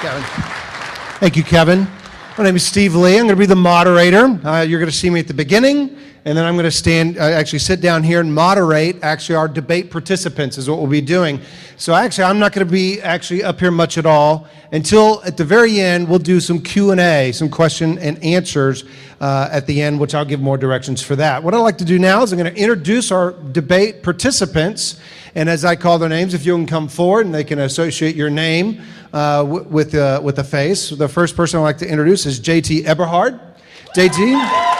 Kevin. Thank you, Kevin. My name is Steve Lee. I'm going to be the moderator. You're going to see me at the beginning, and then I'm going to actually sit down here and moderate our debate participants is what we'll be doing. So I'm not going to be up here much at all until at the very end we'll do some Q&A, some question and answers at the end, which I'll give more directions for that. What I'd like to do now is I'm going to introduce our debate participants, and as I call their names, if you can come forward and they can associate your name with a face. The first person I'd like to introduce is JT Eberhard. JT.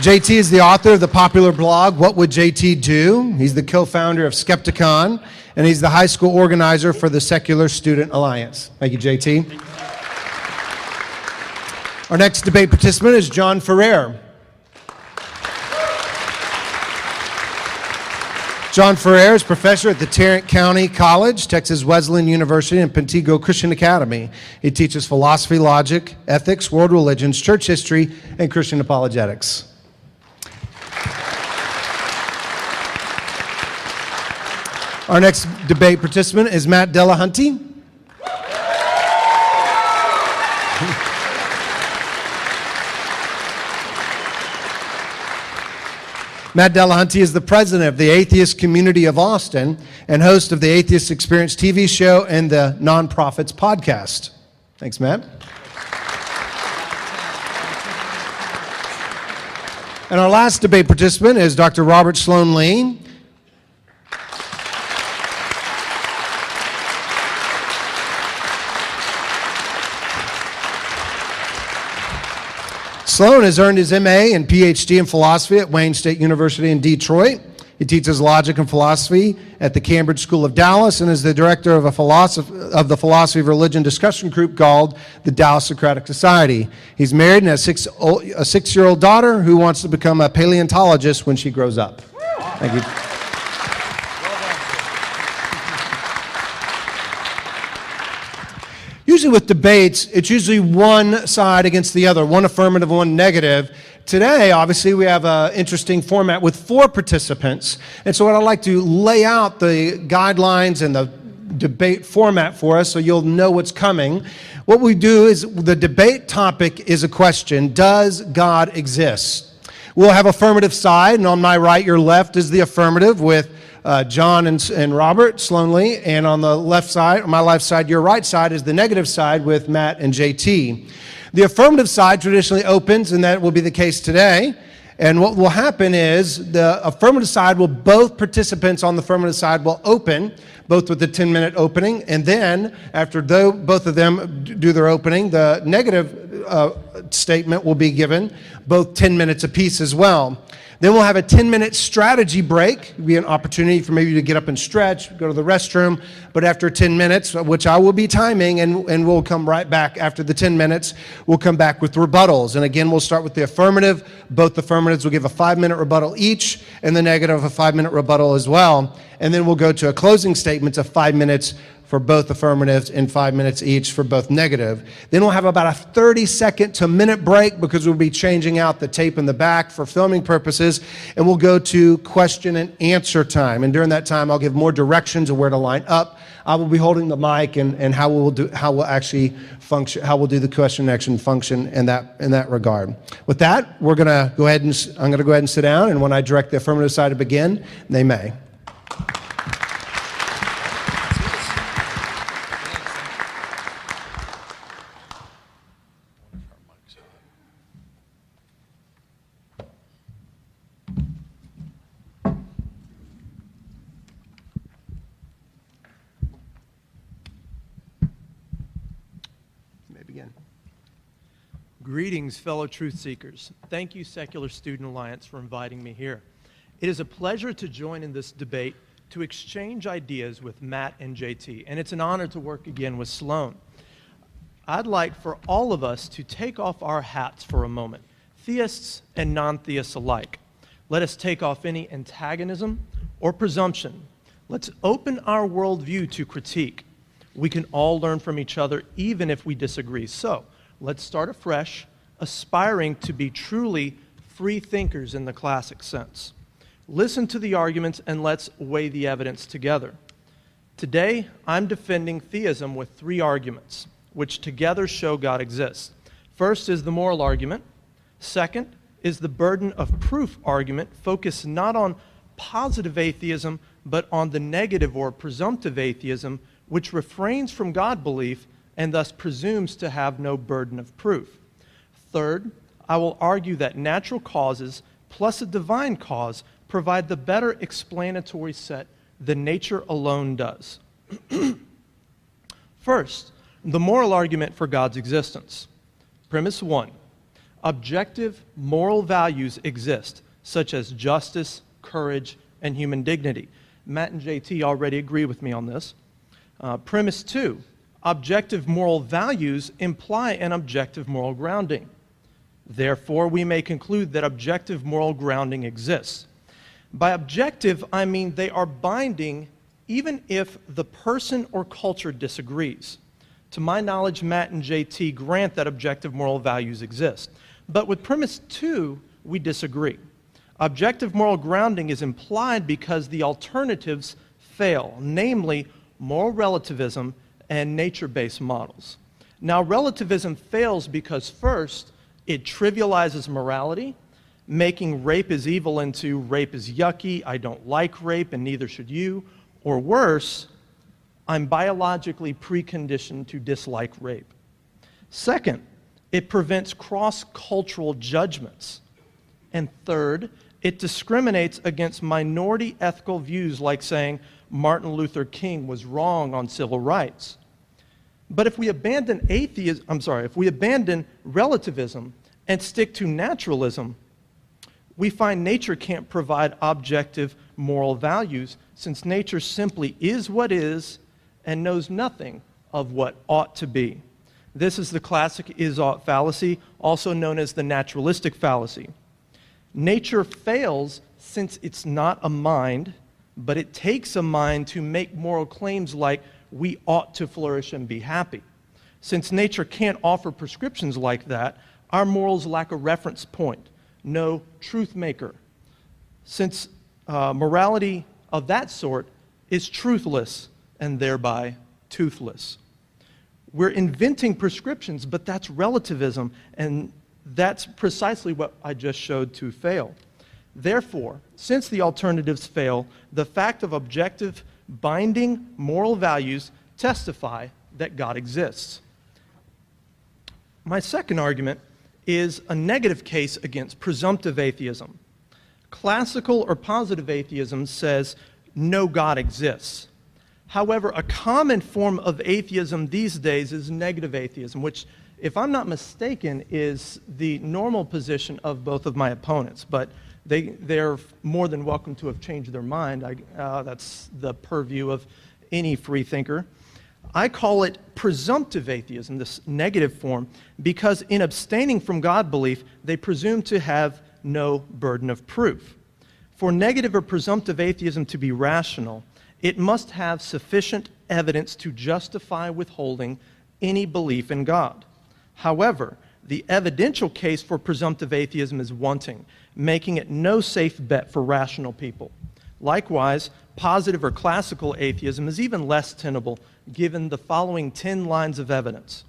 JT is the author of the popular blog, What Would JT Do? He's the co-founder of Skepticon, and he's the high school organizer for the Secular Student Alliance. Thank you, JT. Our next debate participant is John Ferrer. John Ferrer is professor at the Tarrant County College, Texas Wesleyan University, and Pantego Christian Academy. He teaches philosophy, logic, ethics, world religions, church history, and Christian apologetics. Our next debate participant is Matt Dillahunty. Matt Dillahunty is the president of the Atheist community of Austin and host of the Atheist Experience TV show and the Nonprofits podcast. Thanks, Matt. And our last debate participant is Dr. Robert Sloan Lee. Sloan has earned his MA and PhD in philosophy at Wayne State University in Detroit. He teaches logic and philosophy at the Cambridge School of Dallas and is the director of the Philosophy of Religion discussion group called the Dallas Socratic Society. He's married and has a 6-year-old daughter who wants to become a paleontologist when she grows up. Thank you. Usually with debates, it's usually one side against the other, one affirmative, one negative. Today, obviously, we have an interesting format with 4 participants. And so what I'd like to lay out the guidelines and the debate format for us so you'll know what's coming. What we do is the debate topic is a question: does God exist? We'll have affirmative side, and on my right, your left is the affirmative with John and Robert Sloan Lee, and on the left side, on my left side, your right side is the negative side with Matt and JT. The affirmative side traditionally opens, and that will be the case today. And what will happen is the affirmative side both participants on the affirmative side will open, both with the 10-minute opening, and then after both of them do their opening, the negative statement will be given, both 10 minutes apiece as well. Then we'll have a 10-minute strategy break. It'll be an opportunity for maybe you to get up and stretch, go to the restroom. But after 10 minutes, which I will be timing, and we'll come right back after the 10 minutes, we'll come back with rebuttals. And again, we'll start with the affirmative. Both affirmatives will give a 5-minute rebuttal each, and the negative a 5-minute rebuttal as well. And then we'll go to a closing statement of 5 minutes for both affirmatives and 5 minutes each for both negative. Then we'll have about a 30-second to minute break because we'll be changing out the tape in the back for filming purposes, and we'll go to question and answer time. And during that time, I'll give more directions of where to line up. I will be holding the mic and how we'll actually function, how we'll do the question and action function in that regard. With that, I'm gonna go ahead and sit down, and when I direct the affirmative side to begin, they may. Greetings, fellow truth seekers. Thank you, Secular Student Alliance, for inviting me here. It is a pleasure to join in this debate to exchange ideas with Matt and JT, and it's an honor to work again with Sloan. I'd like for all of us to take off our hats for a moment, theists and non-theists alike. Let us take off any antagonism or presumption. Let's open our worldview to critique. We can all learn from each other, even if we disagree. So, let's start afresh, aspiring to be truly free thinkers in the classic sense. Listen to the arguments and let's weigh the evidence together. Today, I'm defending theism with three arguments, which together show God exists. First is the moral argument. Second is the burden of proof argument, focused not on positive atheism, but on the negative or presumptive atheism, which refrains from God belief and thus presumes to have no burden of proof. Third, I will argue that natural causes plus a divine cause provide the better explanatory set than nature alone does. First, the moral argument for God's existence. Premise 1. Objective moral values exist, such as justice, courage, and human dignity. Matt and JT already agree with me on this. Premise 2. Objective moral values imply an objective moral grounding. Therefore, we may conclude that objective moral grounding exists. By objective, I mean they are binding even if the person or culture disagrees. To my knowledge, Matt and JT grant that objective moral values exist. But with premise 2, we disagree. Objective moral grounding is implied because the alternatives fail, namely moral relativism and nature-based models. Now, relativism fails because first, it trivializes morality, making rape is evil into rape is yucky, I don't like rape and neither should you, or worse, I'm biologically preconditioned to dislike rape. Second, it prevents cross-cultural judgments. And third, it discriminates against minority ethical views like saying Martin Luther King was wrong on civil rights. But if we abandon relativism and stick to naturalism, we find nature can't provide objective moral values since nature simply is what is and knows nothing of what ought to be. This is the classic is-ought fallacy, also known as the naturalistic fallacy. Nature fails since it's not a mind, but it takes a mind to make moral claims like we ought to flourish and be happy. Since nature can't offer prescriptions like that, our morals lack a reference point, no truth maker. Since morality of that sort is truthless and thereby toothless. We're inventing prescriptions, but that's relativism, and that's precisely what I just showed to fail. Therefore, since the alternatives fail, the fact of objective, binding moral values testify that God exists. My second argument is a negative case against presumptive atheism. Classical or positive atheism says no God exists. However, a common form of atheism these days is negative atheism, which, if I'm not mistaken, is the normal position of both of my opponents. But they're more than welcome to have changed their mind. That's the purview of any free thinker. I call it presumptive atheism, this negative form, because in abstaining from God belief, they presume to have no burden of proof. For negative or presumptive atheism to be rational, it must have sufficient evidence to justify withholding any belief in God. However, the evidential case for presumptive atheism is wanting, making it no safe bet for rational people. Likewise, positive or classical atheism is even less tenable, given the following 10 lines of evidence.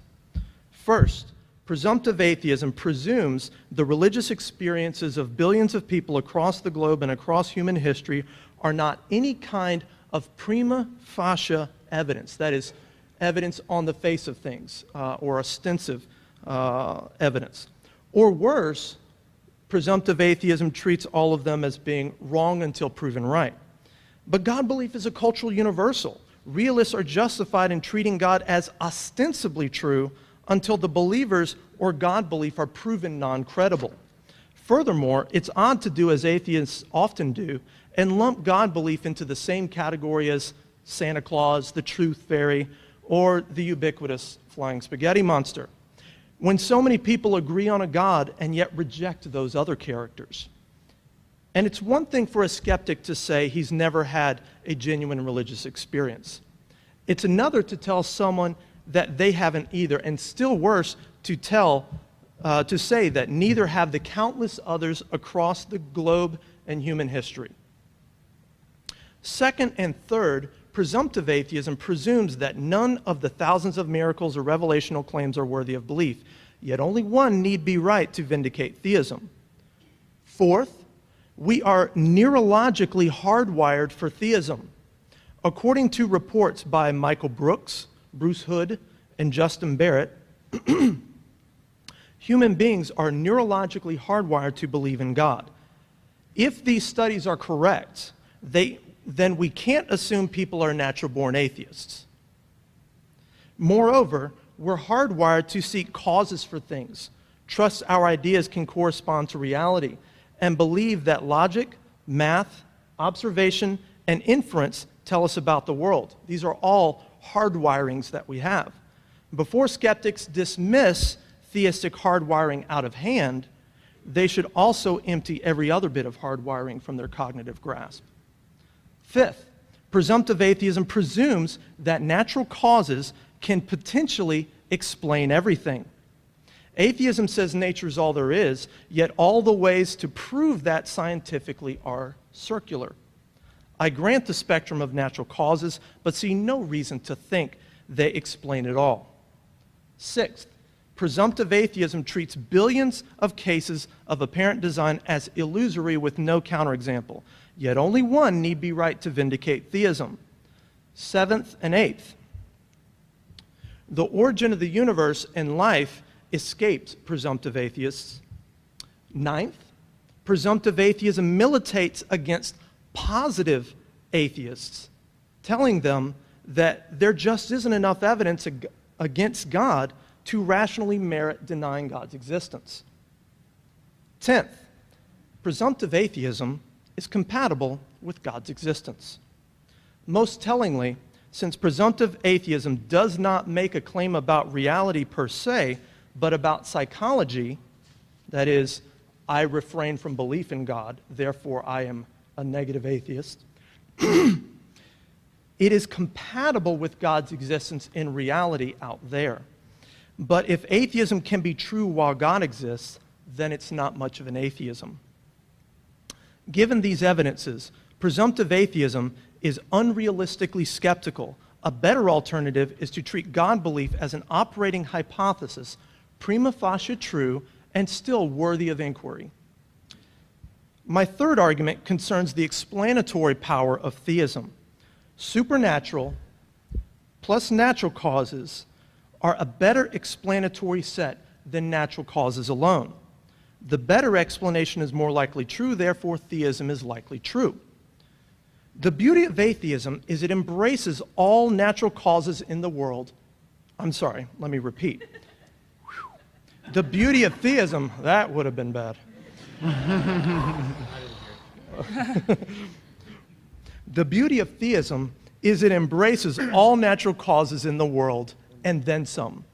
First, presumptive atheism presumes the religious experiences of billions of people across the globe and across human history are not any kind of prima facie evidence, that is, evidence on the face of things, or ostensive evidence. Or worse, presumptive atheism treats all of them as being wrong until proven right. But God belief is a cultural universal. Realists are justified in treating God as ostensibly true until the believers or God belief are proven non-credible. Furthermore, it's odd to do as atheists often do and lump God belief into the same category as Santa Claus, the Truth Fairy, or the ubiquitous flying spaghetti monster, when so many people agree on a God and yet reject those other characters. And it's one thing for a skeptic to say he's never had a genuine religious experience. It's another to tell someone that they haven't either, and still worse, to say that neither have the countless others across the globe and human history. Second and third, presumptive atheism presumes that none of the thousands of miracles or revelational claims are worthy of belief, yet only one need be right to vindicate theism. Fourth, we are neurologically hardwired for theism. According to reports by Michael Brooks, Bruce Hood, and Justin Barrett, human beings are neurologically hardwired to believe in God. If these studies are correct, then we can't assume people are natural-born atheists. Moreover, we're hardwired to seek causes for things, trust our ideas can correspond to reality, and believe that logic, math, observation, and inference tell us about the world. These are all hardwirings that we have. Before skeptics dismiss theistic hardwiring out of hand, they should also empty every other bit of hardwiring from their cognitive grasp. Fifth, presumptive atheism presumes that natural causes can potentially explain everything. Atheism says nature is all there is, yet all the ways to prove that scientifically are circular. I grant the spectrum of natural causes, but see no reason to think they explain it all. Sixth, presumptive atheism treats billions of cases of apparent design as illusory with no counterexample, yet only one need be right to vindicate theism. Seventh and eighth, the origin of the universe and life escapes presumptive atheists. Ninth, presumptive atheism militates against positive atheists, telling them that there just isn't enough evidence against God to rationally merit denying God's existence. 10th, presumptive atheism is compatible with God's existence. Most tellingly, since presumptive atheism does not make a claim about reality per se, but about psychology, that is, I refrain from belief in God, therefore I am a negative atheist, it is compatible with God's existence in reality out there. But if atheism can be true while God exists, then it's not much of an atheism. Given these evidences, presumptive atheism is unrealistically skeptical. A better alternative is to treat God belief as an operating hypothesis, prima facie true, and still worthy of inquiry. My third argument concerns the explanatory power of theism. Supernatural plus natural causes are a better explanatory set than natural causes alone. The better explanation is more likely true, therefore theism is likely true. The beauty of atheism is it embraces all natural causes in the world. I'm sorry, let me repeat. The beauty of theism, that would have been bad. The beauty of theism is it embraces all natural causes in the world and then some.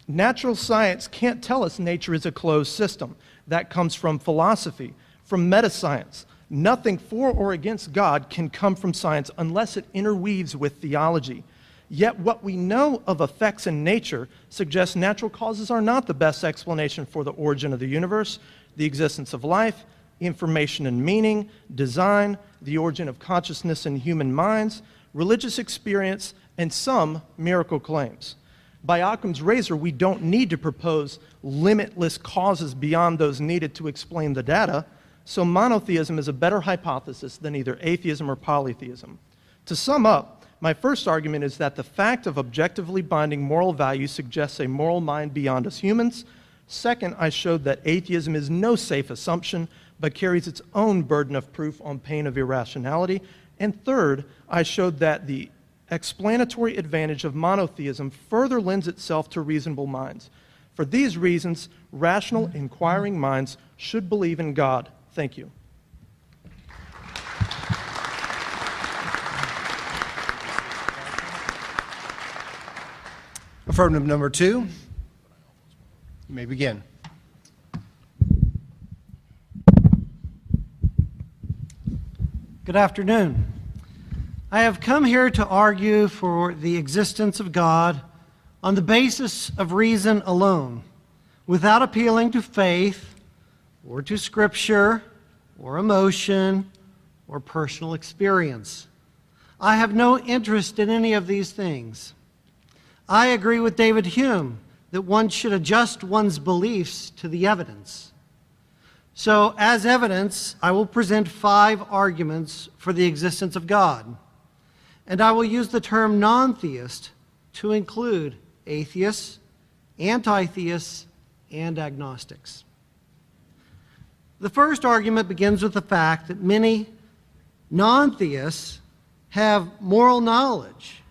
Natural science can't tell us nature is a closed system. That comes from philosophy, from metascience. Nothing for or against God can come from science unless it interweaves with theology. Yet what we know of effects in nature suggests natural causes are not the best explanation for the origin of the universe, the existence of life, information and meaning, design, the origin of consciousness in human minds, religious experience, and some miracle claims. By Occam's razor, we don't need to propose limitless causes beyond those needed to explain the data, so monotheism is a better hypothesis than either atheism or polytheism. To sum up, my first argument is that the fact of objectively binding moral value suggests a moral mind beyond us humans. Second, I showed that atheism is no safe assumption, but carries its own burden of proof on pain of irrationality. And third, I showed that the explanatory advantage of monotheism further lends itself to reasonable minds. For these reasons, rational, inquiring minds should believe in God. Thank you. Affirmative number 2. You may begin. Good afternoon. I have come here to argue for the existence of God on the basis of reason alone, without appealing to faith or to scripture or emotion or personal experience. I have no interest in any of these things. I agree with David Hume that one should adjust one's beliefs to the evidence. So, as evidence, I will present 5 arguments for the existence of God. And I will use the term non-theist to include atheists, anti-theists, and agnostics. The first argument begins with the fact that many non-theists have moral knowledge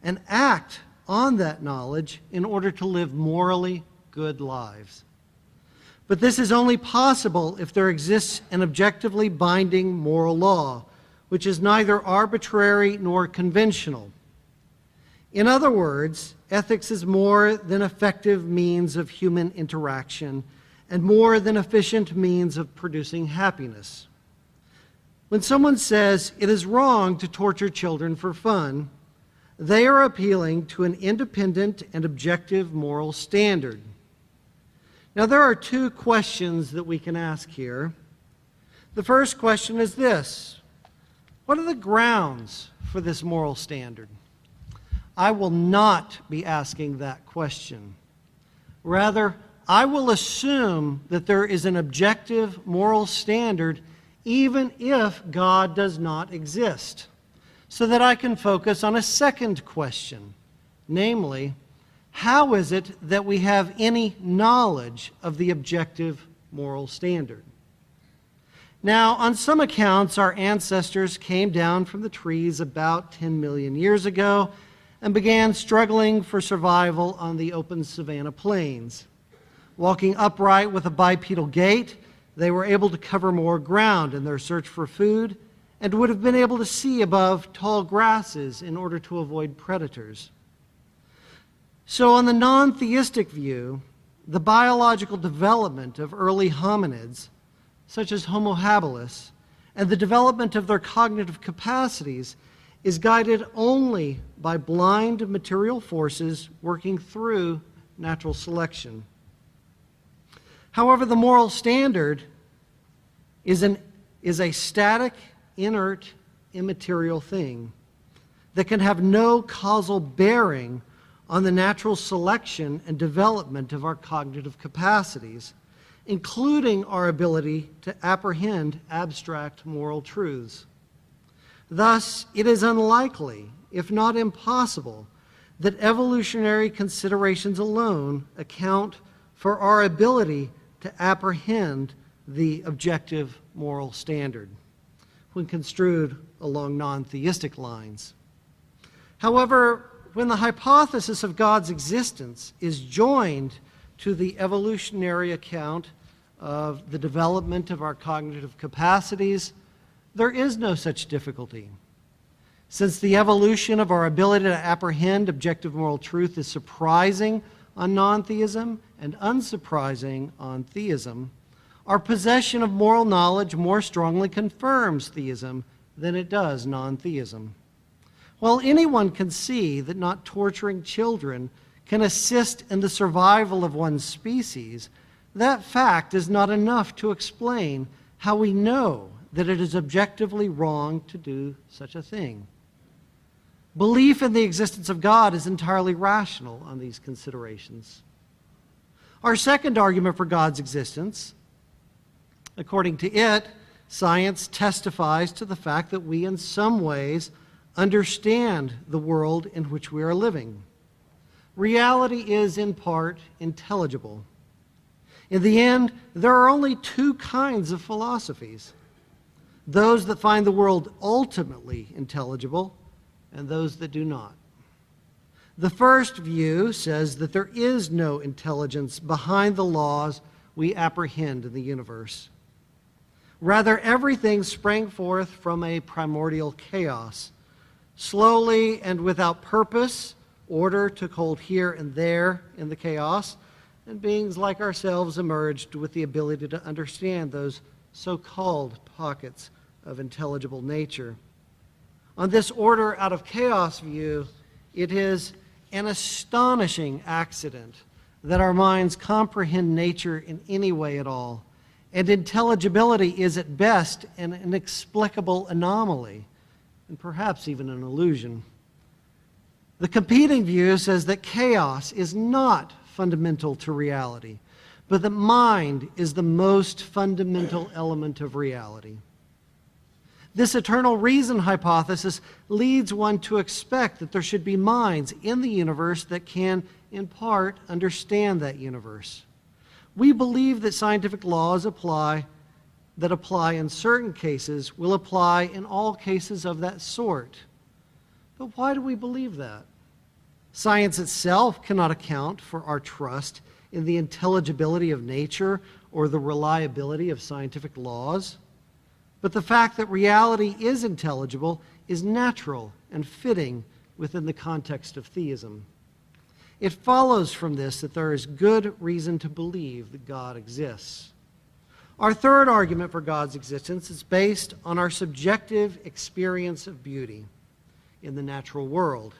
and act on that knowledge in order to live morally good lives. But this is only possible if there exists an objectively binding moral law, which is neither arbitrary nor conventional. In other words, ethics is more than effective means of human interaction and more than efficient means of producing happiness. When someone says it is wrong to torture children for fun, they are appealing to an independent and objective moral standard. Now, there are 2 questions that we can ask here. The first question is this: what are the grounds for this moral standard? I will not be asking that question. Rather, I will assume that there is an objective moral standard even if God does not exist, so that I can focus on a second question, namely, how is it that we have any knowledge of the objective moral standard? Now, on some accounts, our ancestors came down from the trees about 10 million years ago and began struggling for survival on the open savanna plains. Walking upright with a bipedal gait, they were able to cover more ground in their search for food and would have been able to see above tall grasses in order to avoid predators. So on the non-theistic view, the biological development of early hominids, such as Homo habilis, and the development of their cognitive capacities is guided only by blind material forces working through natural selection. However, the moral standard is a static, inert, immaterial thing that can have no causal bearing on the natural selection and development of our cognitive capacities, including our ability to apprehend abstract moral truths. Thus, it is unlikely, if not impossible, that evolutionary considerations alone account for our ability to apprehend the objective moral standard when construed along non-theistic lines. However, when the hypothesis of God's existence is joined to the evolutionary account of the development of our cognitive capacities, there is no such difficulty. Since the evolution of our ability to apprehend objective moral truth is surprising on non-theism and unsurprising on theism, our possession of moral knowledge more strongly confirms theism than it does non-theism. While anyone can see that not torturing children can assist in the survival of one's species, that fact is not enough to explain how we know that it is objectively wrong to do such a thing. Belief in the existence of God is entirely rational on these considerations. Our second argument for God's existence, according to it, science testifies to the fact that we in some ways understand the world in which we are living. Reality is in part intelligible. In the end, there are only 2 kinds of philosophies: those that find the world ultimately intelligible and those that do not. The first view says that there is no intelligence behind the laws we apprehend in the universe. Rather, everything sprang forth from a primordial chaos. Slowly and without purpose, order took hold here and there in the chaos, and beings like ourselves emerged with the ability to understand those so-called pockets of intelligible nature. On this order out of chaos view, it is an astonishing accident that our minds comprehend nature in any way at all, and intelligibility is at best an inexplicable anomaly. and perhaps even an illusion. The competing view says that chaos is not fundamental to reality, but that mind is the most fundamental element of reality. This eternal reason hypothesis leads one to expect that there should be minds in the universe that can, in part, understand that universe. We believe that scientific laws that apply in certain cases will apply in all cases of that sort. But why do we believe that? Science itself cannot account for our trust in the intelligibility of nature or the reliability of scientific laws. But the fact that reality is intelligible is natural and fitting within the context of theism. It follows from this that there is good reason to believe that God exists. Our third argument for God's existence is based on our subjective experience of beauty in the natural world.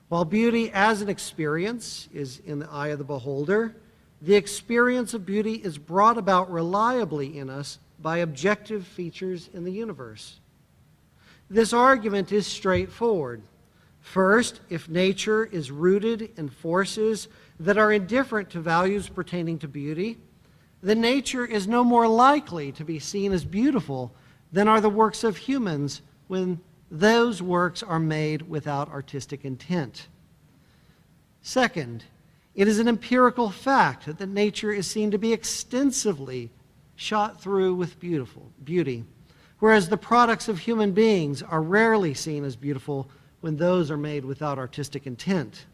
While beauty as an experience is in the eye of the beholder, the experience of beauty is brought about reliably in us by objective features in the universe. This argument is straightforward. First, if nature is rooted in forces that are indifferent to values pertaining to beauty, then nature is no more likely to be seen as beautiful than are the works of humans when those works are made without artistic intent. Second, it is an empirical fact that nature is seen to be extensively shot through with beauty, whereas the products of human beings are rarely seen as beautiful when those are made without artistic intent.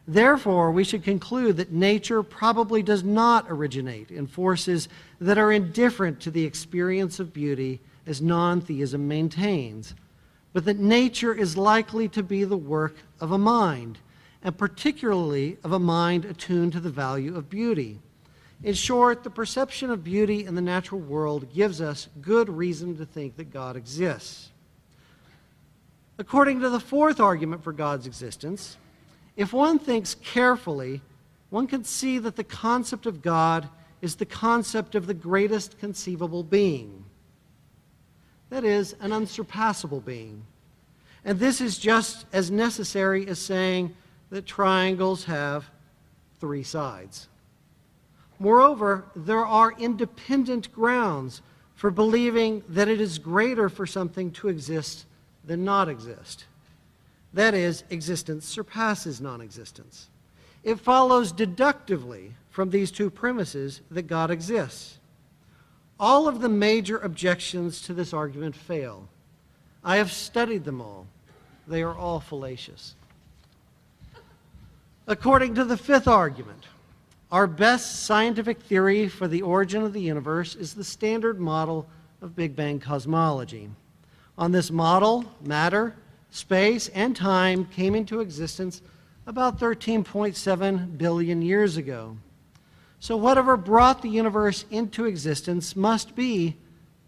Therefore, we should conclude that nature probably does not originate in forces that are indifferent to the experience of beauty as non-theism maintains, but that nature is likely to be the work of a mind, and particularly of a mind attuned to the value of beauty. In short, the perception of beauty in the natural world gives us good reason to think that God exists. According to the fourth argument for God's existence, if one thinks carefully, one can see that the concept of God is the concept of the greatest conceivable being. That is, an unsurpassable being. And this is just as necessary as saying that triangles have three sides. Moreover, there are independent grounds for believing that it is greater for something to exist than not exist. That is, existence surpasses non-existence. It follows deductively from these two premises that God exists. All of the major objections to this argument fail. I have studied them all. They are all fallacious. According to the fifth argument, our best scientific theory for the origin of the universe is the standard model of Big Bang cosmology. On this model, matter, space, and time came into existence about 13.7 billion years ago. So whatever brought the universe into existence must be,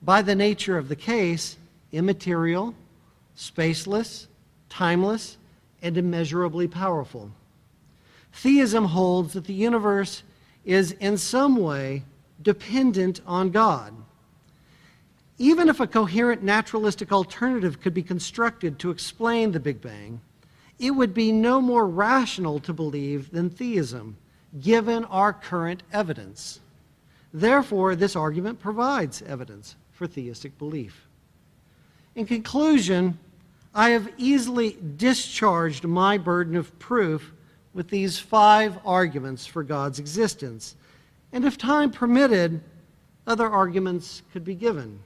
by the nature of the case, immaterial, spaceless, timeless, and immeasurably powerful. Theism holds that the universe is in some way dependent on God. Even if a coherent naturalistic alternative could be constructed to explain the Big Bang, it would be no more rational to believe than theism, given our current evidence. Therefore, this argument provides evidence for theistic belief. In conclusion, I have easily discharged my burden of proof with these 5 arguments for God's existence, and if time permitted, other arguments could be given.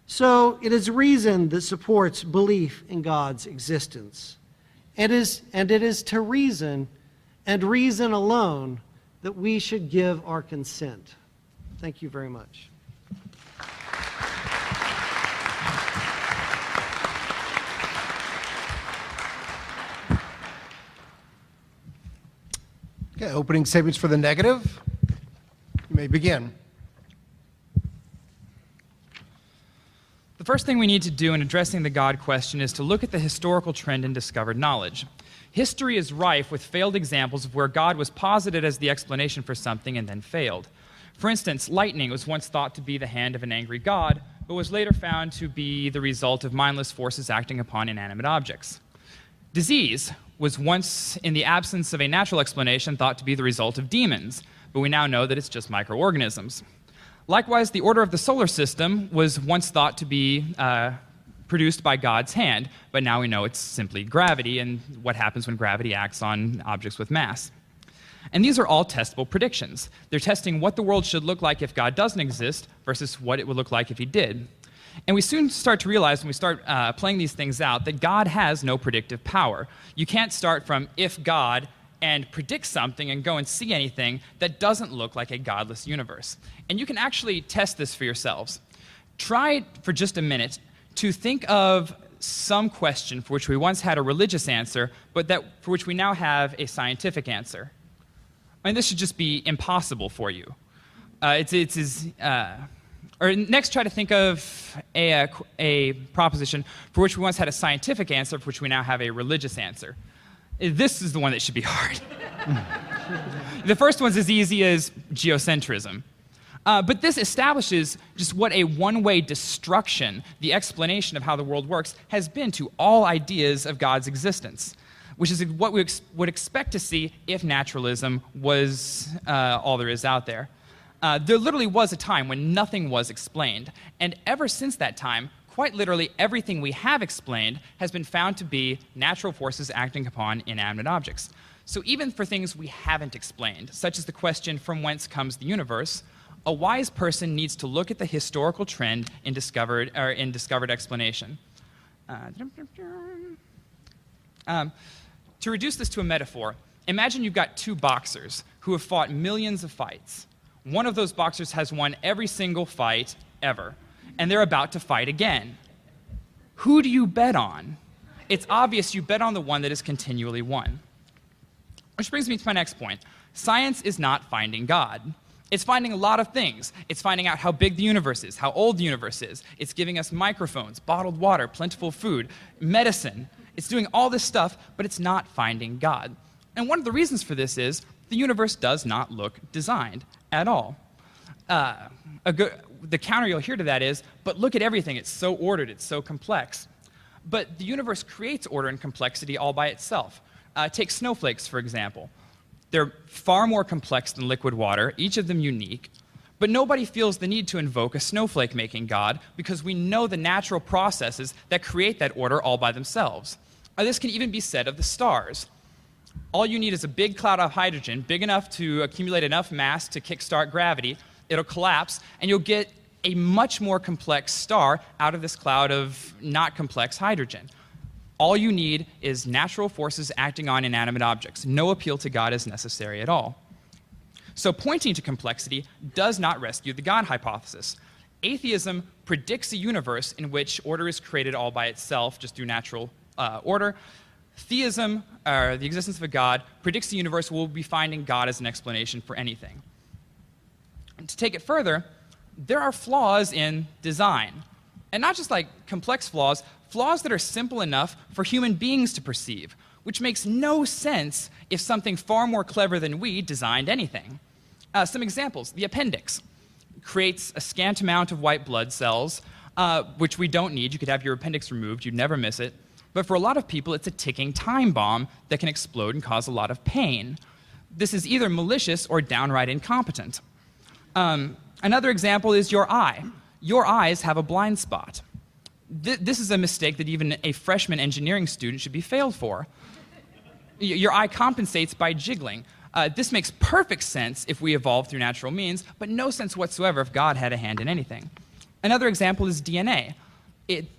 So it is reason that supports belief in God's existence. And it is to reason, and reason alone, that we should give our consent. Thank you very much. Okay, opening statements for the negative. You may begin. The first thing we need to do in addressing the God question is to look at the historical trend in discovered knowledge. History is rife with failed examples of where God was posited as the explanation for something and then failed. For instance, lightning was once thought to be the hand of an angry God, but was later found to be the result of mindless forces acting upon inanimate objects. Disease was once, in the absence of a natural explanation, thought to be the result of demons, but we now know that it's just microorganisms. Likewise, the order of the solar system was once thought to be produced by God's hand, but now we know it's simply gravity and what happens when gravity acts on objects with mass. And these are all testable predictions. They're testing what the world should look like if God doesn't exist versus what it would look like if he did. And we soon start to realize when we start playing these things out that God has no predictive power. You can't start from if God and predict something and go and see anything that doesn't look like a godless universe. And you can actually test this for yourselves. Try for just a minute to think of some question for which we once had a religious answer, but for which we now have a scientific answer. I mean, this should just be impossible for you. Or next, try to think of a proposition for which we once had a scientific answer, for which we now have a religious answer. This is the one that should be hard. The first one's as easy as geocentrism. But this establishes just what a one-way destruction the explanation of how the world works has been to all ideas of God's existence, which is what we would expect to see if naturalism was all there is out there. There literally was a time when nothing was explained, and ever since that time, quite literally everything we have explained has been found to be natural forces acting upon inanimate objects. So even for things we haven't explained, such as the question, from whence comes the universe, a wise person needs to look at the historical trend in discovered explanation. To reduce this to a metaphor, imagine you've got two boxers who have fought millions of fights. One of those boxers has won every single fight ever, and they're about to fight again. Who do you bet on? It's obvious you bet on the one that has continually won. Which brings me to my next point. Science is not finding God. It's finding a lot of things. It's finding out how big the universe is, how old the universe is. It's giving us microphones, bottled water, plentiful food, medicine. It's doing all this stuff, but it's not finding God. And one of the reasons for this is the universe does not look designed at all. The counter you'll hear to that is, but look at everything. It's so ordered. It's so complex. But the universe creates order and complexity all by itself. Take snowflakes, for example. They're far more complex than liquid water, each of them unique, but nobody feels the need to invoke a snowflake-making God because we know the natural processes that create that order all by themselves. This can even be said of the stars. All you need is a big cloud of hydrogen, big enough to accumulate enough mass to kickstart gravity. It'll collapse, and you'll get a much more complex star out of this cloud of not complex hydrogen. All you need is natural forces acting on inanimate objects. No appeal to God is necessary at all. So pointing to complexity does not rescue the God hypothesis. Atheism predicts a universe in which order is created all by itself, just through natural order. Theism, or the existence of a God, predicts a universe where we'll be finding God as an explanation for anything. And to take it further, there are flaws in design. And not just like complex flaws that are simple enough for human beings to perceive, which makes no sense if something far more clever than we designed anything. Some examples. The appendix creates a scant amount of white blood cells, which we don't need. You could have your appendix removed. You'd never miss it. But for a lot of people, it's a ticking time bomb that can explode and cause a lot of pain. This is either malicious or downright incompetent. Another example is your eye. Your eyes have a blind spot. This is a mistake that even a freshman engineering student should be failed for. Your eye compensates by jiggling. This makes perfect sense if we evolved through natural means, but no sense whatsoever if God had a hand in anything. Another example is DNA.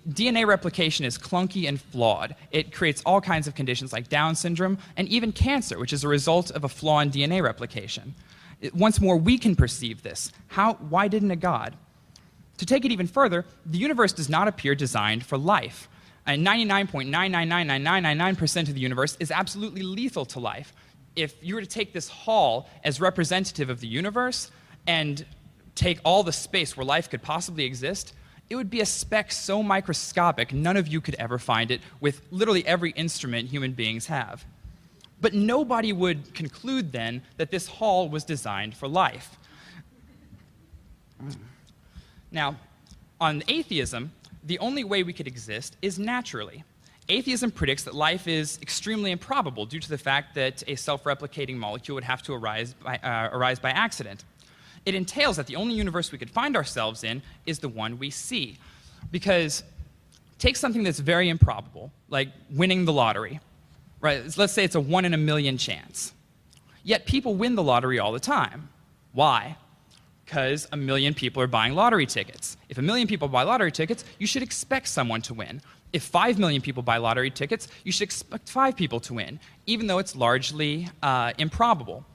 DNA replication is clunky and flawed. It creates all kinds of conditions like Down syndrome and even cancer, which is a result of a flaw in DNA replication. Once more, we can perceive this. Why didn't a God? To take it even further, the universe does not appear designed for life. And 99.9999999% of the universe is absolutely lethal to life. If you were to take this hall as representative of the universe and take all the space where life could possibly exist, it would be a speck so microscopic none of you could ever find it with literally every instrument human beings have. But nobody would conclude then that this hall was designed for life. Now, On atheism, the only way we could exist is naturally. Atheism predicts that life is extremely improbable due to the fact that a self-replicating molecule would have to arise by accident. It entails that the only universe we could find ourselves in is the one we see. Because take something that's very improbable, like winning the lottery. Right? Let's say it's a 1 in a million chance. Yet people win the lottery all the time. Why? Because a million people are buying lottery tickets. If a million people buy lottery tickets, you should expect someone to win. If 5 million people buy lottery tickets, you should expect 5 people to win, even though it's largely improbable.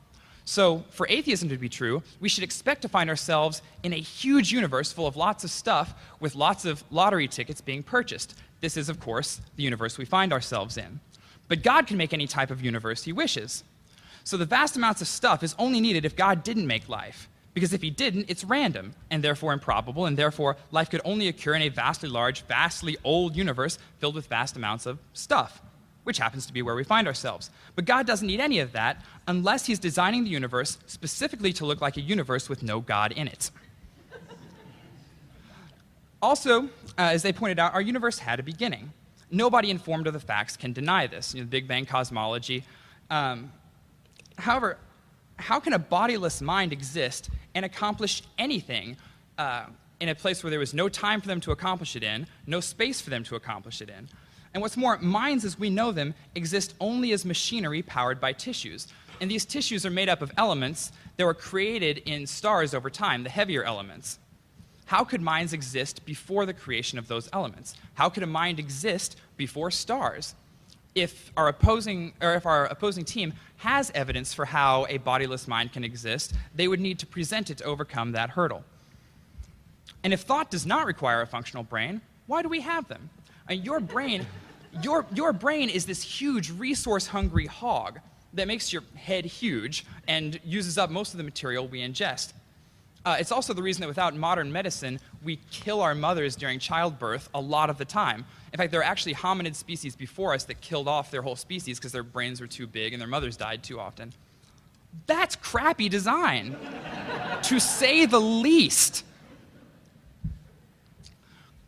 So for atheism to be true, we should expect to find ourselves in a huge universe full of lots of stuff with lots of lottery tickets being purchased. This is, of course, the universe we find ourselves in. But God can make any type of universe he wishes. So the vast amounts of stuff is only needed if God didn't make life. Because if he didn't, it's random, and therefore improbable, and therefore life could only occur in a vastly large, vastly old universe filled with vast amounts of stuff, which happens to be where we find ourselves. But God doesn't need any of that unless he's designing the universe specifically to look like a universe with no God in it. Also, as they pointed out, our universe had a beginning. Nobody informed of the facts can deny this, the Big Bang cosmology. However, how can a bodiless mind exist and accomplish anything in a place where there was no time for them to accomplish it in, no space for them to accomplish it in? And what's more, minds as we know them exist only as machinery powered by tissues. And these tissues are made up of elements that were created in stars over time, the heavier elements. How could minds exist before the creation of those elements? How could a mind exist before stars? If our opposing team has evidence for how a bodiless mind can exist, they would need to present it to overcome that hurdle. And if thought does not require a functional brain, why do we have them? Your brain is this huge resource-hungry hog that makes your head huge and uses up most of the material we ingest. It's also the reason that without modern medicine, we kill our mothers during childbirth a lot of the time. In fact, there are actually hominid species before us that killed off their whole species because their brains were too big and their mothers died too often. That's crappy design, to say the least.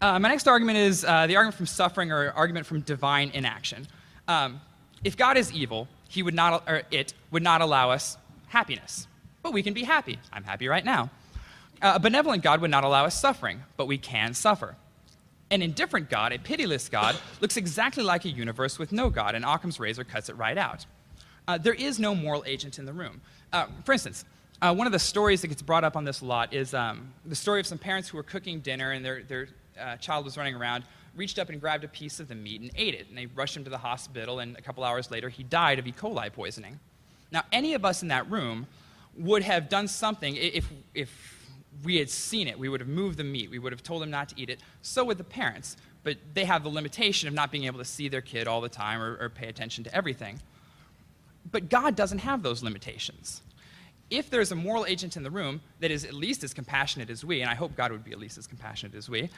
My next argument is the argument from suffering or argument from divine inaction. If God is evil, it would not allow us happiness. But we can be happy. I'm happy right now. A benevolent God would not allow us suffering, but we can suffer. An indifferent God, a pitiless God, looks exactly like a universe with no God, and Occam's razor cuts it right out. There is no moral agent in the room. For instance, one of the stories that gets brought up on this a lot is the story of some parents who were cooking dinner, and their child was running around, reached up and grabbed a piece of the meat and ate it. And they rushed him to the hospital, and a couple hours later, he died of E. coli poisoning. Now, any of us in that room would have done something if we had seen it. We would have moved the meat. We would have told them not to eat it. So would the parents. But they have the limitation of not being able to see their kid all the time or pay attention to everything. But God doesn't have those limitations. If there's a moral agent in the room that is at least as compassionate as we, and I hope God would be at least as compassionate as we,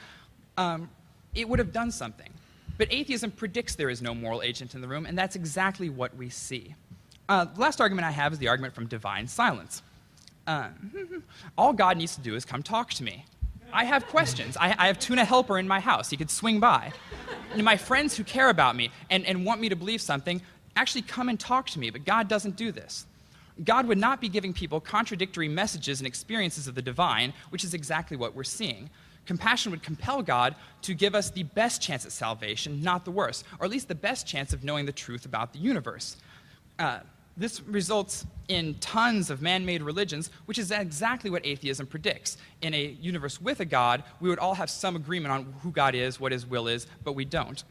it would have done something. But atheism predicts there is no moral agent in the room, and that's exactly what we see. The last argument I have is the argument from divine silence. All God needs to do is come talk to me. I have questions. I have Tuna Helper in my house. He could swing by. And my friends who care about me and want me to believe something actually come and talk to me, but God doesn't do this. God would not be giving people contradictory messages and experiences of the divine, which is exactly what we're seeing. Compassion would compel God to give us the best chance at salvation, not the worst, or at least the best chance of knowing the truth about the universe. This results in tons of man-made religions, which is exactly what atheism predicts. In a universe with a God, we would all have some agreement on who God is, what his will is, but we don't.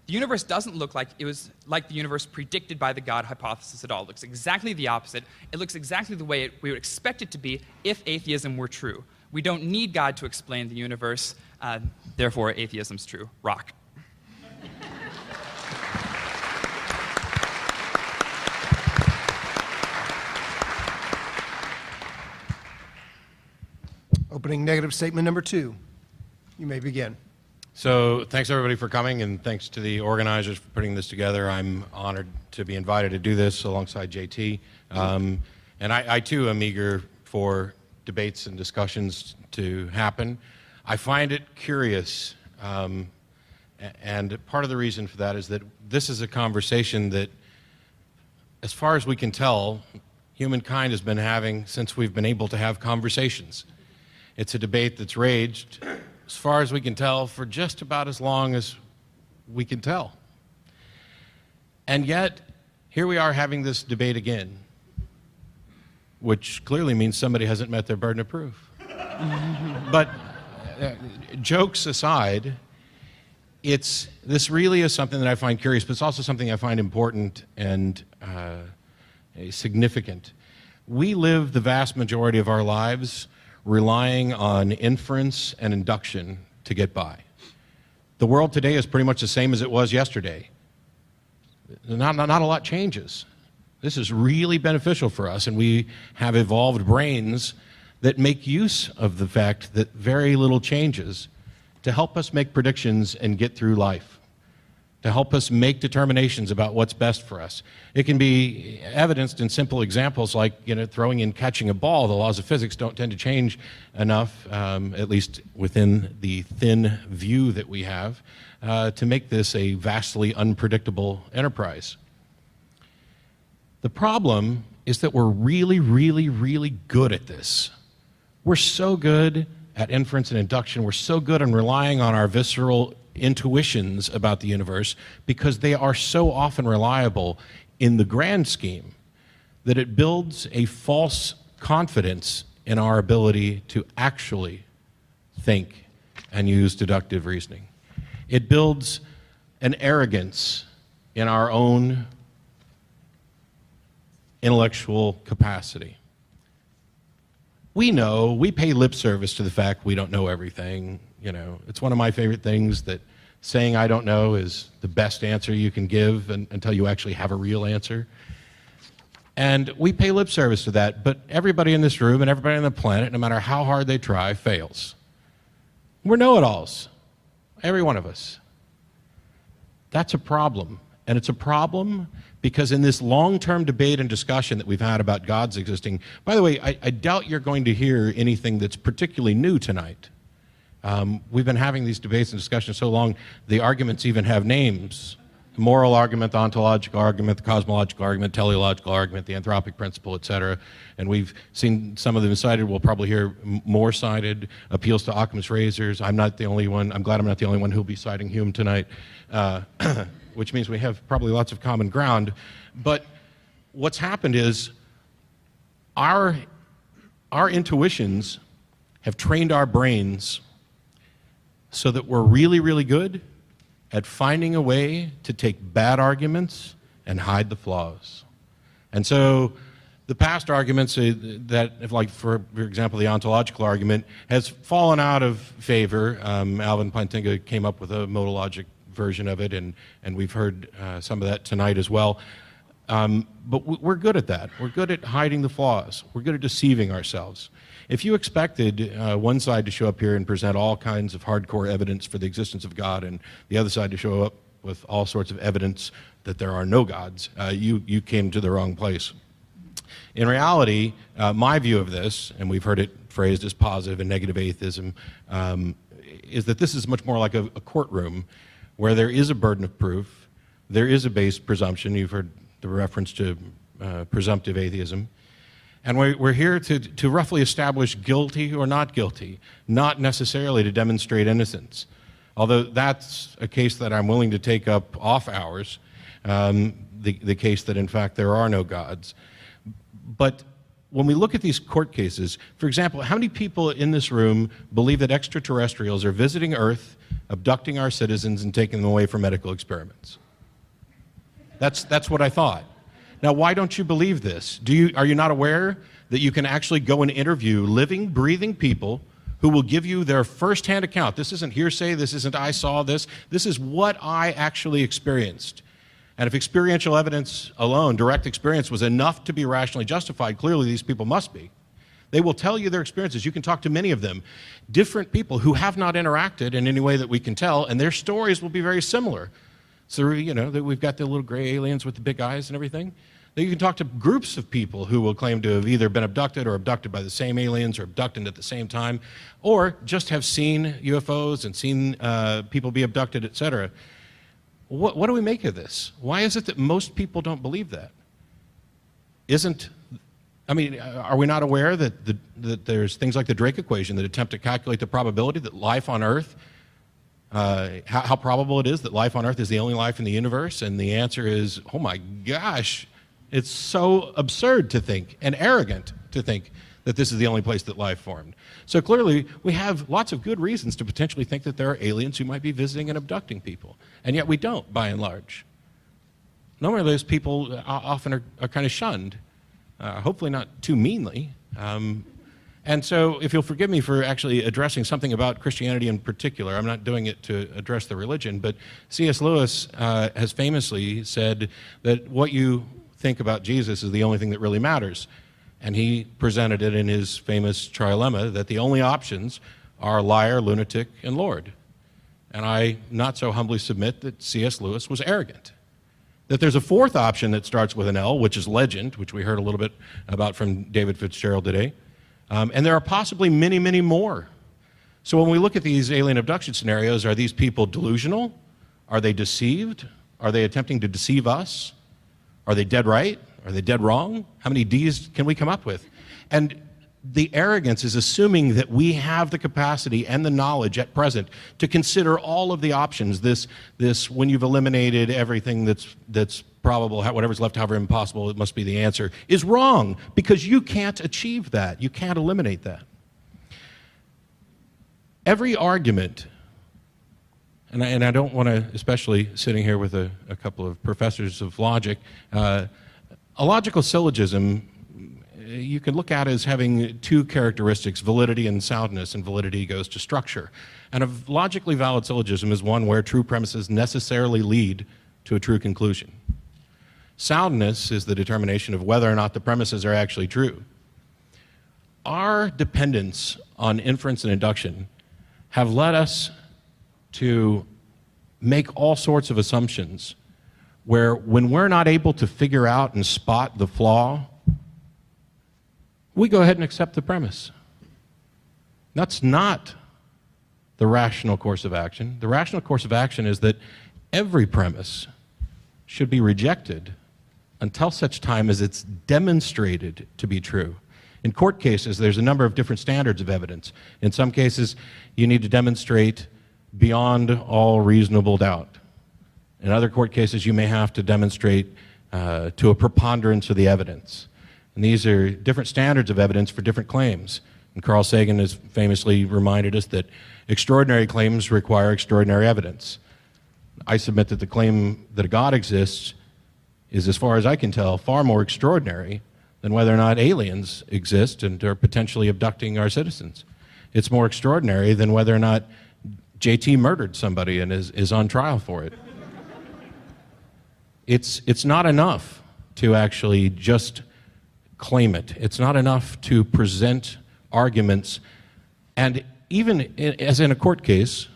The universe doesn't look like it was like the universe predicted by the God hypothesis at all. It looks exactly the opposite. It looks exactly the way we would expect it to be if atheism were true. We don't need God to explain the universe, therefore atheism's true. Rock. Opening negative statement number 2. You may begin. So thanks everybody for coming, and thanks to the organizers for putting this together. I'm honored to be invited to do this alongside JT. And I too am eager for debates and discussions to happen. I find it curious, and part of the reason for that is that this is a conversation that, as far as we can tell, humankind has been having since we've been able to have conversations. It's a debate that's raged, as far as we can tell, for just about as long as we can tell. And yet, here we are having this debate again, which clearly means somebody hasn't met their burden of proof. But jokes aside, this really is something that I find curious, but it's also something I find important and significant. We live the vast majority of our lives relying on inference and induction to get by. The world today is pretty much the same as it was yesterday. Not a lot changes. This is really beneficial for us, and we have evolved brains that make use of the fact that very little changes to help us make predictions and get through life, to help us make determinations about what's best for us. It can be evidenced in simple examples like, throwing and catching a ball. The laws of physics don't tend to change enough, at least within the thin view that we have, to make this a vastly unpredictable enterprise. The problem is that we're really, really, really good at this. We're so good at inference and induction. We're so good on relying on our visceral intuitions about the universe because they are so often reliable in the grand scheme that it builds a false confidence in our ability to actually think and use deductive reasoning. It builds an arrogance in our own intellectual capacity. We pay lip service to the fact we don't know everything. It's one of my favorite things that saying I don't know is the best answer you can give until you actually have a real answer. And we pay lip service to that, but everybody in this room and everybody on the planet, no matter how hard they try, fails. We're know-it-alls, every one of us. That's a problem, and it's a problem because in this long-term debate and discussion that we've had about God's existing, by the way, I doubt you're going to hear anything that's particularly new tonight. We've been having these debates and discussions so long, the arguments even have names. The moral argument, the ontological argument, the cosmological argument, teleological argument, the anthropic principle, etc. And we've seen some of them cited. We'll probably hear more cited. Appeals to Occam's razors. I'm not the only one. I'm glad I'm not the only one who'll be citing Hume tonight, which means we have probably lots of common ground. But what's happened is our intuitions have trained our brains so that we're really, really good at finding a way to take bad arguments and hide the flaws. And so the past arguments that, like for example, the ontological argument has fallen out of favor. Alvin Pantego came up with a modologic version of it, and we've heard some of that tonight as well. But we're good at that. We're good at hiding the flaws. We're good at deceiving ourselves. If you expected one side to show up here and present all kinds of hardcore evidence for the existence of God and the other side to show up with all sorts of evidence that there are no gods, you came to the wrong place. In reality, my view of this, and we've heard it phrased as positive and negative atheism, is that this is much more like a courtroom where there is a burden of proof, there is a base presumption. You've heard the reference to presumptive atheism. And we're here to roughly establish guilty or not guilty, not necessarily to demonstrate innocence. Although that's a case that I'm willing to take up off hours, the case that in fact there are no gods. But when we look at these court cases, for example, how many people in this room believe that extraterrestrials are visiting Earth, abducting our citizens, and taking them away for medical experiments? That's what I thought. Now, why don't you believe this? Are you not aware that you can actually go and interview living, breathing people who will give you their firsthand account? This isn't hearsay. This isn't I saw this. This is what I actually experienced. And if experiential evidence alone, direct experience, was enough to be rationally justified, clearly these people must be. They will tell you their experiences. You can talk to many of them, different people who have not interacted in any way that we can tell, and their stories will be very similar. So, that we've got the little gray aliens with the big eyes and everything. That you can talk to groups of people who will claim to have either been abducted or abducted by the same aliens or abducted at the same time, or just have seen UFOs and seen people be abducted, etc. What do we make of this? Why is it that most people don't believe that? Are we not aware that there's things like the Drake equation that attempt to calculate the probability that life on Earth, how probable it is that life on Earth is the only life in the universe? And the answer is, oh my gosh, it's so absurd to think and arrogant to think that this is the only place that life formed. So clearly, we have lots of good reasons to potentially think that there are aliens who might be visiting and abducting people. And yet we don't, by and large. Normally those people often are kind of shunned. Hopefully not too meanly. And so if you'll forgive me for actually addressing something about Christianity in particular, I'm not doing it to address the religion, but C.S. Lewis has famously said that what you think about Jesus is the only thing that really matters. And he presented it in his famous trilemma that the only options are liar, lunatic, and Lord. And I not so humbly submit that C.S. Lewis was arrogant. That there's a fourth option that starts with an L, which is legend, which we heard a little bit about from David Fitzgerald today. And there are possibly many, many more. So when we look at these alien abduction scenarios, are these people delusional? Are they deceived? Are they attempting to deceive us? Are they dead right? Are they dead wrong? How many D's can we come up with? And the arrogance is assuming that we have the capacity and the knowledge at present to consider all of the options. This when you've eliminated everything that's probable, whatever's left, however impossible, it must be the answer, is wrong, because you can't achieve that. You can't eliminate that. Every argument, and I don't want to, especially sitting here with a couple of professors of logic, a logical syllogism you can look at as having two characteristics, validity and soundness, and validity goes to structure. And a logically valid syllogism is one where true premises necessarily lead to a true conclusion. Soundness is the determination of whether or not the premises are actually true. Our dependence on inference and induction have led us to make all sorts of assumptions where when we're not able to figure out and spot the flaw, we go ahead and accept the premise. That's not the rational course of action. The rational course of action is that every premise should be rejected until such time as it's demonstrated to be true. In court cases, there's a number of different standards of evidence. In some cases, you need to demonstrate beyond all reasonable doubt. In other court cases, you may have to demonstrate to a preponderance of the evidence. And these are different standards of evidence for different claims. And Carl Sagan has famously reminded us that extraordinary claims require extraordinary evidence. I submit that the claim that a God exists is, as far as I can tell, far more extraordinary than whether or not aliens exist and are potentially abducting our citizens. It's more extraordinary than whether or not JT murdered somebody and is on trial for it. It's not enough to actually just claim it. It's not enough to present arguments. And even as in a court case,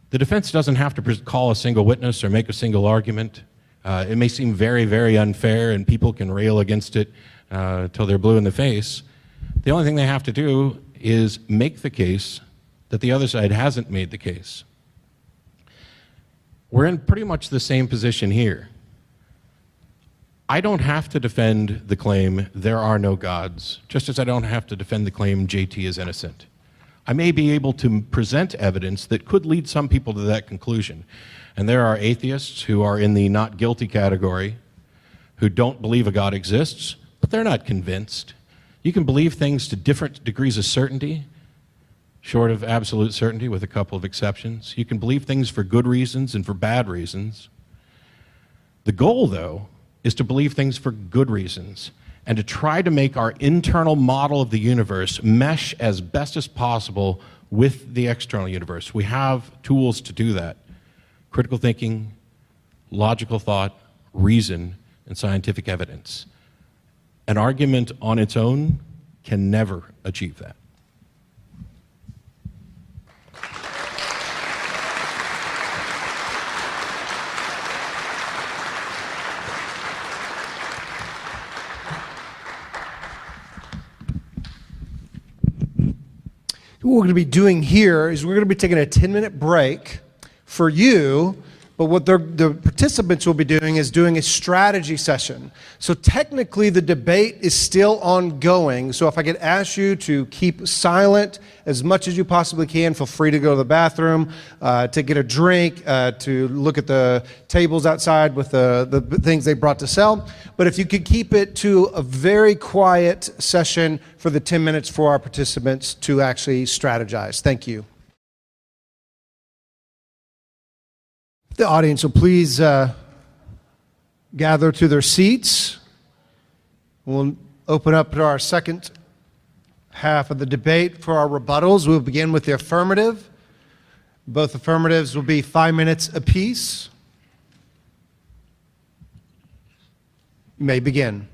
the defense doesn't have to call a single witness or make a single argument. It may seem very, very unfair, and people can rail against it till they're blue in the face. The only thing they have to do is make the case that the other side hasn't made the case. We're in pretty much the same position here. I don't have to defend the claim there are no gods, just as I don't have to defend the claim JT is innocent. I may be able to present evidence that could lead some people to that conclusion. And there are atheists who are in the not guilty category, who don't believe a God exists, but they're not convinced. You can believe things to different degrees of certainty, short of absolute certainty with a couple of exceptions. You can believe things for good reasons and for bad reasons. The goal, though, is to believe things for good reasons and to try to make our internal model of the universe mesh as best as possible with the external universe. We have tools to do that. Critical thinking, logical thought, reason, and scientific evidence. An argument on its own can never achieve that. what we're going to be doing here is we're going to be taking a 10-minute break for you, but what the participants will be doing is doing a strategy session. So technically the debate is still ongoing. So if I could ask you to keep silent as much as you possibly can, feel free to go to the bathroom, to get a drink, to look at the tables outside with the things they brought to sell. But if you could keep it to a very quiet session for the 10 minutes for our participants to actually strategize. Thank you. The audience will please gather to their seats. We'll open up to our second half of the debate for our rebuttals. We'll begin with the affirmative. Both affirmatives will be 5 minutes apiece. You may begin.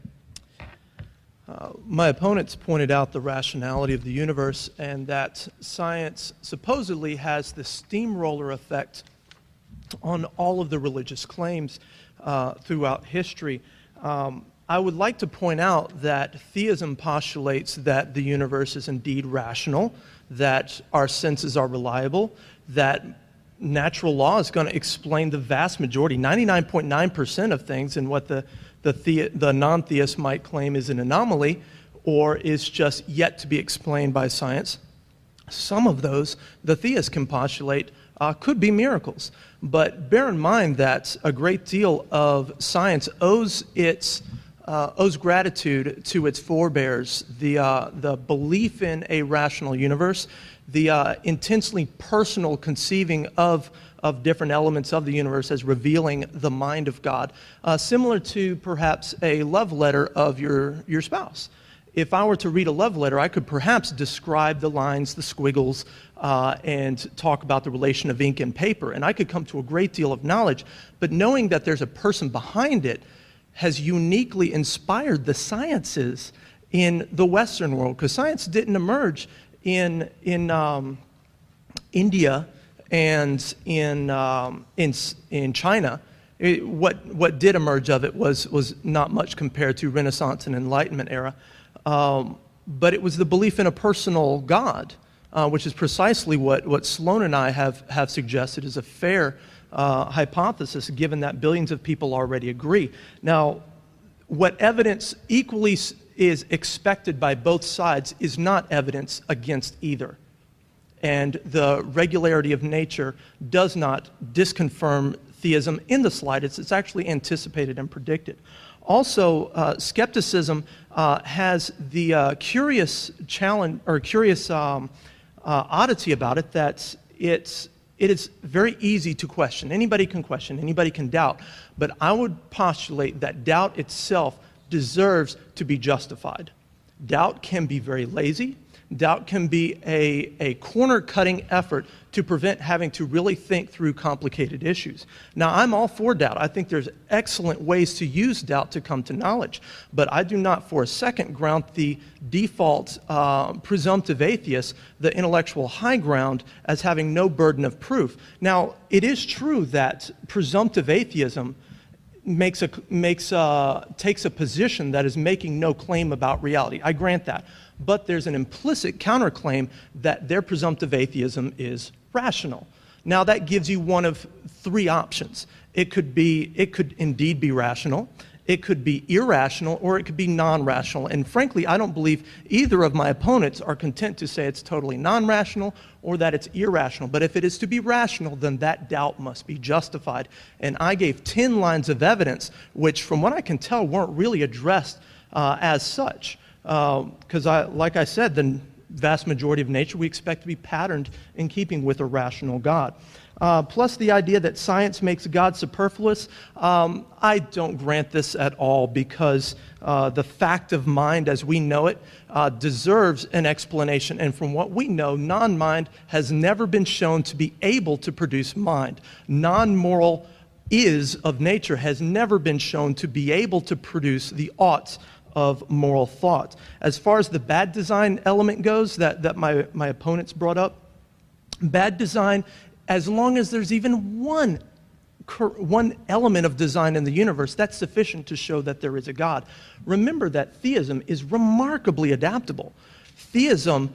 My opponents pointed out the rationality of the universe and that science supposedly has the steamroller effect on all of the religious claims throughout history. I would like to point out that theism postulates that the universe is indeed rational, that our senses are reliable, that natural law is going to explain the vast majority, 99.9% of things, and what the non-theist might claim is an anomaly or is just yet to be explained by science. Some of those, the theist can postulate, could be miracles. But bear in mind that a great deal of science owes gratitude to its forebears, the belief in a rational universe, the intensely personal conceiving of different elements of the universe as revealing the mind of God, similar to perhaps a love letter of your spouse. If I were to read a love letter, I could perhaps describe the lines, the squiggles, and talk about the relation of ink and paper, and I could come to a great deal of knowledge, but knowing that there's a person behind it has uniquely inspired the sciences in the Western world, because science didn't emerge in India and in China. What did emerge of it was not much compared to Renaissance and Enlightenment era. But it was the belief in a personal God, which is precisely what Sloan and I have suggested is a fair hypothesis, given that billions of people already agree. Now, what evidence equally is expected by both sides is not evidence against either. And the regularity of nature does not disconfirm theism in the slightest. It's actually anticipated and predicted. Also, skepticism has the curious challenge or curious oddity about it that it is very easy to question. Anybody can question, anybody can doubt, but I would postulate that doubt itself deserves to be justified. Doubt can be very lazy. Doubt can be a corner-cutting effort to prevent having to really think through complicated issues. Now, I'm all for doubt. I think there's excellent ways to use doubt to come to knowledge, but I do not for a second ground the default presumptive atheist, the intellectual high ground, as having no burden of proof. Now, it is true that presumptive atheism takes a position that is making no claim about reality. I grant that. But there's an implicit counterclaim that their presumptive atheism is rational. Now that gives you one of three options. It could indeed be rational, it could be irrational, or it could be non-rational. And frankly, I don't believe either of my opponents are content to say it's totally non-rational or that it's irrational. But if it is to be rational, then that doubt must be justified. And I gave 10 lines of evidence, which from what I can tell weren't really addressed as such. Because like I said, the vast majority of nature we expect to be patterned in keeping with a rational God. Plus the idea that science makes God superfluous, I don't grant this at all, because the fact of mind as we know it deserves an explanation. And from what we know, non-mind has never been shown to be able to produce mind. Non-moral is of nature has never been shown to be able to produce the oughts of moral thought. As far as the bad design element goes that my opponents brought up, bad design, as long as there's even one element of design in the universe, that's sufficient to show that there is a God. Remember that theism is remarkably adaptable. Theism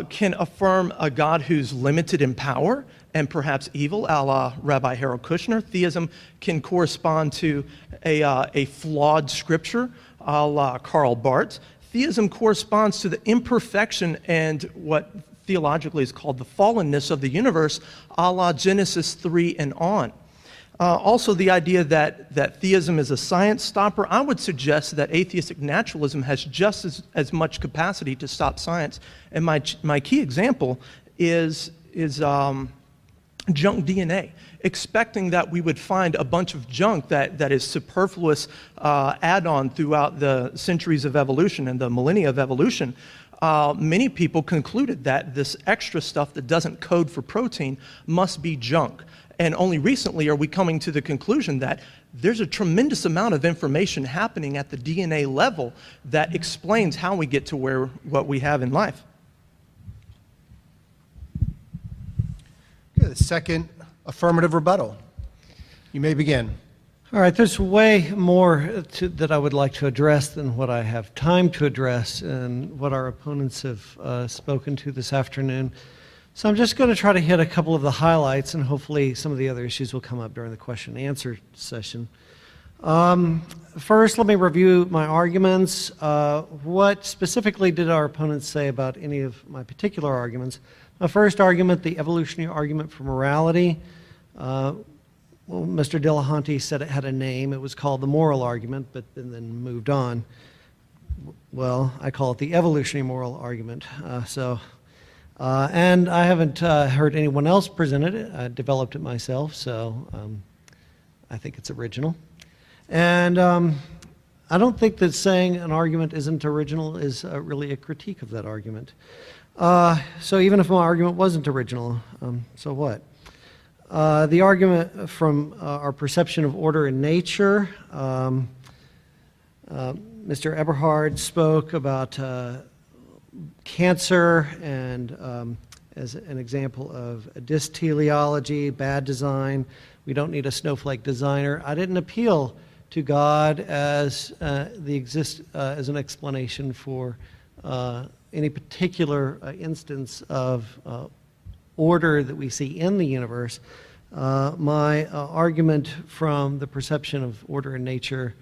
can affirm a God who's limited in power and perhaps evil, a la Rabbi Harold Kushner. Theism can correspond to a flawed scripture, a la Karl Barth. Theism corresponds to the imperfection and what theologically is called the fallenness of the universe, a la Genesis 3 and on. Also, the idea that theism is a science stopper, I would suggest that atheistic naturalism has just as much capacity to stop science. And my key example is junk DNA, expecting that we would find a bunch of junk that is superfluous add-on throughout the centuries of evolution and the millennia of evolution. Many people concluded that this extra stuff that doesn't code for protein must be junk. And only recently are we coming to the conclusion that there's a tremendous amount of information happening at the DNA level that explains how we get to what we have in life. Okay, the second affirmative rebuttal. You may begin. All right, there's way more that I would like to address than what I have time to address and what our opponents have spoken to this afternoon. So I'm just going to try to hit a couple of the highlights, and hopefully some of the other issues will come up during the question and answer session. First, let me review my arguments. What specifically did our opponents say about any of my particular arguments? My first argument, the evolutionary argument for morality. Well, Mr. Dillahunty said it had a name. It was called the moral argument, but then moved on. Well, I call it the evolutionary moral argument. And I haven't heard anyone else present it. I developed it myself, so I think it's original. And I don't think that saying an argument isn't original is really a critique of that argument. So even if my argument wasn't original, so what? The argument from our perception of order in nature, Mr. Eberhard spoke about cancer and as an example of a dysteleology, bad design. We don't need a snowflake designer. I didn't appeal to God as as an explanation for any particular instance of order that we see in the universe. My argument from the perception of order in nature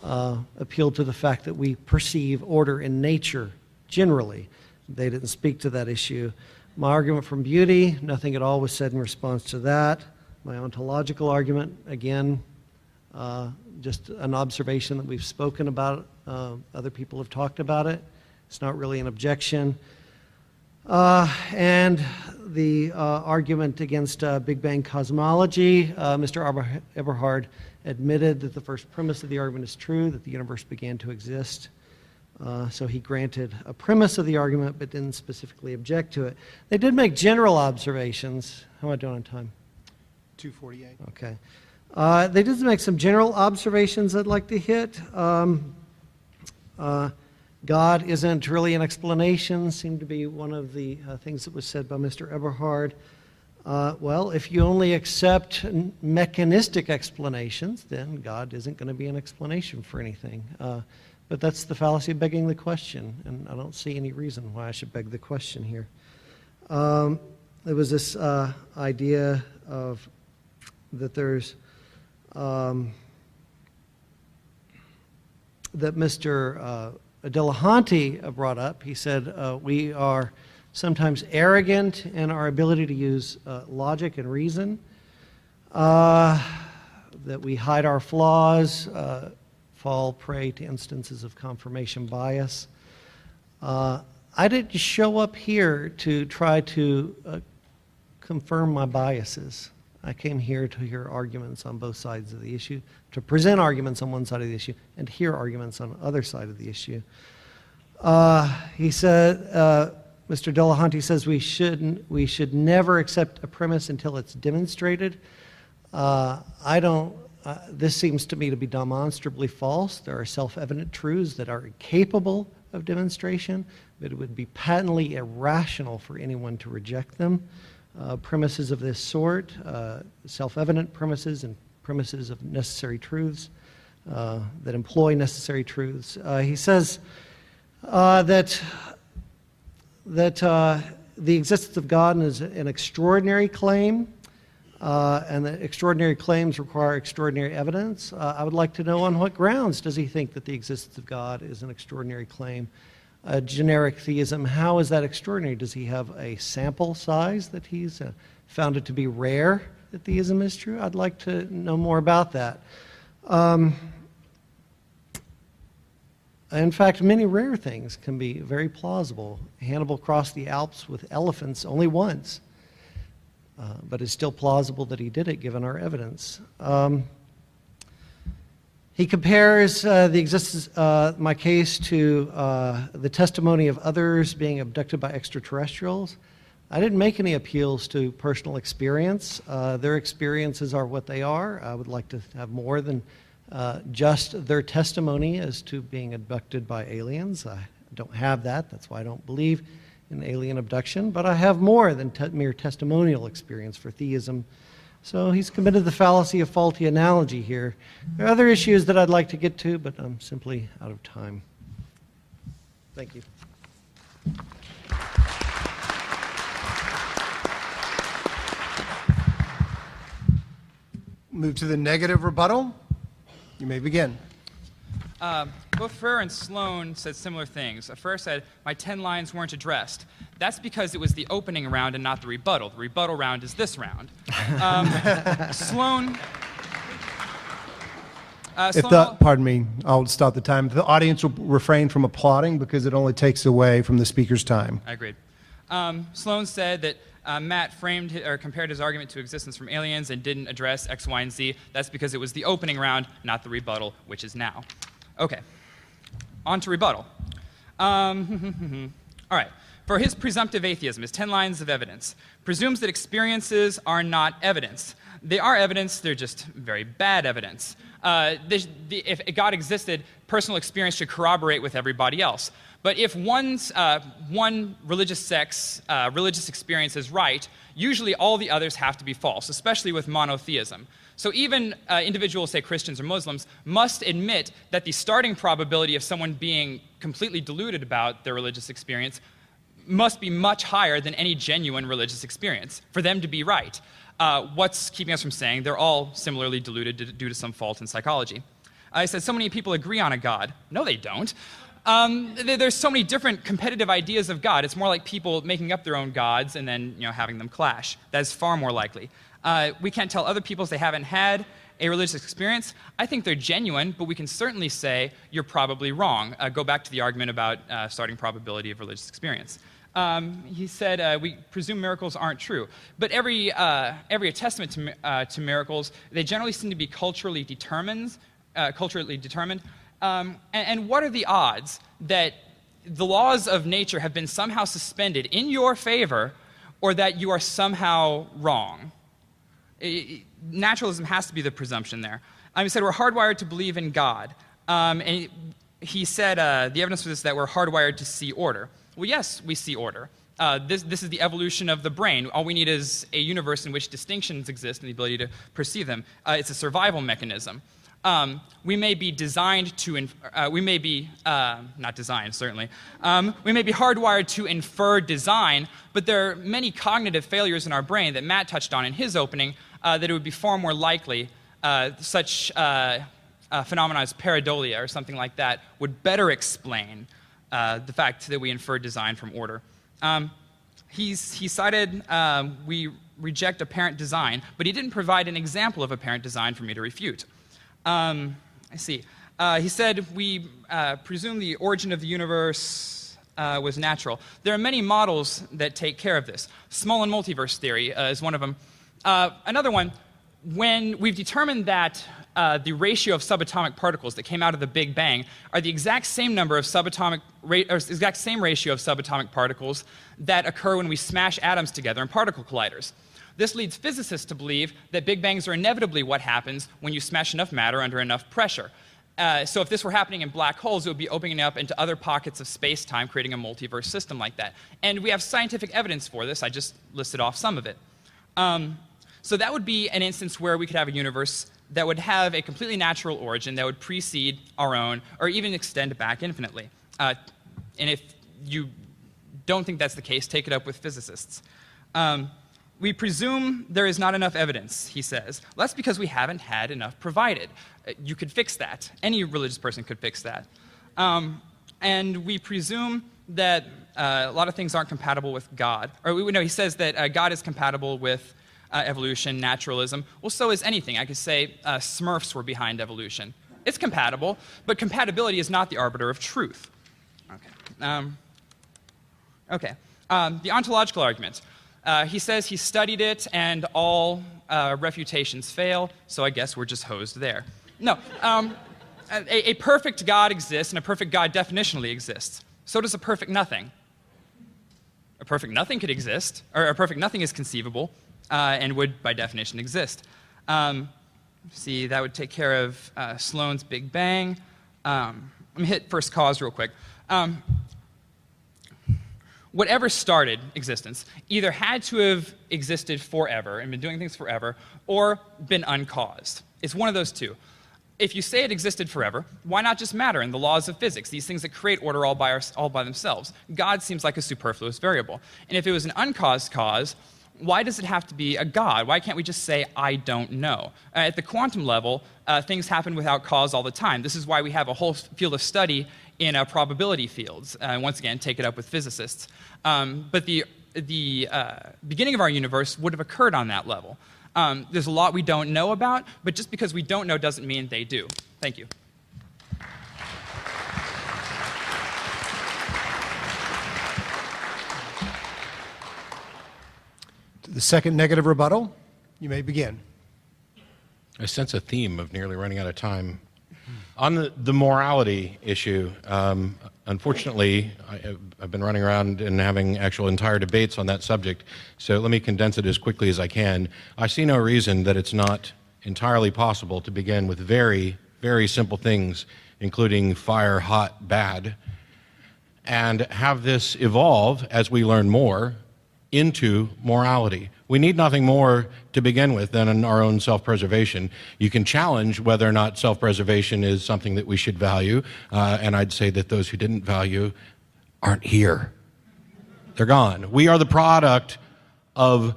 appealed to the fact that we perceive order in nature generally. They didn't speak to that issue. My argument from beauty, nothing at all was said in response to that. My ontological argument, again, just an observation that we've spoken about. Other people have talked about it. It's not really an objection. And the argument against Big Bang cosmology, Mr. Eberhard admitted that the first premise of the argument is true, that the universe began to exist. So he granted a premise of the argument but didn't specifically object to it. They did make general observations. How am I doing on time? 2:48. Okay. They did make some general observations I'd like to hit. God isn't really an explanation, seemed to be one of the things that was said by Mr. Eberhard. Well, if you only accept mechanistic explanations, then God isn't going to be an explanation for anything. But that's the fallacy of begging the question, and I don't see any reason why I should beg the question here. There was this idea of that there's that Mr. Dillahunty brought up. He said we are sometimes arrogant in our ability to use logic and reason, that we hide our flaws, fall prey to instances of confirmation bias. I didn't show up here to try to confirm my biases. I came here to hear arguments on both sides of the issue, to present arguments on one side of the issue, and to hear arguments on the other side of the issue. He said, Mr. Dillahunty says we should never accept a premise until it's demonstrated. This seems to me to be demonstrably false. There are self-evident truths that are incapable of demonstration, but it would be patently irrational for anyone to reject them. Premises of this sort, self-evident premises and premises of necessary truths that employ necessary truths. He says that that the existence of God is an extraordinary claim, and that extraordinary claims require extraordinary evidence. I would like to know on what grounds does he think that the existence of God is an extraordinary claim? Generic theism, how is that extraordinary? Does he have a sample size that he's found it to be rare that theism is true? I'd like to know more about that. In fact, many rare things can be very plausible. Hannibal crossed the Alps with elephants only once, but it's still plausible that he did it given our evidence. He compares the existence, my case, to the testimony of others being abducted by extraterrestrials. I didn't make any appeals to personal experience. Their experiences are what they are. I would like to have more than just their testimony as to being abducted by aliens. I don't have that. That's why I don't believe in alien abduction. But I have more than mere testimonial experience for theism. So he's committed the fallacy of faulty analogy here. There are other issues that I'd like to get to, but I'm simply out of time. Thank you. Move to the negative rebuttal. You may begin. Both Ferrer and Sloan said similar things. Ferrer said, my 10 lines weren't addressed. That's because it was the opening round and not the rebuttal. The rebuttal round is this round. Sloan... Pardon me, I'll stop the time. The audience will refrain from applauding because it only takes away from the speaker's time. I agreed. Sloan said that Matt compared his argument to existence from aliens and didn't address X, Y, and Z. That's because it was the opening round, not the rebuttal, which is now. Okay, on to rebuttal. All right, for his presumptive atheism, his 10 lines of evidence, presumes that experiences are not evidence. They are evidence, they're just very bad evidence. If God existed, personal experience should corroborate with everybody else. But if one religious sect's religious experience is right, usually all the others have to be false, especially with monotheism. So even individuals, say Christians or Muslims, must admit that the starting probability of someone being completely deluded about their religious experience must be much higher than any genuine religious experience for them to be right. What's keeping us from saying they're all similarly deluded due to some fault in psychology? I said so many people agree on a God. No, they don't. There's so many different competitive ideas of God. It's more like people making up their own gods and then having them clash. That is far more likely. We can't tell other people if they haven't had a religious experience. I think they're genuine, but we can certainly say you're probably wrong. Go back to the argument about starting probability of religious experience. He said we presume miracles aren't true, but every attestament to miracles, they generally seem to be culturally determined. And what are the odds that the laws of nature have been somehow suspended in your favor, or that you are somehow wrong? Naturalism has to be the presumption there. He said we're hardwired to believe in God. And he said the evidence for this is that we're hardwired to see order. Well, yes, we see order. This is the evolution of the brain. All we need is a universe in which distinctions exist and the ability to perceive them. It's a survival mechanism. We may be designed to, we may be, not designed, certainly. We may be hardwired to infer design, but there are many cognitive failures in our brain that Matt touched on in his opening that it would be far more likely such phenomena as pareidolia or something like that would better explain the fact that we infer design from order. He cited we reject apparent design, but he didn't provide an example of apparent design for me to refute. I see. He said we presume the origin of the universe was natural. There are many models that take care of this. Small and multiverse theory is one of them. Another one, when we've determined that the ratio of subatomic particles that came out of the Big Bang are the exact same number of exact same ratio of subatomic particles that occur when we smash atoms together in particle colliders. This leads physicists to believe that Big Bangs are inevitably what happens when you smash enough matter under enough pressure. So if this were happening in black holes, it would be opening up into other pockets of space-time, creating a multiverse system like that. And we have scientific evidence for this. I just listed off some of it. So that would be an instance where we could have a universe that would have a completely natural origin that would precede our own, or even extend back infinitely. And if you don't think that's the case. Take it up with physicists. We presume there is not enough evidence, he says. Well, that's because we haven't had enough provided. You could fix that. Any religious person could fix that. And we presume that a lot of things aren't compatible with God. He says that God is compatible with evolution, naturalism. Well, so is anything. I could say Smurfs were behind evolution. It's compatible, but compatibility is not the arbiter of truth. Okay. The ontological argument. He says he studied it and all refutations fail, so I guess we're just hosed there. No, a perfect God exists, and a perfect God definitionally exists. So does a perfect nothing. A perfect nothing could exist, or a perfect nothing is conceivable, and would, by definition, exist. See, that would take care of Sloan's Big Bang. Let me hit first cause real quick. Whatever started existence either had to have existed forever and been doing things forever, or been uncaused. It's one of those two. If you say it existed forever, why not just matter and the laws of physics, these things that create order all by themselves? God seems like a superfluous variable. And if it was an uncaused cause, why does it have to be a God? Why can't we just say, I don't know? At the quantum level, things happen without cause all the time. This is why we have a whole field of study in probability fields. Once again, take it up with physicists. But the beginning of our universe would have occurred on that level. There's a lot we don't know about, but just because we don't know doesn't mean they do. Thank you. The second negative rebuttal, you may begin. I sense a theme of nearly running out of time. On the morality issue, unfortunately, I've been running around and having actual entire debates on that subject, so let me condense it as quickly as I can. I see no reason that it's not entirely possible to begin with very, very simple things, including fire, hot, bad, and have this evolve as we learn more into morality. We need nothing more to begin with than our own self-preservation. You can challenge whether or not self-preservation is something that we should value, and I'd say that those who didn't value aren't here. They're gone. We are the product of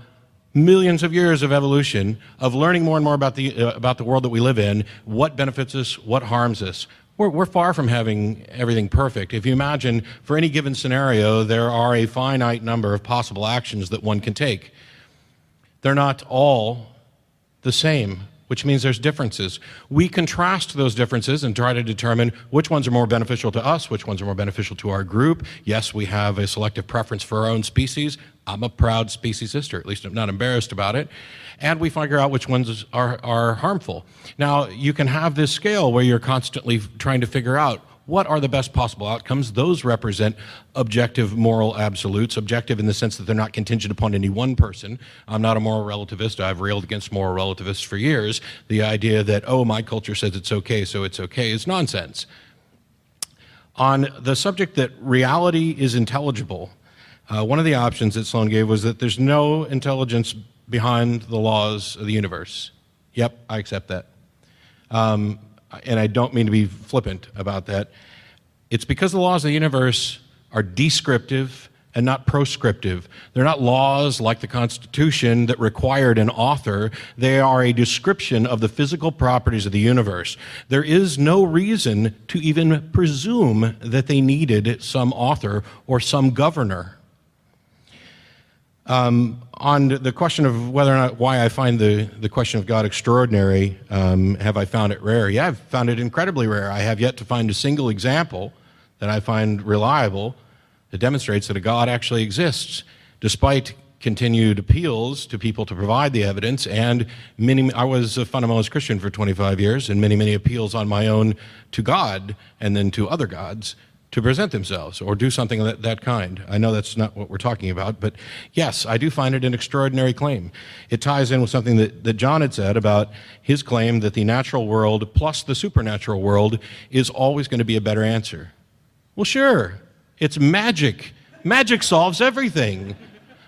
millions of years of evolution, of learning more and more about the world that we live in, what benefits us, what harms us. We're far from having everything perfect. If you imagine, for any given scenario, there are a finite number of possible actions that one can take. They're not all the same, which means there's differences. We contrast those differences and try to determine which ones are more beneficial to us, which ones are more beneficial to our group. Yes, we have a selective preference for our own species. I'm a proud speciesist, or at least I'm not embarrassed about it. And we figure out which ones are harmful. Now, you can have this scale where you're constantly trying to figure out what are the best possible outcomes. Those represent objective moral absolutes, objective in the sense that they're not contingent upon any one person. I'm not a moral relativist. I've railed against moral relativists for years. The idea that, oh, my culture says it's okay, so it's okay, is nonsense. On the subject that reality is intelligible, one of the options that Sloan gave was that there's no intelligence behind the laws of the universe. Yep, I accept that. And I don't mean to be flippant about that. It's because the laws of the universe are descriptive and not proscriptive. They're not laws like the Constitution that required an author. They are a description of the physical properties of the universe. There is no reason to even presume that they needed some author or some governor. On the question of whether or not why I find the question of God extraordinary, have I found it rare? Yeah, I've found it incredibly rare. I have yet to find a single example that I find reliable that demonstrates that a God actually exists, despite continued appeals to people to provide the evidence, and I was a fundamentalist Christian for 25 years, and many appeals on my own to God and then to other gods to present themselves or do something of that kind. I know that's not what we're talking about, but yes, I do find it an extraordinary claim. It ties in with something that John had said about his claim that the natural world plus the supernatural world is always going to be a better answer. Well, sure, it's magic. Magic solves everything.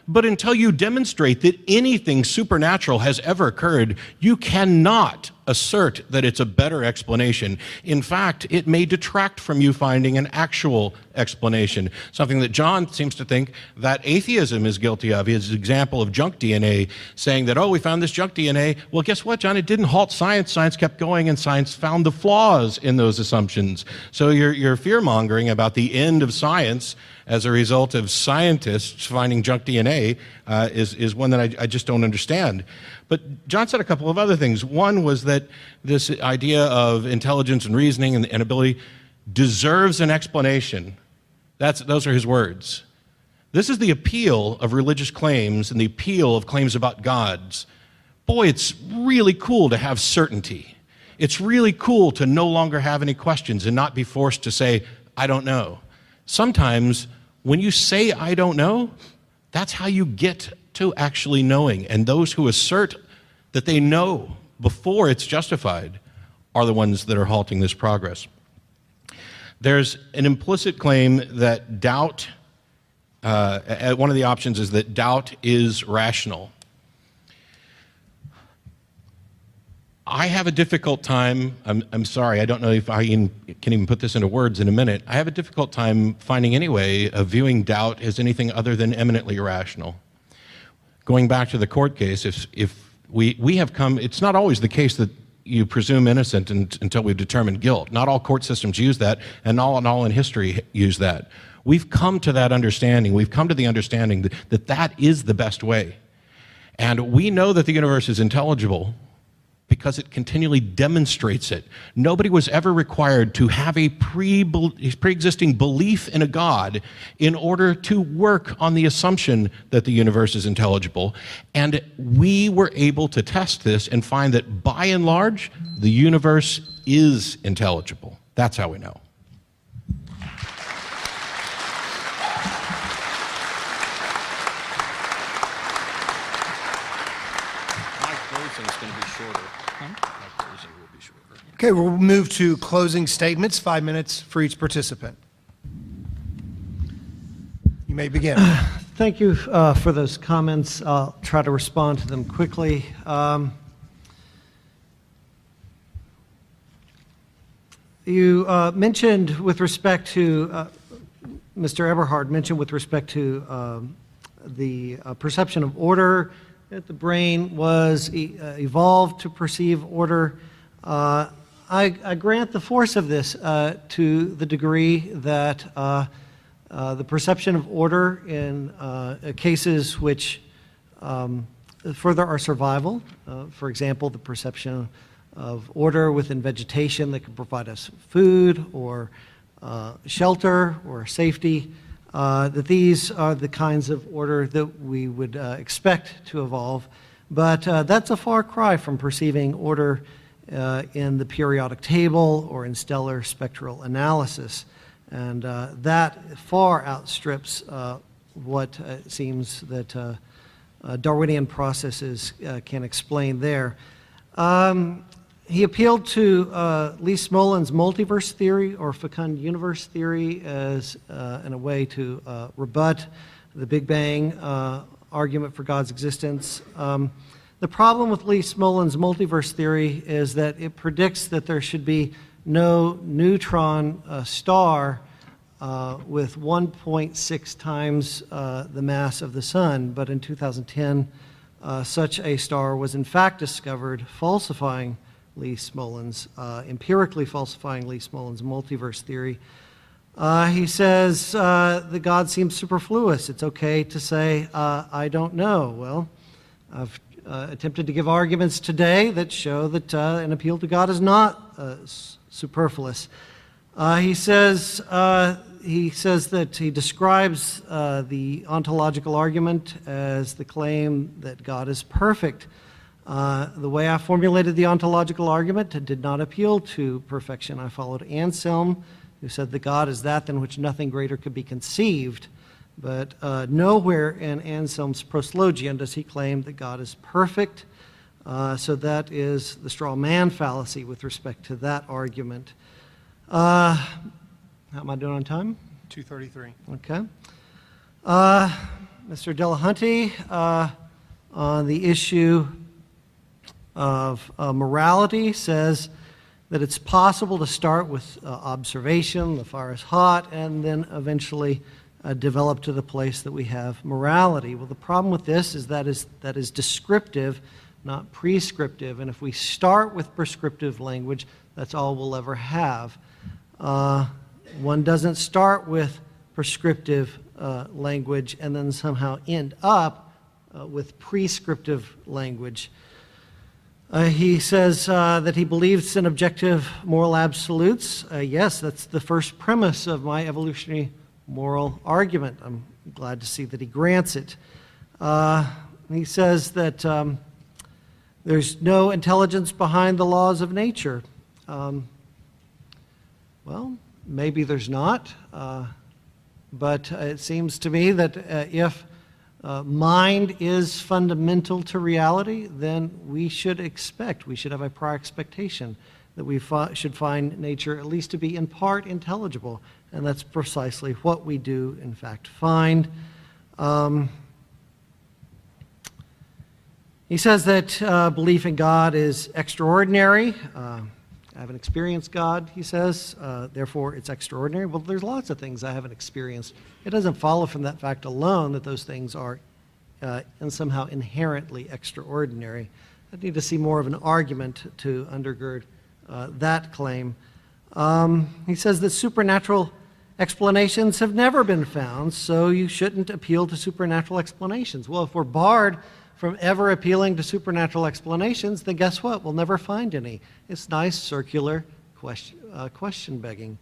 But until you demonstrate that anything supernatural has ever occurred, you cannot assert that it's a better explanation. In fact, it may detract from you finding an actual explanation, something that John seems to think that atheism is guilty of. His example of junk DNA, saying that, oh, we found this junk DNA. Well, guess what, John? It didn't halt science. Science kept going, and science found the flaws in those assumptions. So you're fear-mongering about the end of science as a result of scientists finding junk DNA is one that I just don't understand. But John said a couple of other things. One was that this idea of intelligence and reasoning and ability deserves an explanation. Those are his words. This is the appeal of religious claims and the appeal of claims about gods. Boy, it's really cool to have certainty. It's really cool to no longer have any questions and not be forced to say, I don't know. Sometimes when you say, I don't know, that's how you get to actually knowing. And those who assert that they know before it's justified are the ones that are halting this progress. There's an implicit claim that doubt, one of the options is that doubt is rational. I have a difficult time, I'm sorry, I don't know if I can even put this into words in a minute. I have a difficult time finding any way of viewing doubt as anything other than eminently irrational. Going back to the court case, if we have come, it's not always the case that you presume innocent until we've determined guilt. Not all court systems use that, and all in history use that. We've come to that understanding. We've come to the understanding that that is the best way. And we know that the universe is intelligible because it continually demonstrates it. Nobody was ever required to have a pre-existing belief in a God in order to work on the assumption that the universe is intelligible. And we were able to test this and find that by and large, the universe is intelligible. That's how we know. My closing's going to be shorter. Okay, we'll move to closing statements, 5 minutes for each participant. You may begin. Thank you for those comments. I'll try to respond to them quickly. You mentioned with respect to, Mr. Eberhard mentioned with respect to the perception of order, that the brain was evolved to perceive order. I grant the force of this to the degree that the perception of order in cases which further our survival, for example, the perception of order within vegetation that can provide us food or shelter or safety, that these are the kinds of order that we would expect to evolve. But that's a far cry from perceiving order in the periodic table or in stellar spectral analysis. And that far outstrips what it seems that Darwinian processes can explain there. He appealed to Lee Smolin's multiverse theory or fecund universe theory as in a way to rebut the Big Bang argument for God's existence. The problem with Lee Smolin's multiverse theory is that it predicts that there should be no neutron star with 1.6 times the mass of the sun, but in 2010 such a star was in fact discovered, falsifying Lee Smolin's, empirically falsifying Lee Smolin's multiverse theory. He says that God seems superfluous. It's okay to say, I don't know. Well, I've attempted to give arguments today that show that an appeal to God is not superfluous. He says that he describes the ontological argument as the claim that God is perfect. The way I formulated the ontological argument did not appeal to perfection. I followed Anselm, who said that God is that than which nothing greater could be conceived. But nowhere in Anselm's proslogion does he claim that God is perfect. So that is the straw man fallacy with respect to that argument. How am I doing on time? 2:33. Okay. Mr. Dillahunty, on the issue of morality says that it's possible to start with observation, the fire is hot, and then eventually develop to the place that we have morality. Well, the problem with this is that is descriptive, not prescriptive. And if we start with prescriptive language, that's all we'll ever have. One doesn't start with prescriptive language and then somehow end up with prescriptive language. He says that he believes in objective moral absolutes. Yes, that's the first premise of my evolutionary moral argument. I'm glad to see that he grants it. He says that there's no intelligence behind the laws of nature. Well, maybe there's not, but it seems to me that if mind is fundamental to reality, then we should have a prior expectation that we should find nature at least to be in part intelligible, and that's precisely what we do, in fact, find. He says that belief in God is extraordinary. I haven't experienced God, he says, therefore it's extraordinary. Well, there's lots of things I haven't experienced. It doesn't follow from that fact alone that those things are and somehow inherently extraordinary. I need to see more of an argument to undergird that claim. He says that supernatural explanations have never been found, so you shouldn't appeal to supernatural explanations. Well, if we're barred from ever appealing to supernatural explanations, then guess what? We'll never find any. It's nice circular question begging.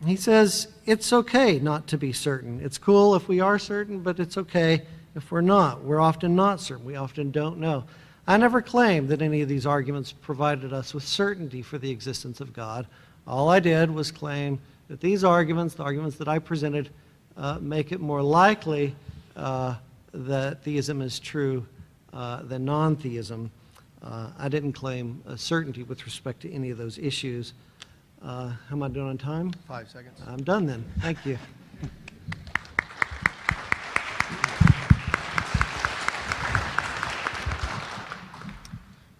He says it's okay not to be certain. It's cool if we are certain, but it's okay if we're not. We're often not certain. We often don't know. I never claimed that any of these arguments provided us with certainty for the existence of God. All I did was claim that these arguments, the arguments that I presented, make it more likely that theism is true than non-theism. I didn't claim certainty with respect to any of those issues. How am I doing on time? 5 seconds. I'm done then. Thank you.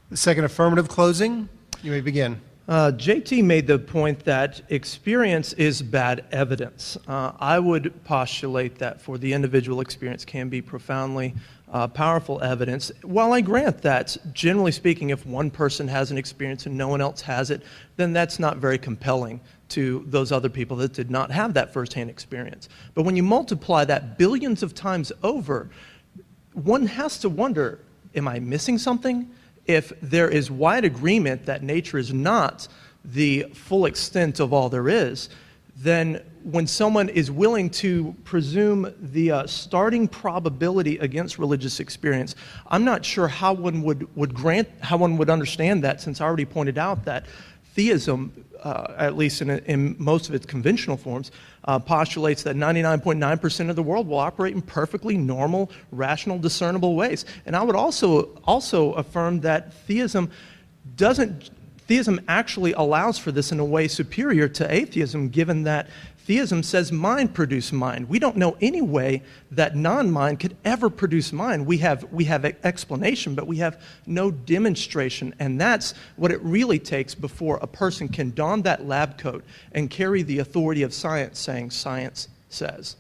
The second affirmative closing, you may begin. JT made the point that experience is bad evidence. I would postulate that for the individual experience can be profoundly powerful evidence. While I grant that, generally speaking, if one person has an experience and no one else has it, then that's not very compelling to those other people that did not have that firsthand experience. But when you multiply that billions of times over, one has to wonder, am I missing something? If there is wide agreement that nature is not the full extent of all there is, then when someone is willing to presume the starting probability against religious experience, I'm not sure how one would understand that, since I already pointed out that theism, at least in most of its conventional forms, postulates that 99.9% of the world will operate in perfectly normal, rational, discernible ways. And I would also affirm that theism actually allows for this in a way superior to atheism, given that theism says mind produce mind. We don't know any way that non-mind could ever produce mind. We have explanation, but we have no demonstration, and that's what it really takes before a person can don that lab coat and carry the authority of science, saying science says.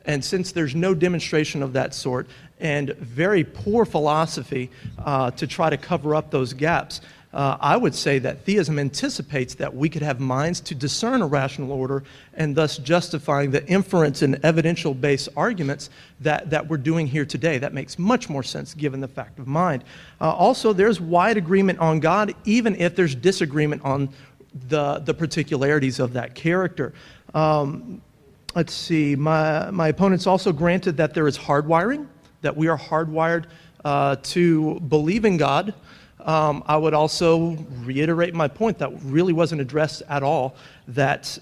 And since there's no demonstration of that sort and very poor philosophy to try to cover up those gaps, I would say that theism anticipates that we could have minds to discern a rational order, and thus justifying the inference and evidential-based arguments that we're doing here today. That makes much more sense given the fact of mind. Also, there's wide agreement on God, even if there's disagreement on the particularities of that character. Let's see, my opponents also granted that there is hardwiring, that we are hardwired to believe in God. I would also reiterate my point that really wasn't addressed at all, that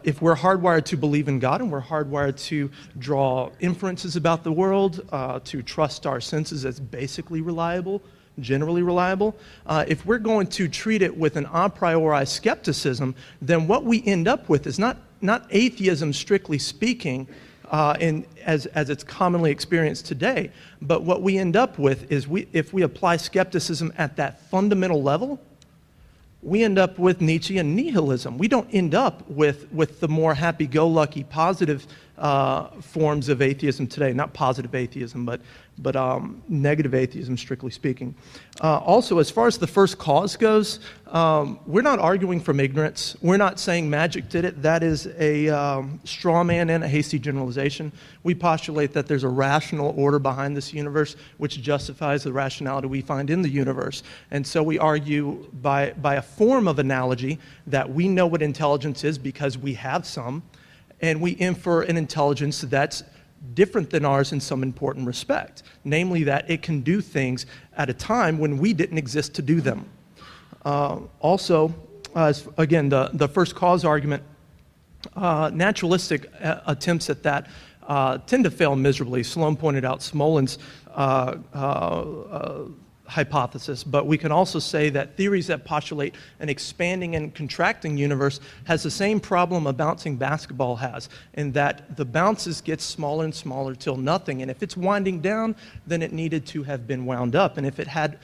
if we're hardwired to believe in God and we're hardwired to draw inferences about the world, to trust our senses as basically reliable, generally reliable, if we're going to treat it with an a priori skepticism, then what we end up with is not atheism strictly speaking, as it's commonly experienced today. But what we end up with is if we apply skepticism at that fundamental level, we end up with Nietzschean nihilism. We don't end up with the more happy-go-lucky, positive forms of atheism today. Not positive atheism, but negative atheism, strictly speaking. Also, as far as the first cause goes, we're not arguing from ignorance. We're not saying magic did it. That is a straw man and a hasty generalization. We postulate that there's a rational order behind this universe which justifies the rationality we find in the universe. And so we argue by a form of analogy that we know what intelligence is because we have some, and we infer an intelligence that's different than ours in some important respect, namely that it can do things at a time when we didn't exist to do them. Also, again, the first cause argument, naturalistic attempts at that tend to fail miserably. Sloan pointed out Smolin's hypothesis, but we can also say that theories that postulate an expanding and contracting universe has the same problem a bouncing basketball has, in that the bounces get smaller and smaller till nothing, and if it's winding down, then it needed to have been wound up, and if it had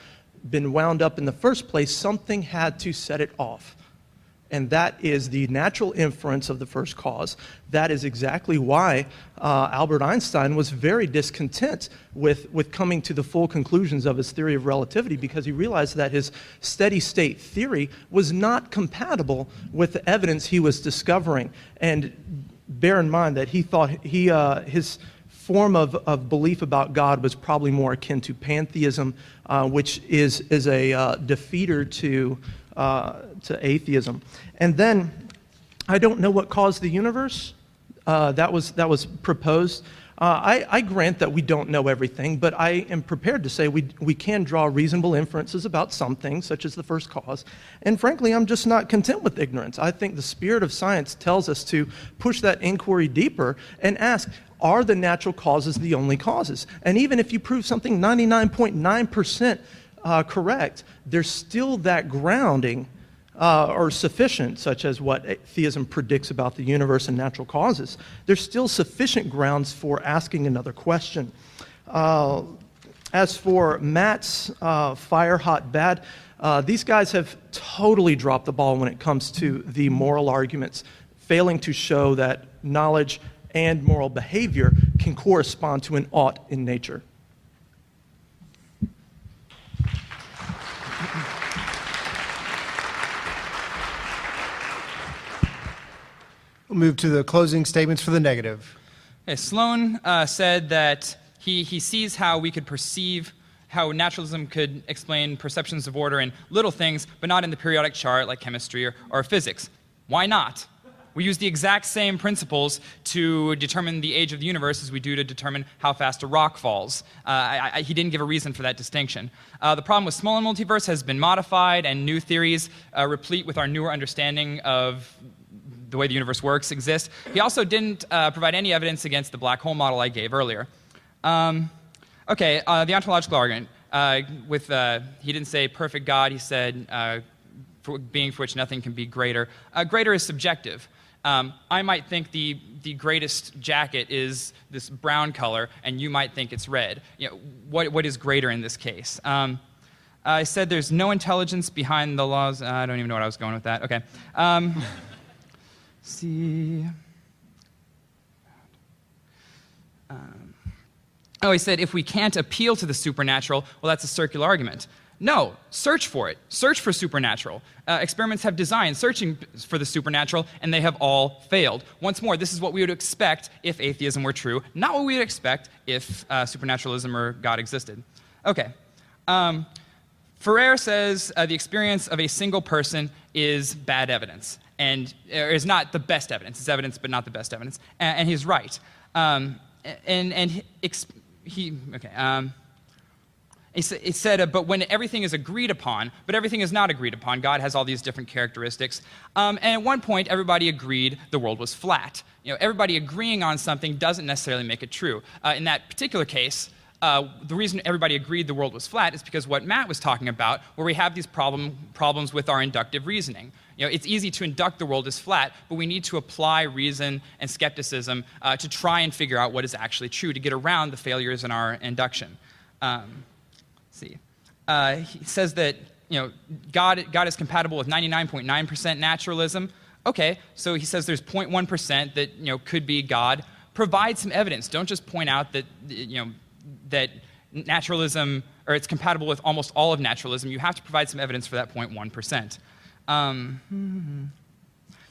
been wound up in the first place, something had to set it off. And that is the natural inference of the first cause. That is exactly why Albert Einstein was very discontent with coming to the full conclusions of his theory of relativity, because he realized that his steady state theory was not compatible with the evidence he was discovering. And bear in mind that he thought his form of belief about God was probably more akin to pantheism, which is a defeater to atheism. And then, I don't know what caused the universe. That was proposed. I grant that we don't know everything, but I am prepared to say we can draw reasonable inferences about some things, such as the first cause. And frankly, I'm just not content with ignorance. I think the spirit of science tells us to push that inquiry deeper and ask, are the natural causes the only causes? And even if you prove something 99.9% correct, there's still that grounding or sufficient, such as what theism predicts about the universe and natural causes. There's still sufficient grounds for asking another question. As for Matt's fire hot bad, these guys have totally dropped the ball when it comes to the moral arguments, failing to show that knowledge and moral behavior can correspond to an ought in nature. We'll move to the closing statements for the negative. Okay, Sloan said that he sees how we could perceive how naturalism could explain perceptions of order in little things, but not in the periodic chart like chemistry or physics. Why not? We use the exact same principles to determine the age of the universe as we do to determine how fast a rock falls. He didn't give a reason for that distinction. The problem with Smolin multiverse has been modified, and new theories replete with our newer understanding of the way the universe works exist. He also didn't provide any evidence against the black hole model I gave earlier. The ontological argument. He didn't say perfect God. He said being for which nothing can be greater. Greater is subjective. I might think the greatest jacket is this brown color, and you might think it's red. You know, what is greater in this case? I said there's no intelligence behind the laws. I don't even know what I was going with that. Okay. See. He said if we can't appeal to the supernatural, well, that's a circular argument. No, search for it. Search for supernatural. Experiments have designed searching for the supernatural, and they have all failed. Once more, this is what we would expect if atheism were true, not what we would expect if supernaturalism or God existed. Okay. Ferrer says the experience of a single person is bad evidence, and is not the best evidence. It's evidence, but not the best evidence. And he's right. He said, but when everything is agreed upon, but everything is not agreed upon, God has all these different characteristics. And at one point, everybody agreed the world was flat. You know, everybody agreeing on something doesn't necessarily make it true. In that particular case, The reason everybody agreed the world was flat is because what Matt was talking about, where we have these problems with our inductive reasoning. It's easy to induct the world is flat, but we need to apply reason and skepticism to try and figure out what is actually true, to get around the failures in our induction. Let's see. He says that God is compatible with 99.9% naturalism. Okay, so he says there's 0.1% that could be God. Provide some evidence. Don't just point out that that naturalism, or it's compatible with almost all of naturalism. You have to provide some evidence for that 0.1%.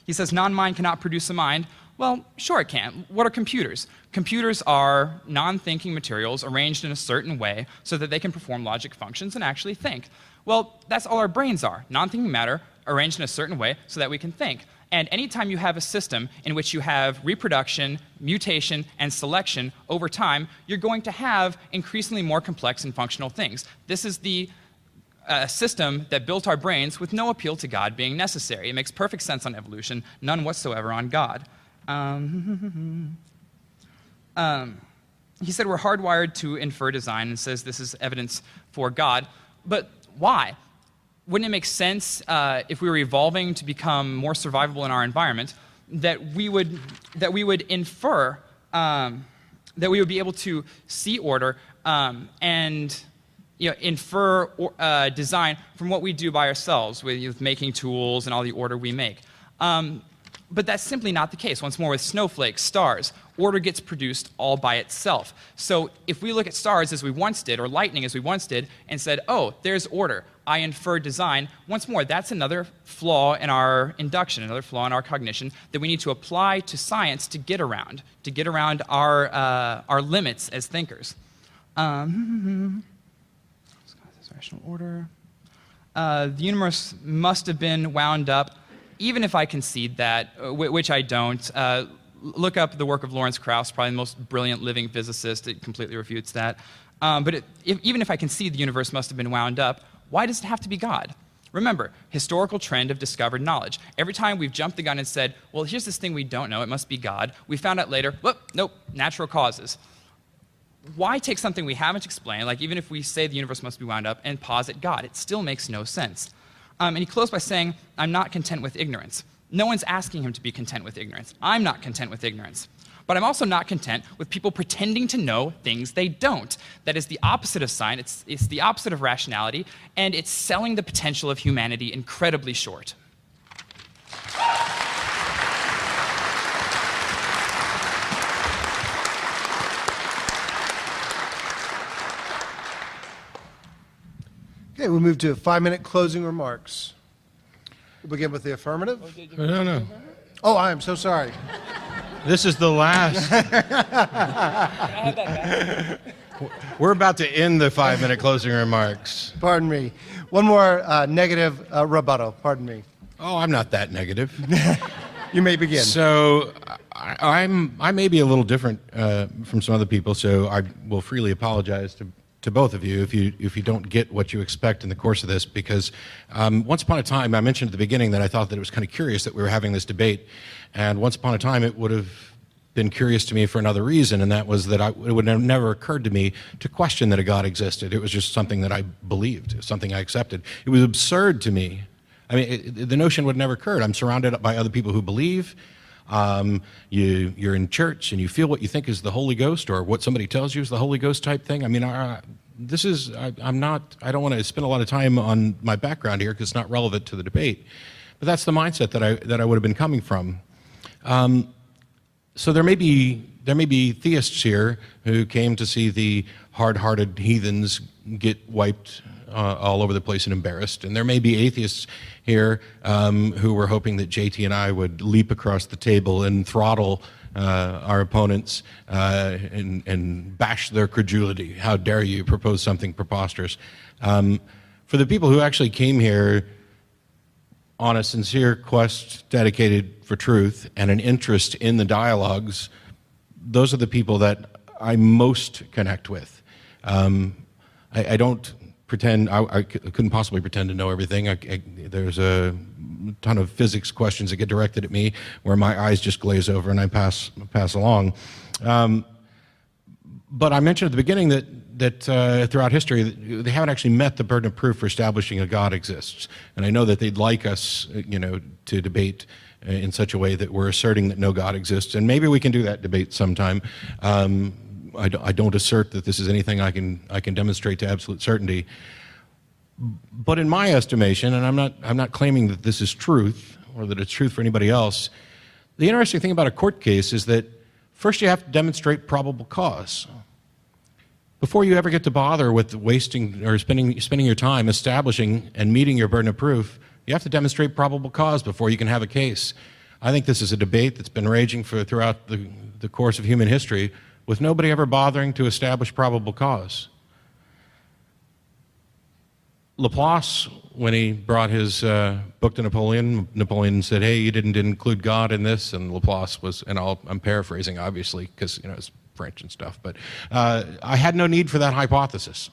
He says non-mind cannot produce a mind. Well, sure it can. What are computers? Computers are non-thinking materials arranged in a certain way so that they can perform logic functions and actually think. Well, that's all our brains are. Non-thinking matter arranged in a certain way so that we can think. And anytime you have a system in which you have reproduction, mutation, and selection over time, you're going to have increasingly more complex and functional things. This is the system that built our brains with no appeal to God being necessary. It makes perfect sense on evolution, none whatsoever on God. He said we're hardwired to infer design and says this is evidence for God. But why? Wouldn't it make sense if we were evolving to become more survivable in our environment that we would infer that we would be able to see order and infer design from what we do by ourselves with making tools and all the order we make. But that's simply not the case. Once more, with snowflakes, stars, order gets produced all by itself. So if we look at stars as we once did, or lightning as we once did, and said, oh, there's order, I infer design, once more, that's another flaw in our induction, another flaw in our cognition that we need to apply to science to get around our limits as thinkers. Rational order. The universe must have been wound up. Even if I concede that, which I don't, look up the work of Lawrence Krauss, probably the most brilliant living physicist. It completely refutes that. But even if I concede the universe must have been wound up, why does it have to be God? Remember, historical trend of discovered knowledge. Every time we've jumped the gun and said, well, here's this thing we don't know, it must be God, we found out later, whoop, nope, natural causes. Why take something we haven't explained, like even if we say the universe must be wound up, and posit God? It still makes no sense. And he closed by saying, I'm not content with ignorance. No one's asking him to be content with ignorance. I'm not content with ignorance. But I'm also not content with people pretending to know things they don't. That is the opposite of science, it's the opposite of rationality, and it's selling the potential of humanity incredibly short. Okay, we'll move to 5-minute closing remarks. We'll begin with the affirmative. No. Oh, I am so sorry. This is the last. We're about to end the 5-minute closing remarks. Pardon me. One more negative rebuttal. Pardon me. Oh, I'm not that negative. You may begin. So I may be a little different from some other people, so I will freely apologize to both of you if you don't get what you expect in the course of this, because once upon a time, I mentioned at the beginning that I thought that it was kind of curious that we were having this debate, and once upon a time it would have been curious to me for another reason, and that was that it would have never occurred to me to question that a God existed. It was just something that I believed, something I accepted. It was absurd to me. I mean, the notion would never occur. I'm surrounded by other people who believe. You're in church and you feel what you think is the Holy Ghost, or what somebody tells you is the Holy Ghost type thing. I mean, I don't want to spend a lot of time on my background here because it's not relevant to the debate, but that's the mindset that I would have been coming from. So there may be theists here who came to see the hard-hearted heathens get wiped all over the place and embarrassed, and there may be atheists here who were hoping that JT and I would leap across the table and throttle our opponents and bash their credulity. How dare you propose something preposterous? For the people who actually came here on a sincere quest dedicated for truth and an interest in the dialogues, those are the people that I most connect with. I don't pretend, I couldn't possibly pretend to know everything. There's a ton of physics questions that get directed at me where my eyes just glaze over and I pass along. But I mentioned at the beginning that that throughout history, they haven't actually met the burden of proof for establishing a God exists. And I know that they'd like us, to debate in such a way that we're asserting that no God exists. And maybe we can do that debate sometime. I don't assert that this is anything I can demonstrate to absolute certainty. But in my estimation, and I'm not claiming that this is truth or that it's truth for anybody else, the interesting thing about a court case is that first you have to demonstrate probable cause. Before you ever get to bother with wasting or spending your time establishing and meeting your burden of proof, you have to demonstrate probable cause before you can have a case. I think this is a debate that's been raging throughout the course of human history with nobody ever bothering to establish probable cause. Laplace, when he brought his book to Napoleon said, "Hey, you didn't include God in this," and Laplace was, and I'm paraphrasing obviously because it's French and stuff, but I had no need for that hypothesis.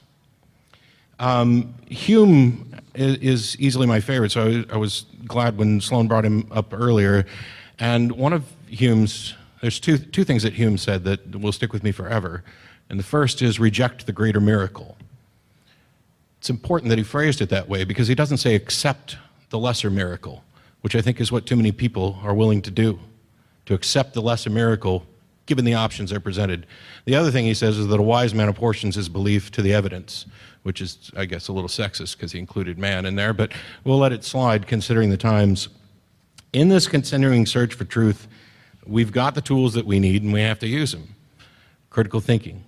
Hume is easily my favorite, so I was glad when Sloan brought him up earlier. And one of Hume's, there's two things that Hume said that will stick with me forever. And the first is reject the greater miracle. It's important that he phrased it that way because he doesn't say accept the lesser miracle, which I think is what too many people are willing to do, to accept the lesser miracle given the options they're presented. The other thing he says is that a wise man apportions his belief to the evidence, which is, I guess, a little sexist because he included man in there, but we'll let it slide considering the times. In this continuing search for truth, we've got the tools that we need and we have to use them. Critical thinking,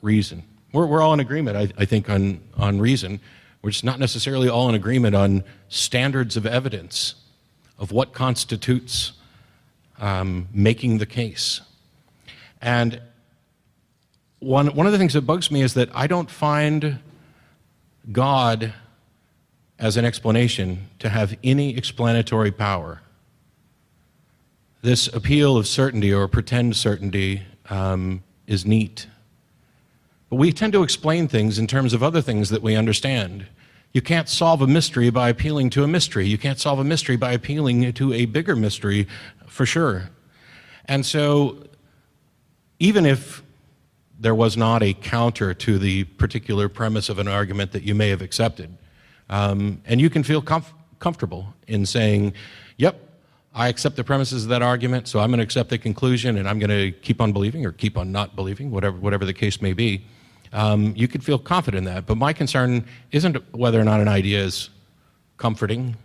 reason. We're all in agreement, I think, on reason. We're just not necessarily all in agreement on standards of evidence, of what constitutes making the case. And one of the things that bugs me is that I don't find God as an explanation to have any explanatory power. This appeal of certainty or pretend certainty is neat. But we tend to explain things in terms of other things that we understand. You can't solve a mystery by appealing to a mystery. You can't solve a mystery by appealing to a bigger mystery, for sure. And so, even if there was not a counter to the particular premise of an argument that you may have accepted, and you can feel comfortable in saying, yep, I accept the premises of that argument, so I'm going to accept the conclusion, and I'm going to keep on believing or keep on not believing, whatever the case may be. You could feel confident in that. But my concern isn't whether or not an idea is comforting,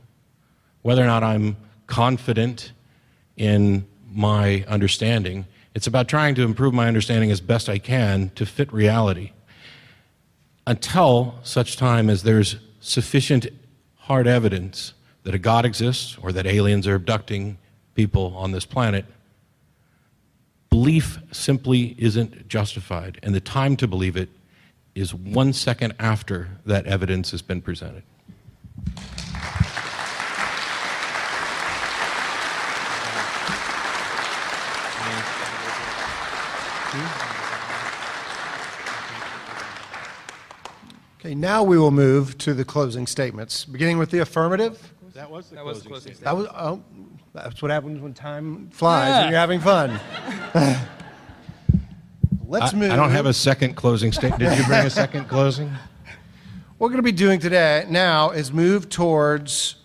whether or not I'm confident in my understanding. It's about trying to improve my understanding as best I can to fit reality. Until such time as there's sufficient hard evidence that a God exists or that aliens are abducting people on this planet, belief simply isn't justified, and the time to believe it is 1 second after that evidence has been presented. Okay, now we will move to the closing statements, beginning with the affirmative. That was the closing That statement. was, that's what happens when time flies and you're having fun. Let's move. I don't have a second closing statement. Did you bring a second closing? What we're going to be doing today now is move towards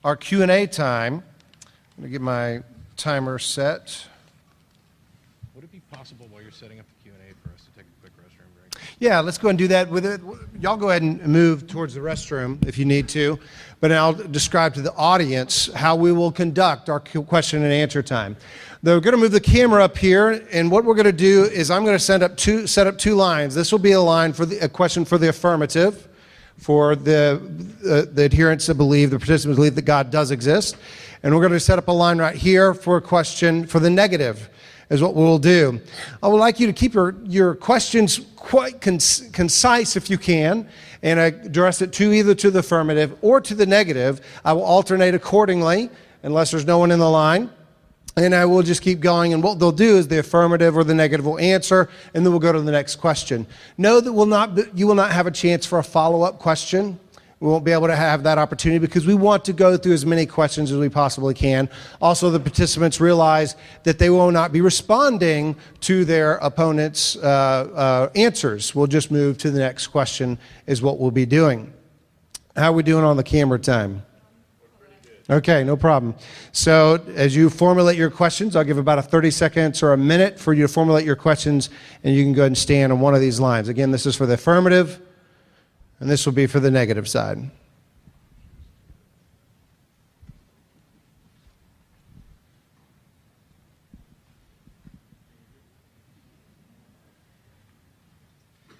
our Q&A time. I'm going to get my timer set. Would it be possible while you're setting up the Q&A for us to take a quick restroom break? Yeah, let's go ahead and do that. With it, y'all go ahead and move towards the restroom if you need to, but I'll describe to the audience how we will conduct our question and answer time. They're going to move the camera up here, and what we're going to do is I'm going to set up two lines. This will be a line for a question for the affirmative, for the adherents that believe, the participants believe that God does exist, and we're going to set up a line right here for a question for the negative, is what we'll do. I would like you to keep your questions quite concise if you can, and address it either to the affirmative or to the negative. I will alternate accordingly, unless there's no one in the line. And I will just keep going, and what they'll do is the affirmative or the negative will answer, and then we'll go to the next question. Know that you will not have a chance for a follow-up question. We won't be able to have that opportunity because we want to go through as many questions as we possibly can. Also, the participants realize that they will not be responding to their opponent's answers. We'll just move to the next question is what we'll be doing. How are we doing on the camera time? Okay, no problem. So as you formulate your questions, I'll give about a 30 seconds or a minute for you to formulate your questions, and you can go ahead and stand on one of these lines. Again, this is for the affirmative, and this will be for the negative side.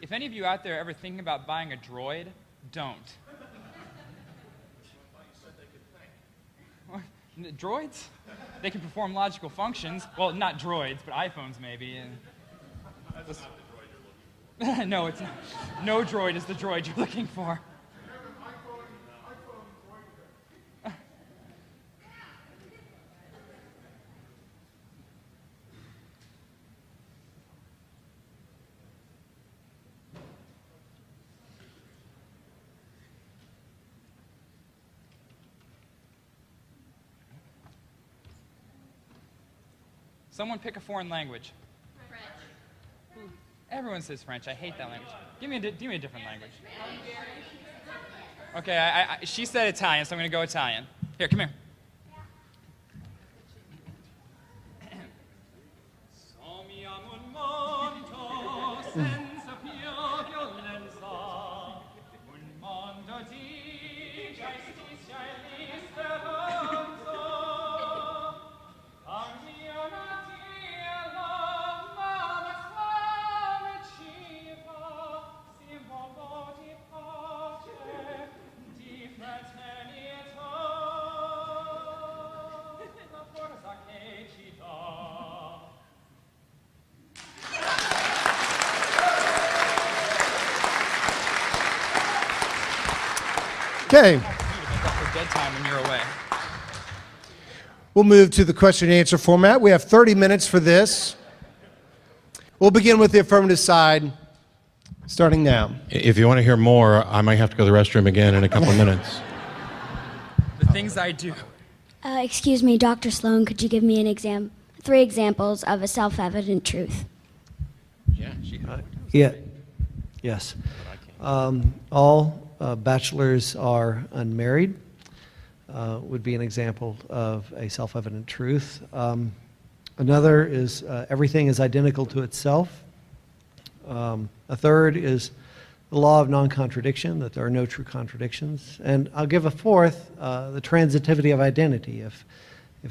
If any of you out there ever thinking about buying a droid, don't. Droids? They can perform logical functions. Well, not droids, but iPhones maybe. And that's not the droid you're looking for. No, it's not. No droid is the droid you're looking for. Someone pick a foreign language. French. Everyone says French. I hate that language. Give me a different language. Okay, she said Italian, so I'm going to go Italian. Here, come here. Okay. For dead time when you're away. We'll move to the question and answer format. We have 30 minutes for this. We'll begin with the affirmative side, starting now. If you want to hear more, I might have to go to the restroom again in a couple of minutes. The things I do. Excuse me, Dr. Sloan, could you give me 3 examples of a self-evident truth? Yeah, Yes. All bachelors are unmarried would be an example of a self-evident truth. Another is everything is identical to itself. A third is the law of non-contradiction, that there are no true contradictions. And I'll give a fourth, the transitivity of identity. If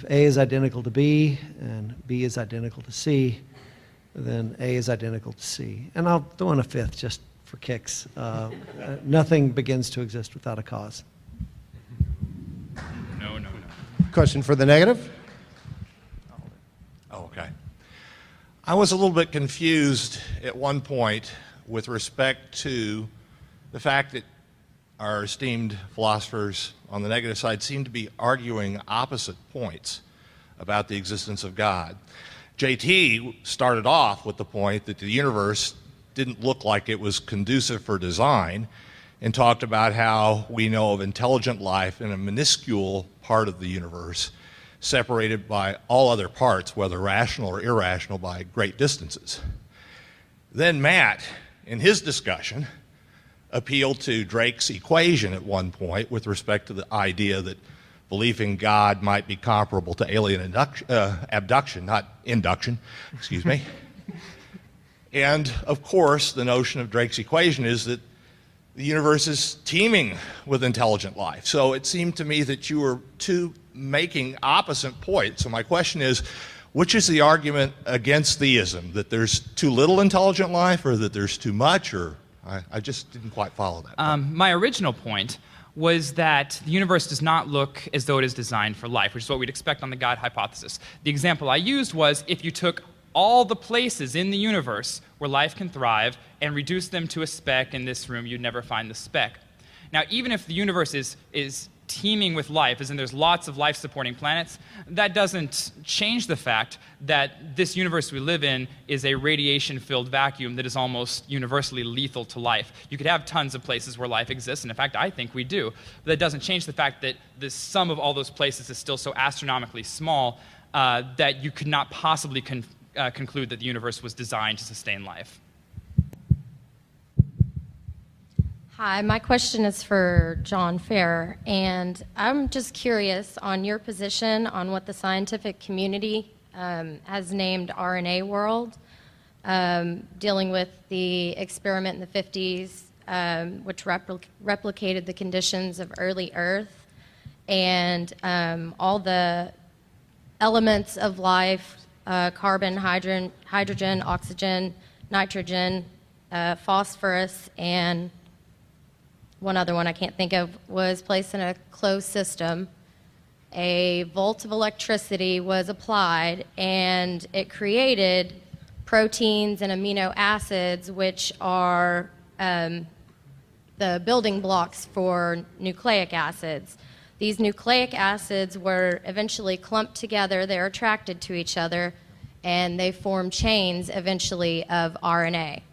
A is identical to B and B is identical to C, then A is identical to C. And I'll throw in a fifth just for kicks. Nothing begins to exist without a cause. No. Question for the negative. Oh, okay. I was a little bit confused at one point with respect to the fact that our esteemed philosophers on the negative side seem to be arguing opposite points about the existence of God. JT started off with the point that the universe didn't look like it was conducive for design and talked about how we know of intelligent life in a minuscule part of the universe separated by all other parts, whether rational or irrational, by great distances. Then Matt, in his discussion, appealed to Drake's equation at one point with respect to the idea that belief in God might be comparable to alien abduction, not induction, excuse me. And, of course, the notion of Drake's equation is that the universe is teeming with intelligent life. So it seemed to me that you were making opposite points. So my question is, which is the argument against theism? That there's too little intelligent life, or that there's too much? Or I just didn't quite follow that. My original point was that the universe does not look as though it is designed for life, which is what we'd expect on the God hypothesis. The example I used was if you took all the places in the universe where life can thrive and reduce them to a speck in this room, you'd never find the speck. Now, even if the universe is teeming with life, as in there's lots of life-supporting planets, that doesn't change the fact that this universe we live in is a radiation-filled vacuum that is almost universally lethal to life. You could have tons of places where life exists, and in fact, I think we do. But that doesn't change the fact that the sum of all those places is still so astronomically small that you could not possibly conclude that the universe was designed to sustain life. Hi, my question is for John Ferrer, and I'm just curious on your position on what the scientific community has named RNA world, dealing with the experiment in the 50s, which replicated the conditions of early Earth, and all the elements of life, carbon, hydrogen, oxygen, nitrogen, phosphorus, and one other one I can't think of, was placed in a closed system. A volt of electricity was applied, and it created proteins and amino acids, which are the building blocks for nucleic acids. These nucleic acids were eventually clumped together, they're attracted to each other, and they form chains eventually of RNA.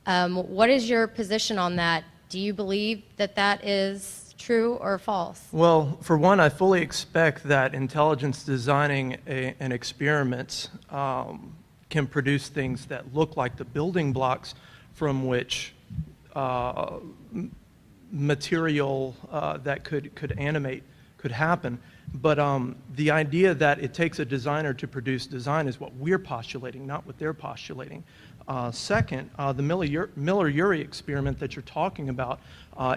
What is your position on that? Do you believe that that is true or false? Well, for one, I fully expect that intelligence designing an experiment can produce things that look like the building blocks from which material that could animate could happen. But the idea that it takes a designer to produce design is what we're postulating, not what they're postulating. Second, the Miller-Urey experiment that you're talking about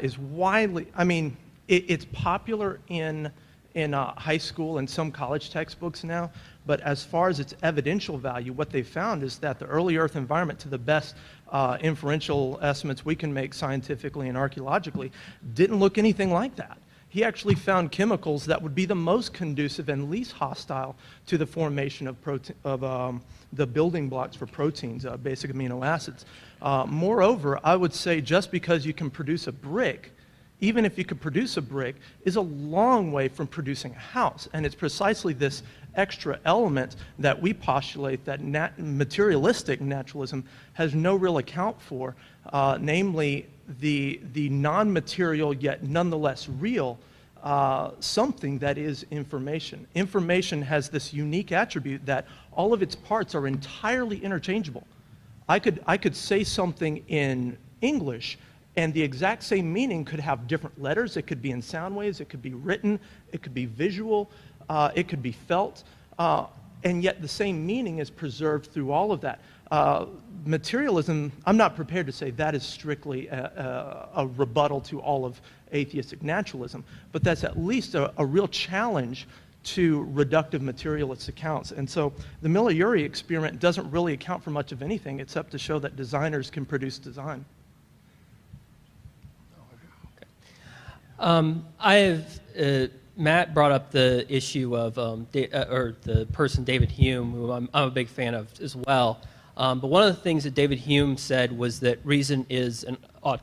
is widely, I mean, it's popular in high school and some college textbooks now, but as far as its evidential value, what they found is that the early Earth environment, to the best inferential estimates we can make scientifically and archaeologically, didn't look anything like that. He actually found chemicals that would be the most conducive and least hostile to the formation of the building blocks for proteins, basic amino acids. Moreover, I would say just because you can produce a brick, even if you could produce a brick, is a long way from producing a house. And it's precisely this extra element that we postulate that materialistic naturalism has no real account for, namely the non-material yet nonetheless real something that is information. Information has this unique attribute that all of its parts are entirely interchangeable. I could say something in English and the exact same meaning could have different letters. It could be in sound waves, it could be written, it could be visual, it could be felt, and yet the same meaning is preserved through all of that. Materialism, I'm not prepared to say that is strictly a rebuttal to all of atheistic naturalism, but that's at least a real challenge to reductive materialist accounts. And so the Miller-Urey experiment doesn't really account for much of anything except to show that designers can produce design. Matt brought up the issue of or the person David Hume, who I'm a big fan of as well. But one of the things that David Hume said was that reason is and ought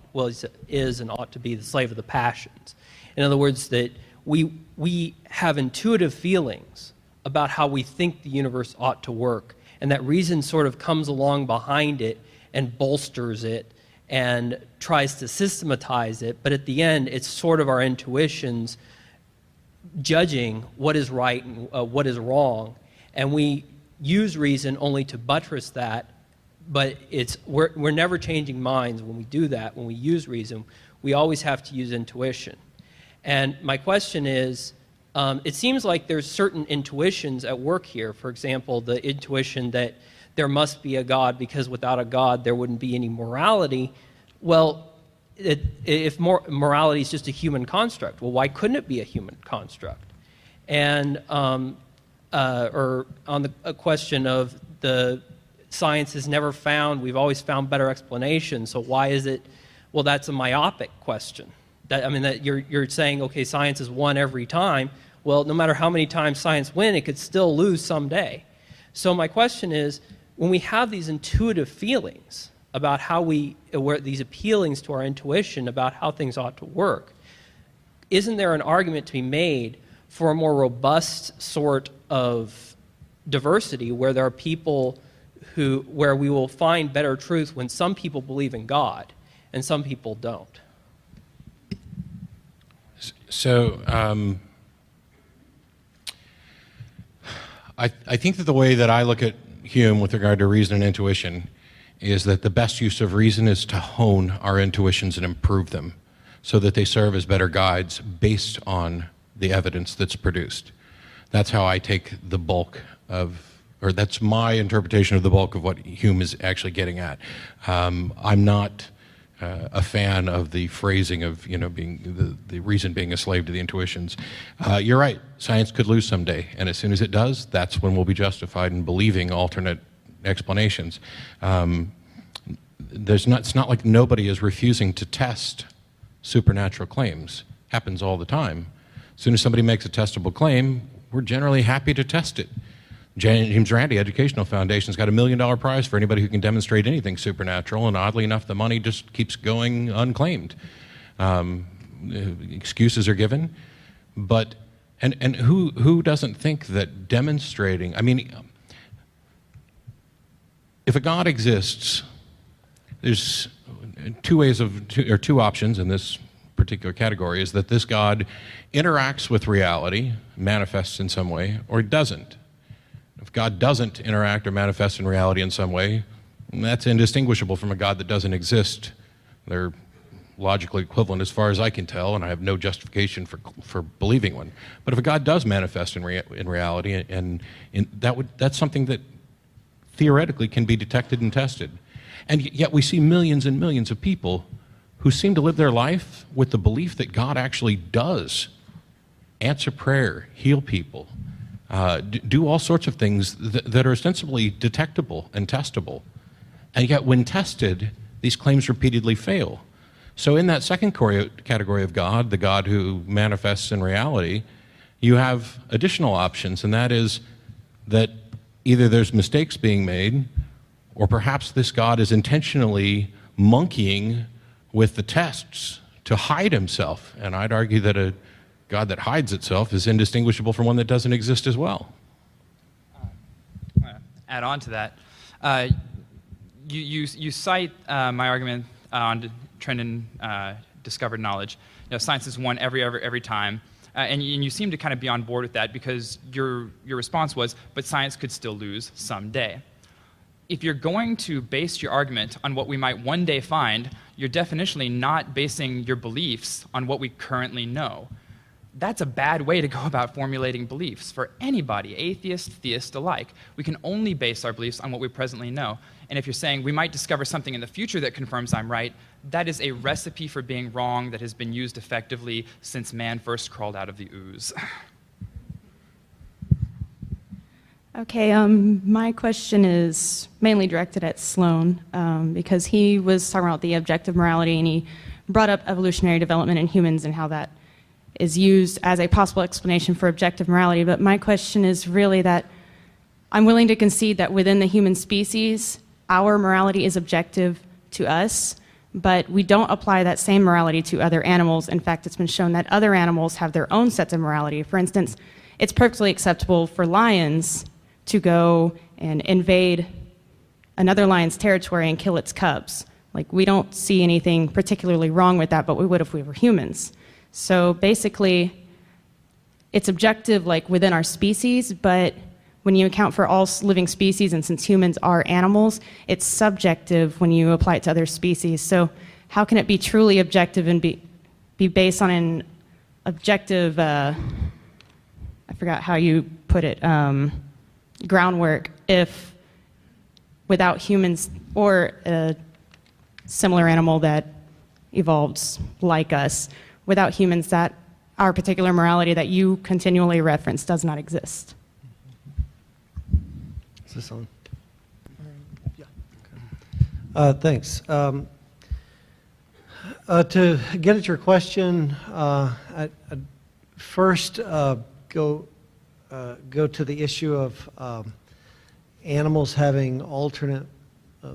to be the slave of the passions. In other words, that we have intuitive feelings about how we think the universe ought to work, and that reason sort of comes along behind it and bolsters it and tries to systematize it, but at the end, it's sort of our intuitions judging what is right and what is wrong, and we use reason only to buttress that, but we're never changing minds when we do that. When we use reason, we always have to use intuition. And my question is, it seems like there's certain intuitions at work here. For example, the intuition that there must be a God because without a God there wouldn't be any morality. Well, if morality is just a human construct, well, why couldn't it be a human construct? And or on the question of the science has never found, we've always found better explanations, so why is it, well, that's a myopic question. That you're saying, okay, science has won every time. Well, no matter how many times science wins, it could still lose someday. So my question is, when we have these intuitive feelings about how these appealings to our intuition about how things ought to work, isn't there an argument to be made for a more robust sort of diversity where there are people where we will find better truth when some people believe in God and some people don't? So I think that the way that I look at Hume with regard to reason and intuition is that the best use of reason is to hone our intuitions and improve them so that they serve as better guides based on the evidence that's produced. That's how I take the bulk of, or that's my interpretation of the bulk of what Hume is actually getting at. I'm not a fan of the phrasing of, being the reason being a slave to the intuitions. You're right, science could lose someday, and as soon as it does, that's when we'll be justified in believing alternate explanations. It's not like nobody is refusing to test supernatural claims. Happens all the time. As soon as somebody makes a testable claim, we're generally happy to test it. James Randi Educational Foundation's got $1 million prize for anybody who can demonstrate anything supernatural, and oddly enough, the money just keeps going unclaimed. Excuses are given, but and who doesn't think that demonstrating? I mean, if a God exists, there's two options in this particular category: is that this God interacts with reality, manifests in some way, or doesn't. If God doesn't interact or manifest in reality in some way, that's indistinguishable from a God that doesn't exist. They're logically equivalent as far as I can tell, and I have no justification for believing one. But if a God does manifest in reality, that's something that theoretically can be detected and tested. And yet we see millions and millions of people who seem to live their life with the belief that God actually does answer prayer, heal people, do all sorts of things that are ostensibly detectable and testable. And yet when tested, these claims repeatedly fail. So in that second category of God, the God who manifests in reality, you have additional options, and that is that either there's mistakes being made, or perhaps this God is intentionally monkeying with the tests to hide himself. And I'd argue that a God that hides itself is indistinguishable from one that doesn't exist as well. Add on to that. You cite my argument on trend in discovered knowledge. Science is won every time. And you seem to kind of be on board with that because your response was, but science could still lose someday. If you're going to base your argument on what we might one day find, you're definitionally not basing your beliefs on what we currently know. That's a bad way to go about formulating beliefs for anybody, atheist, theist alike. We can only base our beliefs on what we presently know. And if you're saying we might discover something in the future that confirms I'm right, that is a recipe for being wrong that has been used effectively since man first crawled out of the ooze. Okay, my question is mainly directed at Sloan because he was talking about the objective morality and he brought up evolutionary development in humans and how that is used as a possible explanation for objective morality. But my question is really that I'm willing to concede that within the human species, our morality is objective to us, but we don't apply that same morality to other animals. In fact, it's been shown that other animals have their own sets of morality. For instance, it's perfectly acceptable for lions to go and invade another lion's territory and kill its cubs. Like, we don't see anything particularly wrong with that, but we would if we were humans. So basically, it's objective like within our species, but when you account for all living species, and since humans are animals, it's subjective when you apply it to other species. So how can it be truly objective and be based on an objective, I forgot how you put it, groundwork, if without humans or a similar animal that evolved like us, without humans, that our particular morality that you continually reference does not exist. Is this on? Yeah. Thanks. To get at your question, I'd first go to the issue of animals having alternate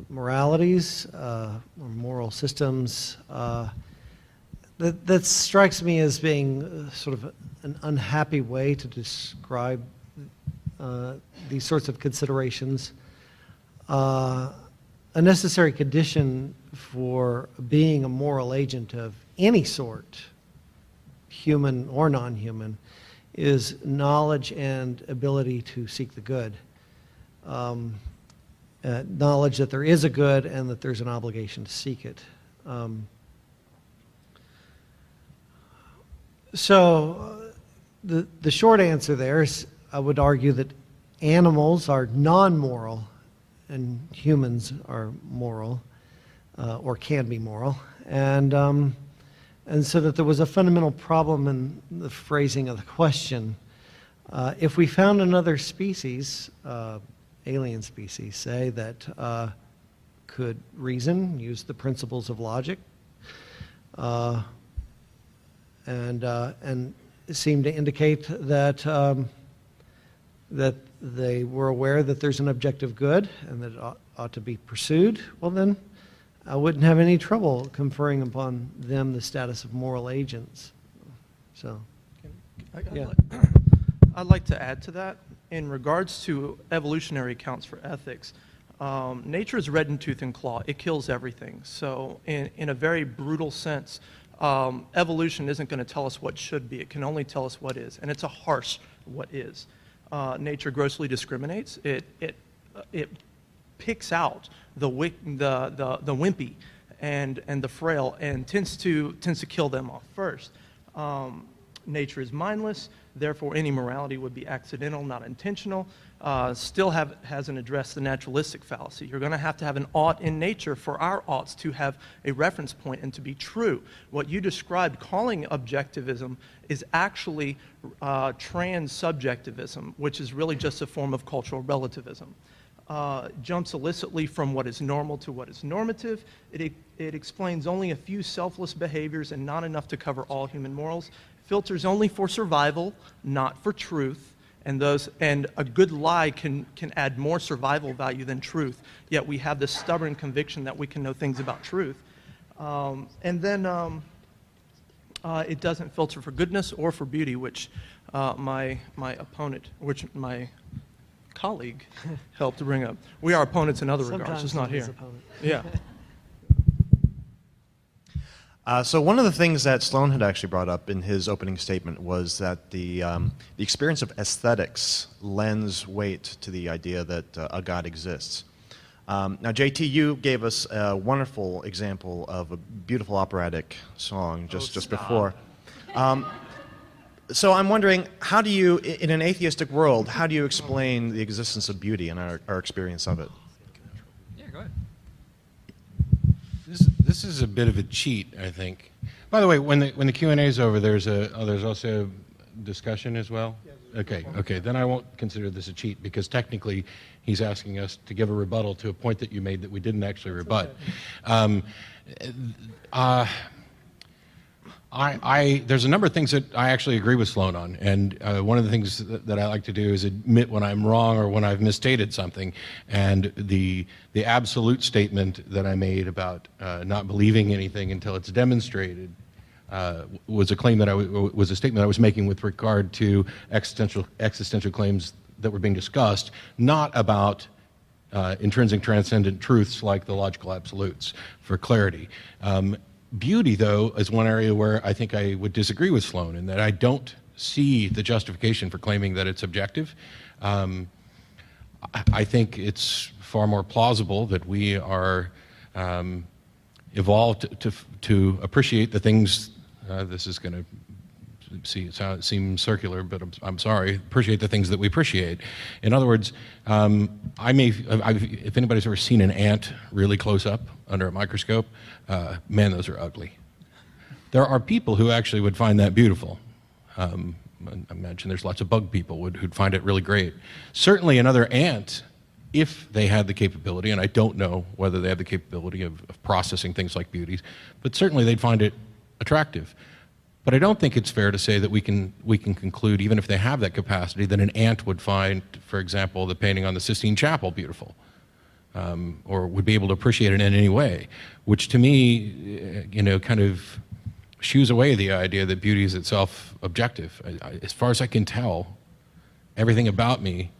moralities or moral systems. That strikes me as being sort of an unhappy way to describe these sorts of considerations. A necessary condition for being a moral agent of any sort, human or non-human, is knowledge and ability to seek the good. Knowledge that there is a good and that there's an obligation to seek it. So the short answer there is I would argue that animals are non-moral and humans are moral, or can be moral, and so that there was a fundamental problem in the phrasing of the question. If we found another species, alien species, say, that could reason, use the principles of logic, and seem to indicate that that they were aware that there's an objective good and that it ought to be pursued, well then, I wouldn't have any trouble conferring upon them the status of moral agents. So, yeah. I'd like to add to that. In regards to evolutionary accounts for ethics, nature is red in tooth and claw. It kills everything. So in a very brutal sense, evolution isn't going to tell us what should be. It can only tell us what is. And it's a harsh what is. Nature grossly discriminates. It picks out the wimpy and the frail and tends to kill them off first. Nature is mindless, therefore any morality would be accidental, not intentional. Still hasn't addressed the naturalistic fallacy. You're going to have an ought in nature for our oughts to have a reference point and to be true. What you described calling objectivism is actually trans-subjectivism, which is really just a form of cultural relativism. Jumps illicitly from what is normal to what is normative. It explains only a few selfless behaviors and not enough to cover all human morals. Filters only for survival, not for truth, and a good lie can add more survival value than truth. Yet we have this stubborn conviction that we can know things about truth, and then it doesn't filter for goodness or for beauty, which my colleague helped to bring up. We are opponents in other regards, just not here. Yeah. So one of the things that Sloan had actually brought up in his opening statement was that the experience of aesthetics lends weight to the idea that a God exists. Now, JT, you gave us a wonderful example of a beautiful operatic song just before. So I'm wondering, how do you, in an atheistic world, how do you explain the existence of beauty and our experience of it? Yeah, go ahead. This is a bit of a cheat, I think. By the way, when the Q&A is over, there's also discussion as well? Okay, then I won't consider this a cheat because technically he's asking us to give a rebuttal to a point that you made that we didn't actually rebut. There's a number of things that I actually agree with Sloan on, and one of the things that I like to do is admit when I'm wrong or when I've misstated something. And the absolute statement that I made about not believing anything until it's demonstrated was a claim that was a statement I was making with regard to existential claims that were being discussed, not about intrinsic transcendent truths like the logical absolutes, for clarity. Beauty, though, is one area where I think I would disagree with Sloan in that I don't see the justification for claiming that it's objective. I think it's far more plausible that we are evolved to appreciate the things, this is going to seem circular, but I'm sorry, appreciate the things that we appreciate. In other words, if anybody's ever seen an ant really close up under a microscope, man, those are ugly. There are people who actually would find that beautiful. I imagine there's lots of bug people who'd find it really great. Certainly another ant, if they had the capability, and I don't know whether they have the capability of processing things like beauties, but certainly they'd find it attractive. But I don't think it's fair to say that we can conclude, even if they have that capacity, that an ant would find, for example, the painting on the Sistine Chapel beautiful, or would be able to appreciate it in any way, which to me, kind of shooes away the idea that beauty is itself objective. As far as I can tell, everything about me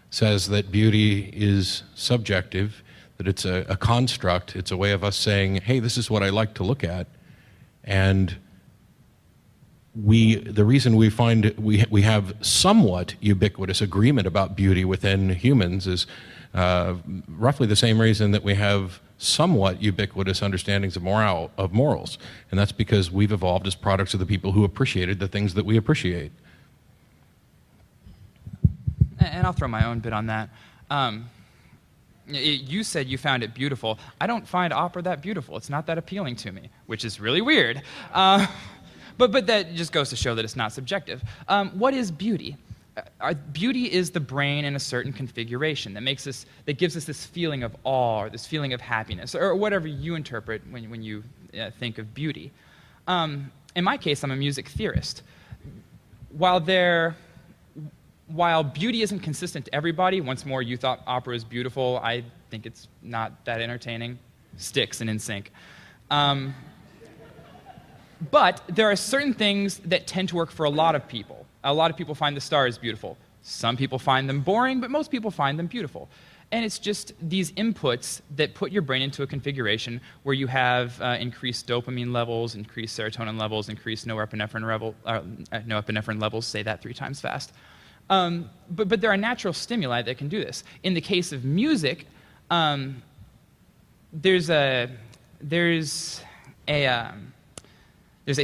says that beauty is subjective, that it's a construct, it's a way of us saying, hey, this is what I like to look at. And the reason we find we have somewhat ubiquitous agreement about beauty within humans is roughly the same reason that we have somewhat ubiquitous understandings of morals. And that's because we've evolved as products of the people who appreciated the things that we appreciate. And I'll throw my own bit on that. You said you found it beautiful. I don't find opera that beautiful. It's not that appealing to me, which is really weird. But that just goes to show that it's not subjective. What is beauty? Beauty is the brain in a certain configuration that gives us this feeling of awe, or this feeling of happiness, or whatever you interpret when you think of beauty. In my case, I'm a music theorist. While beauty isn't consistent to everybody, once more, you thought opera is beautiful. I think it's not that entertaining. Styx and NSYNC. But there are certain things that tend to work for a lot of people. A lot of people find the stars beautiful. Some people find them boring, but most people find them beautiful. And it's just these inputs that put your brain into a configuration where you have increased dopamine levels, increased serotonin levels, increased norepinephrine levels, say that 3 times fast. But there are natural stimuli that can do this. In the case of music, there's a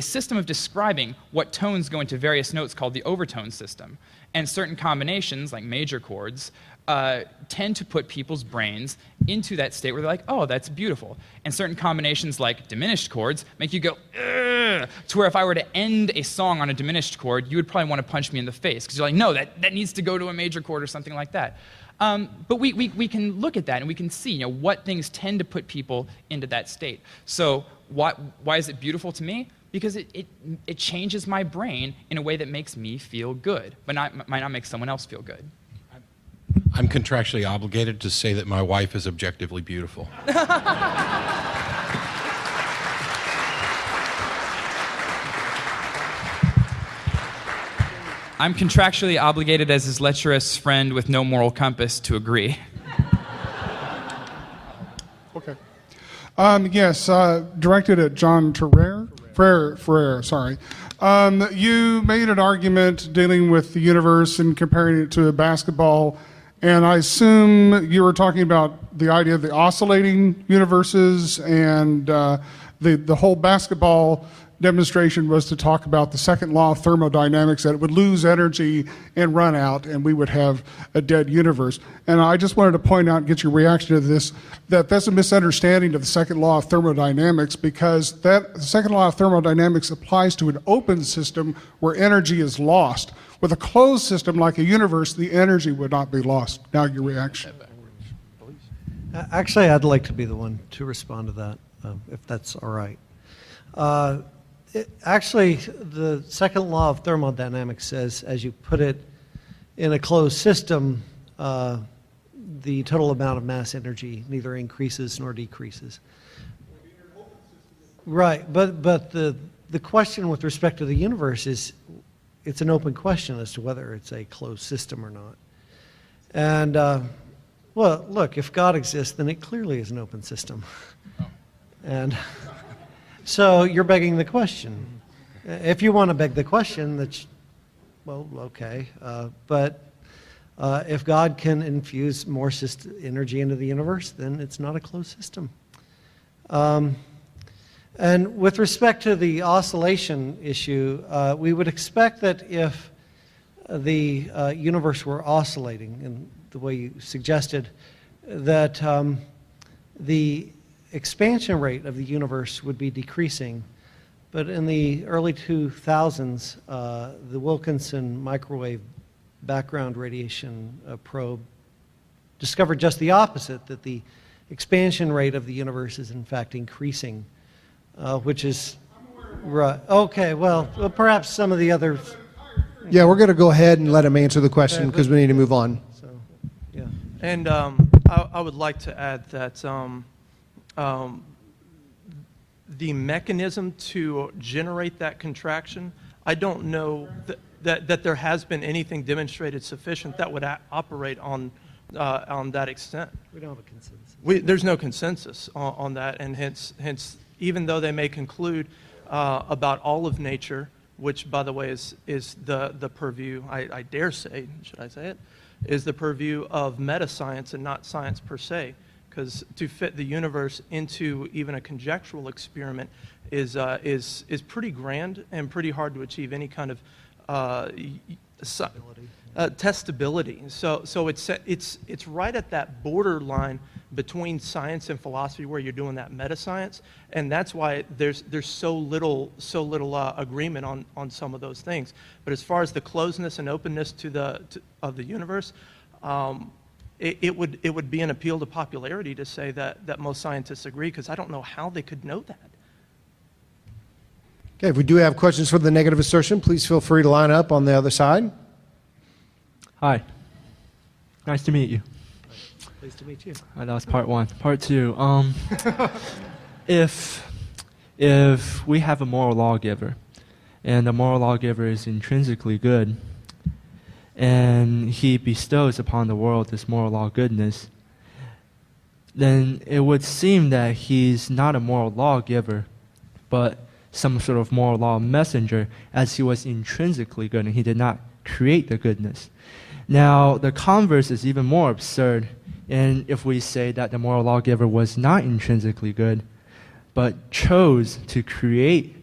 system of describing what tones go into various notes called the overtone system. And certain combinations, like major chords, tend to put people's brains into that state where they're like, oh, that's beautiful. And certain combinations, like diminished chords, make you go, ugh, to where if I were to end a song on a diminished chord, you would probably want to punch me in the face, because you're like, no, that needs to go to a major chord or something like that. But we can look at that and we can see what things tend to put people into that state. So why is it beautiful to me? Because it changes my brain in a way that makes me feel good, but might not make someone else feel good. I'm contractually obligated to say that my wife is objectively beautiful. I'm contractually obligated as his lecherous friend with no moral compass to agree. Okay. Yes, directed at John Ferrer, sorry. You made an argument dealing with the universe and comparing it to a basketball, and I assume you were talking about the idea of the oscillating universes, and the whole basketball demonstration was to talk about the second law of thermodynamics, that it would lose energy and run out, and we would have a dead universe. And I just wanted to point out and get your reaction to this, that's a misunderstanding of the second law of thermodynamics, because the second law of thermodynamics applies to an open system where energy is lost. With a closed system like a universe, the energy would not be lost. Now your reaction. Actually, I'd like to be the one to respond to that, if that's all right. Actually, the second law of thermodynamics says, as you put it, in a closed system, the total amount of mass energy neither increases nor decreases. Right, but the question with respect to the universe is, it's an open question as to whether it's a closed system or not. And, well, look, if God exists, then it clearly is an open system. And so you're begging the question. If you want to beg the question, that's, well, okay. But if God can infuse more energy into the universe, then it's not a closed system. And with respect to the oscillation issue, we would expect that if the universe were oscillating in the way you suggested, that the expansion rate of the universe would be decreasing. But in the early 2000s, the Wilkinson microwave background radiation probe discovered just the opposite, that the expansion rate of the universe is in fact increasing, which is right. Okay, well, perhaps some of the others. Yeah, we're going to go ahead and let him answer the question because we need to move on. So, yeah. And I would like to add that the mechanism to generate that contraction, I don't know that there has been anything demonstrated sufficient that would operate on that extent. We don't have a consensus. There's no consensus on that, and hence, even though they may conclude about all of nature, which, by the way, is the purview, I dare say, should I say it, is the purview of meta-science and not science per se, because to fit the universe into even a conjectural experiment is pretty grand and pretty hard to achieve any kind of testability. So it's right at that borderline between science and philosophy where you're doing that meta-science, and that's why there's so little agreement on some of those things. But as far as the closeness and openness of the universe, it would be an appeal to popularity to say that most scientists agree, because I don't know how they could know that. Okay, if we do have questions for the negative assertion, please feel free to line up on the other side. Hi. Nice to meet you. Pleased to meet you. That was part one. Part two. If we have a moral lawgiver, and the moral lawgiver is intrinsically good, and he bestows upon the world this moral law goodness, then it would seem that he's not a moral lawgiver, but some sort of moral law messenger, as he was intrinsically good and he did not create the goodness. Now, the converse is even more absurd, and if we say that the moral lawgiver was not intrinsically good, but chose to create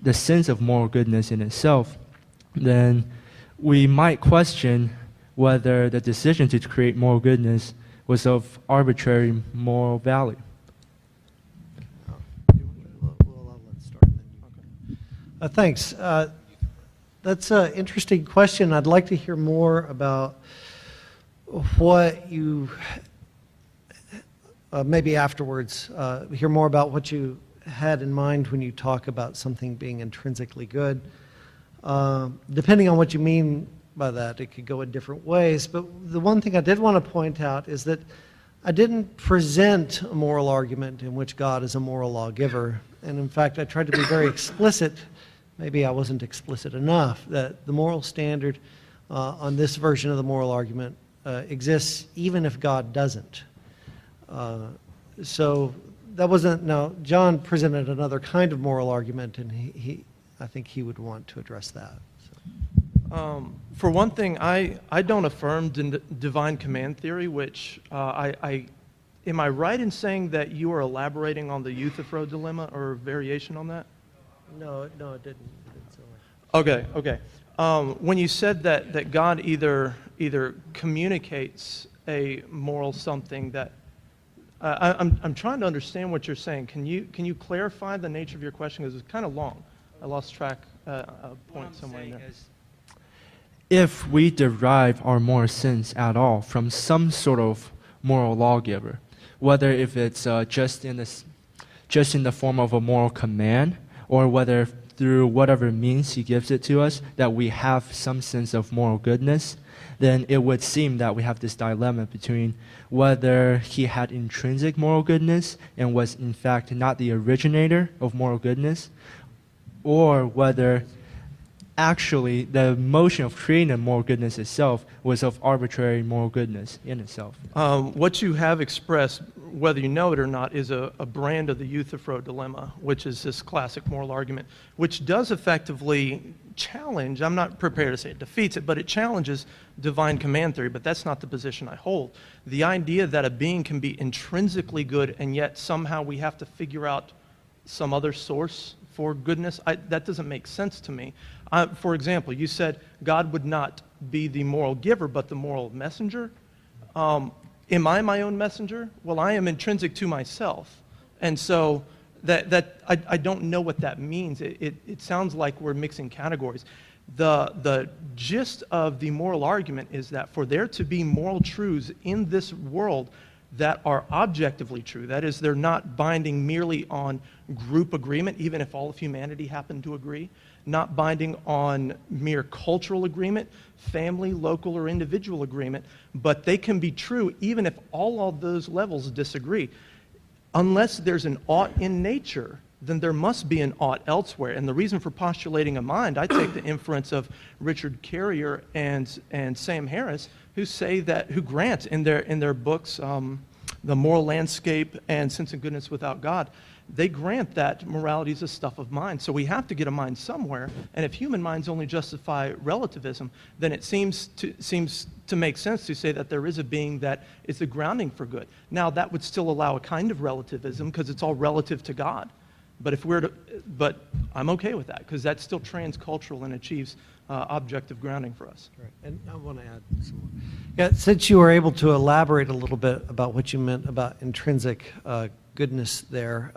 the sense of moral goodness in itself, then we might question whether the decision to create moral goodness was of arbitrary moral value. Thanks. That's an interesting question. I'd like to hear more about what you, maybe afterwards, hear more about what you had in mind when you talk about something being intrinsically good. Depending on what you mean by that, it could go in different ways. But the one thing I did want to point out is that I didn't present a moral argument in which God is a moral lawgiver. And in fact, I tried to be very explicit. Maybe I wasn't explicit enough, that the moral standard on this version of the moral argument exists even if God doesn't. So that wasn't, now John presented another kind of moral argument, and I think he would want to address that. So. For one thing, I don't affirm divine command theory, which am I right in saying that you are elaborating on the Euthyphro dilemma or variation on that? No, it didn't. Okay. When you said that God either communicates a moral something that, I'm trying to understand what you're saying. Can you clarify the nature of your question, because it's kind of long. I lost track a point somewhere in there. If we derive our moral sense at all from some sort of moral lawgiver, whether if it's just in the form of a moral command, or whether through whatever means he gives it to us, that we have some sense of moral goodness, then it would seem that we have this dilemma between whether he had intrinsic moral goodness and was in fact not the originator of moral goodness, or whether actually the motion of creating moral goodness itself was of arbitrary moral goodness in itself. What you have expressed, whether you know it or not, is a brand of the Euthyphro dilemma, which is this classic moral argument, which does effectively challenge, I'm not prepared to say it defeats it, but it challenges divine command theory, but that's not the position I hold. The idea that a being can be intrinsically good and yet somehow we have to figure out some other source for goodness, that doesn't make sense to me. For example, you said God would not be the moral giver, but the moral messenger. Am I my own messenger? Well, I am intrinsic to myself. And so I don't know what that means. It sounds like we're mixing categories. The gist of the moral argument is that for there to be moral truths in this world that are objectively true, that is, they're not binding merely on group agreement, even if all of humanity happened to agree, not binding on mere cultural agreement, family, local, or individual agreement, but they can be true even if all of those levels disagree. Unless there's an ought in nature then there must be an ought elsewhere. And the reason for postulating a mind, I take the inference of Richard Carrier and Sam Harris, who grant in their books, The Moral Landscape and Sense and Goodness Without God, they grant that morality is a stuff of mind. So we have to get a mind somewhere. And if human minds only justify relativism, then it seems to make sense to say that there is a being that is the grounding for good. Now, that would still allow a kind of relativism because it's all relative to God. But I'm okay with that because that's still transcultural and achieves objective grounding for us. Right. And I want to add some more. Yeah, since you were able to elaborate a little bit about what you meant about intrinsic goodness there,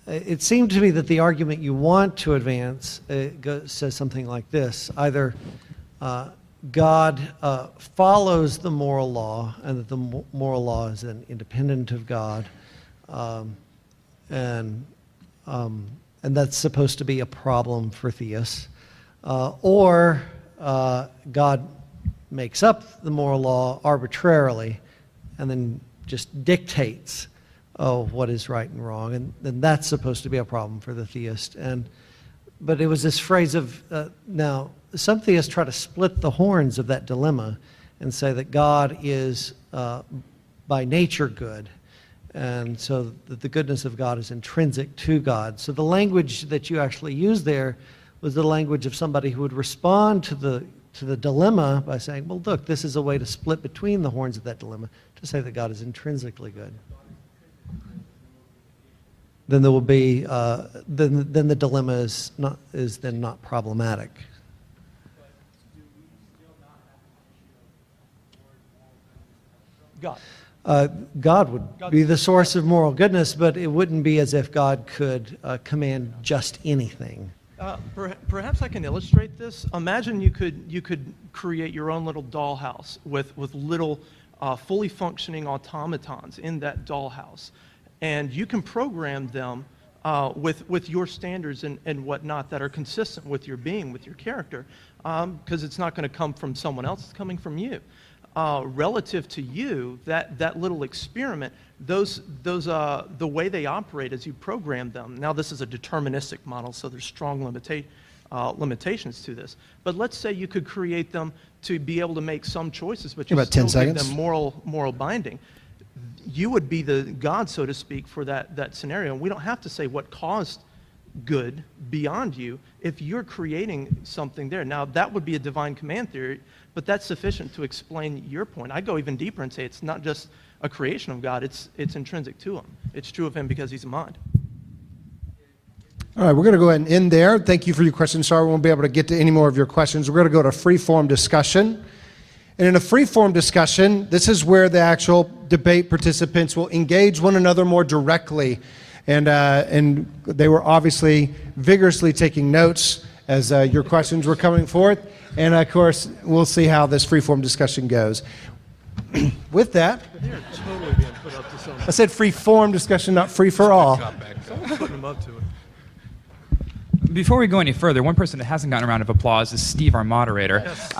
it seemed to me that the argument you want to advance says something like this: either God follows the moral law, and that the moral law is then independent of God, and that's supposed to be a problem for theists, or God makes up the moral law arbitrarily and then just dictates what is right and wrong, and then that's supposed to be a problem for the theist. But it was this phrase of, now, some theists try to split the horns of that dilemma and say that God is by nature good, and so that the goodness of God is intrinsic to God. So the language that you actually used there was the language of somebody who would respond to the dilemma by saying, well, look, this is a way to split between the horns of that dilemma, to say that God is intrinsically good. Then there will be, then the dilemma is then not problematic. God. God would be the source of moral goodness, but it wouldn't be as if God could command just anything. Perhaps I can illustrate this. Imagine you could create your own little dollhouse with little fully functioning automatons in that dollhouse, and you can program them with your standards and whatnot that are consistent with your being, with your character, because it's not going to come from someone else; it's coming from you. Relative to you, that little experiment, the way they operate as you program them. Now, this is a deterministic model, so there's strong limitations to this. But let's say you could create them to be able to make some choices, but you About still 10 give seconds. them moral binding. You would be the God, so to speak, for that scenario. And we don't have to say what caused good beyond you if you're creating something there. Now, that would be a divine command theory, but that's sufficient to explain your point. I go even deeper and say it's not just a creation of God, it's intrinsic to him. It's true of him because he's a mind. All right, we're going to go ahead and end there. Thank you for your questions. Sorry we won't be able to get to any more of your questions. We're going to go to free-form discussion. And in a free-form discussion, this is where the actual debate participants will engage one another more directly. And they were obviously vigorously taking notes as your questions were coming forth. And of course, we'll see how this free-form discussion goes. With that, They're totally being put up to something. I said free-form discussion, not free-for-all. Someone's putting them up to it. Before we go any further, one person that hasn't gotten a round of applause is Steve, our moderator. Yes.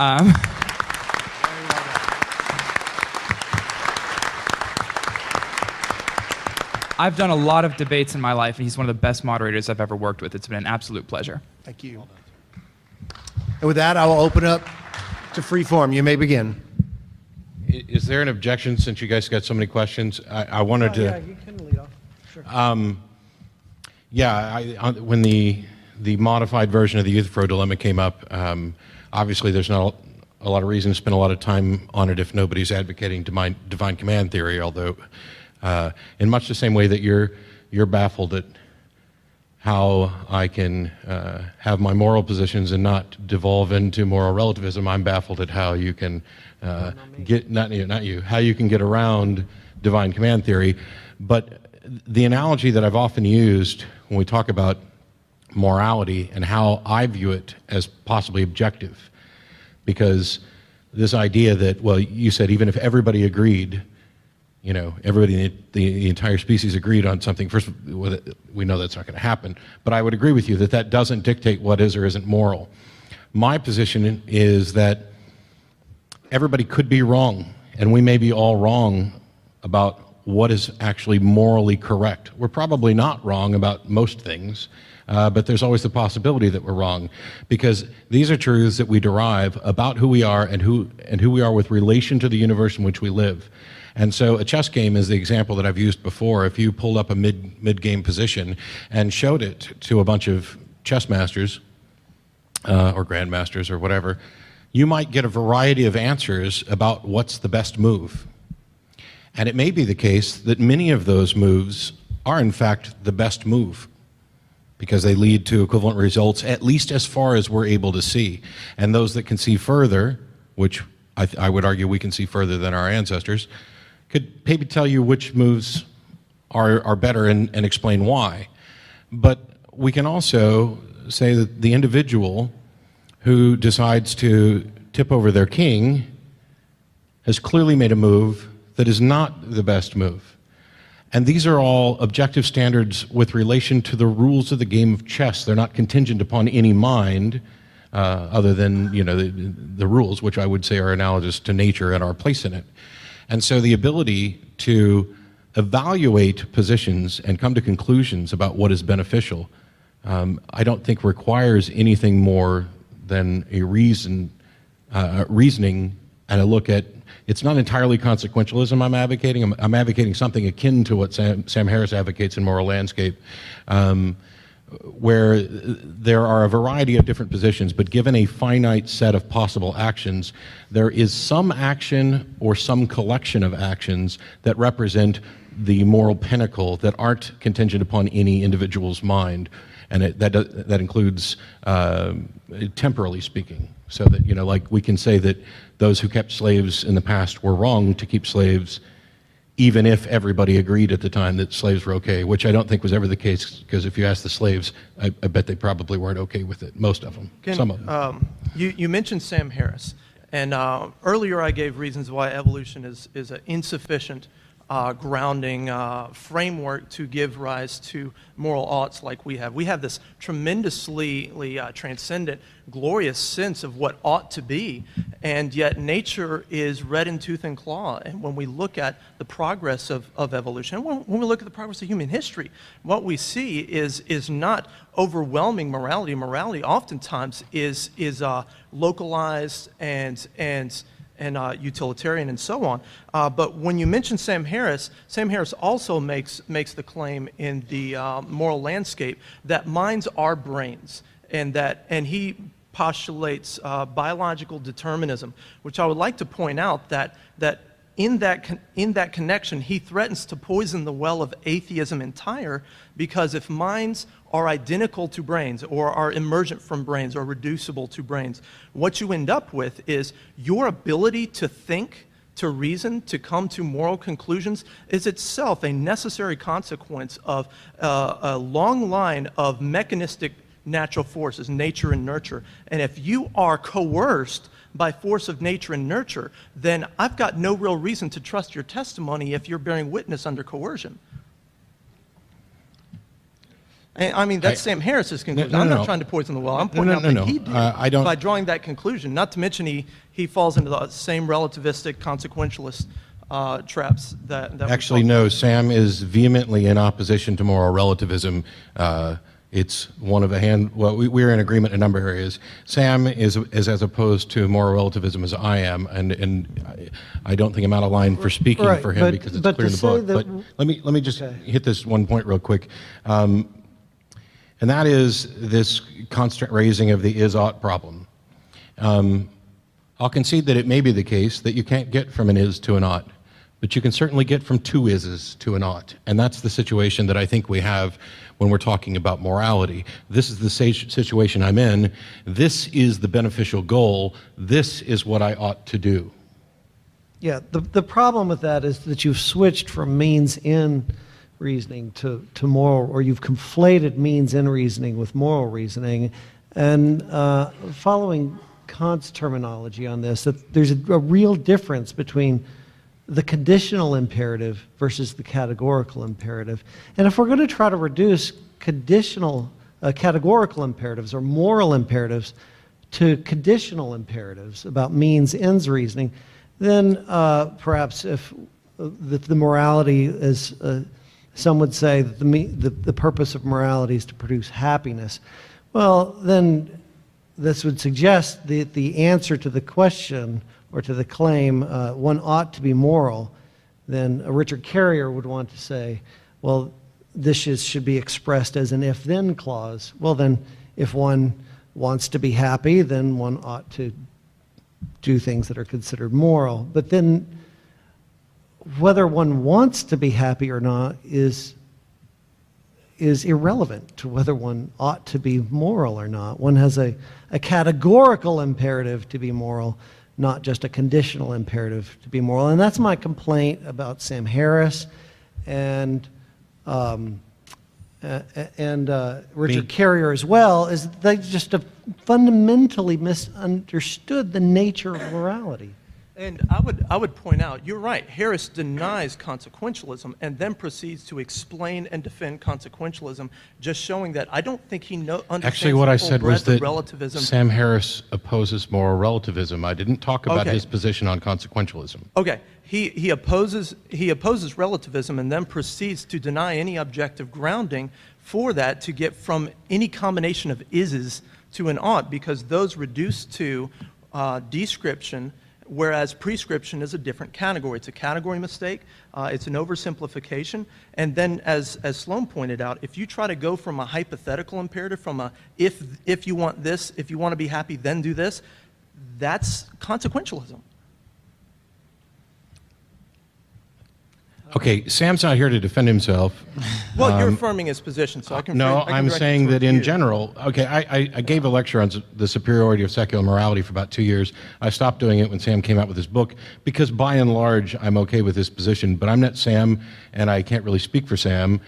I've done a lot of debates in my life, and he's one of the best moderators I've ever worked with. It's been an absolute pleasure. Thank you. And with that, I will open up to free-form. You may begin. Is there an objection, since you guys got so many questions? I wanted to... Yeah, you can lead off. Sure. When the modified version of the Euthyphro dilemma came up, obviously there's not a lot of reason to spend a lot of time on it if nobody's advocating divine command theory, although in much the same way that you're baffled at how I can have my moral positions and not devolve into moral relativism, I'm baffled at how you can how you can get around divine command theory. But the analogy that I've often used when we talk about morality and how I view it as possibly objective, because this idea that, well, you said even if everybody agreed, everybody, the entire species agreed on something. First, we know that's not going to happen. But I would agree with you that doesn't dictate what is or isn't moral. My position is that everybody could be wrong, and we may be all wrong about what is actually morally correct. We're probably not wrong about most things, but there's always the possibility that we're wrong, because these are truths that we derive about who we are and who we are with relation to the universe in which we live. And so a chess game is the example that I've used before. If you pulled up a mid-game position and showed it to a bunch of chess masters or grandmasters or whatever, you might get a variety of answers about what's the best move. And it may be the case that many of those moves are in fact the best move, because they lead to equivalent results, at least as far as we're able to see. And those that can see further, which I would argue we can see further than our ancestors, could maybe tell you which moves are better and explain why. But we can also say that the individual who decides to tip over their king has clearly made a move that is not the best move. And these are all objective standards with relation to the rules of the game of chess. They're not contingent upon any mind, other than the rules, which I would say are analogous to nature and our place in it. And so the ability to evaluate positions and come to conclusions about what is beneficial, I don't think requires anything more than a reasoning and a look at. It's not entirely consequentialism I'm advocating. I'm advocating something akin to what Sam Harris advocates in Moral Landscape, where there are a variety of different positions, but given a finite set of possible actions, there is some action or some collection of actions that represent the moral pinnacle that aren't contingent upon any individual's mind. And that includes temporally speaking. So that, like we can say that those who kept slaves in the past were wrong to keep slaves, even if everybody agreed at the time that slaves were okay, which I don't think was ever the case, because if you ask the slaves, I bet they probably weren't okay with it, most of them, some of them. You mentioned Sam Harris, and earlier I gave reasons why evolution is an insufficient grounding framework to give rise to moral oughts like we have. We have this tremendously transcendent, glorious sense of what ought to be, and yet nature is red in tooth and claw. And when we look at the progress of evolution, and when we look at the progress of human history, what we see is not overwhelming morality. Morality oftentimes is localized and utilitarian and so on. But when you mention Sam Harris also makes the claim in the Moral Landscape that minds are brains, and he postulates biological determinism, which I would like to point out that in that connection, he threatens to poison the well of atheism entire, because if minds are identical to brains or are emergent from brains or reducible to brains, what you end up with is your ability to think, to reason, to come to moral conclusions is itself a necessary consequence of a long line of mechanistic natural forces, nature and nurture. And if you are coerced by force of nature and nurture, then I've got no real reason to trust your testimony if you're bearing witness under coercion. And, I mean, that's Sam Harris's conclusion. I'm not trying to poison the well. I'm pointing out that he did by drawing that conclusion. Not to mention he falls into the same relativistic, consequentialist traps that Actually, no. Sam is vehemently in opposition to moral relativism. It's one of a hand. Well, we're in agreement in a number of areas. Sam is as opposed to moral relativism as I am, and I don't think I'm out of line for speaking for him, because it's clear in the book. But let me just hit this one point real quick, and that is this constant raising of the is-ought problem. I'll concede that it may be the case that you can't get from an is to an ought, but you can certainly get from two ises to an ought, and that's the situation that I think we have when we're talking about morality. This is the situation I'm in. This is the beneficial goal. This is what I ought to do. Yeah, the problem with that is that you've switched from means in reasoning to moral, or you've conflated means in reasoning with moral reasoning. And following Kant's terminology on this, that there's a real difference between the conditional imperative versus the categorical imperative. And if we're going to try to reduce conditional, categorical imperatives or moral imperatives to conditional imperatives about means ends reasoning, then perhaps if that the morality is, some would say that the purpose of morality is to produce happiness. Well, then this would suggest that the answer to the question or to the claim, one ought to be moral, then a Richard Carrier would want to say, well, this should be expressed as an if-then clause. Well, then, if one wants to be happy, then one ought to do things that are considered moral. But then, whether one wants to be happy or not is irrelevant to whether one ought to be moral or not. One has a categorical imperative to be moral, not just a conditional imperative to be moral. And that's my complaint about Sam Harris and Richard Carrier as well, is they just have fundamentally misunderstood the nature of morality. And I would point out, you're right, Harris denies consequentialism and then proceeds to explain and defend consequentialism, just showing that I don't think he understands Actually, what I said was that relativism. Sam Harris opposes moral relativism. I didn't talk about his position on consequentialism. Okay, he opposes relativism and then proceeds to deny any objective grounding for that to get from any combination of ises to an ought, because those reduce to description, whereas prescription is a different category. It's a category mistake. It's an oversimplification. And then, as Sloan pointed out, if you try to go from a hypothetical imperative, from a if you want this, if you want to be happy, then do this, that's consequentialism. Okay, Sam's not here to defend himself. Well, you're affirming his position, so I can. No, I can I'm direct saying it that in you. general, okay, I gave a lecture on the superiority of secular morality for about 2 years. I stopped doing it when Sam came out with his book because by and large, I'm okay with his position, but I'm not Sam and I can't really speak for Sam.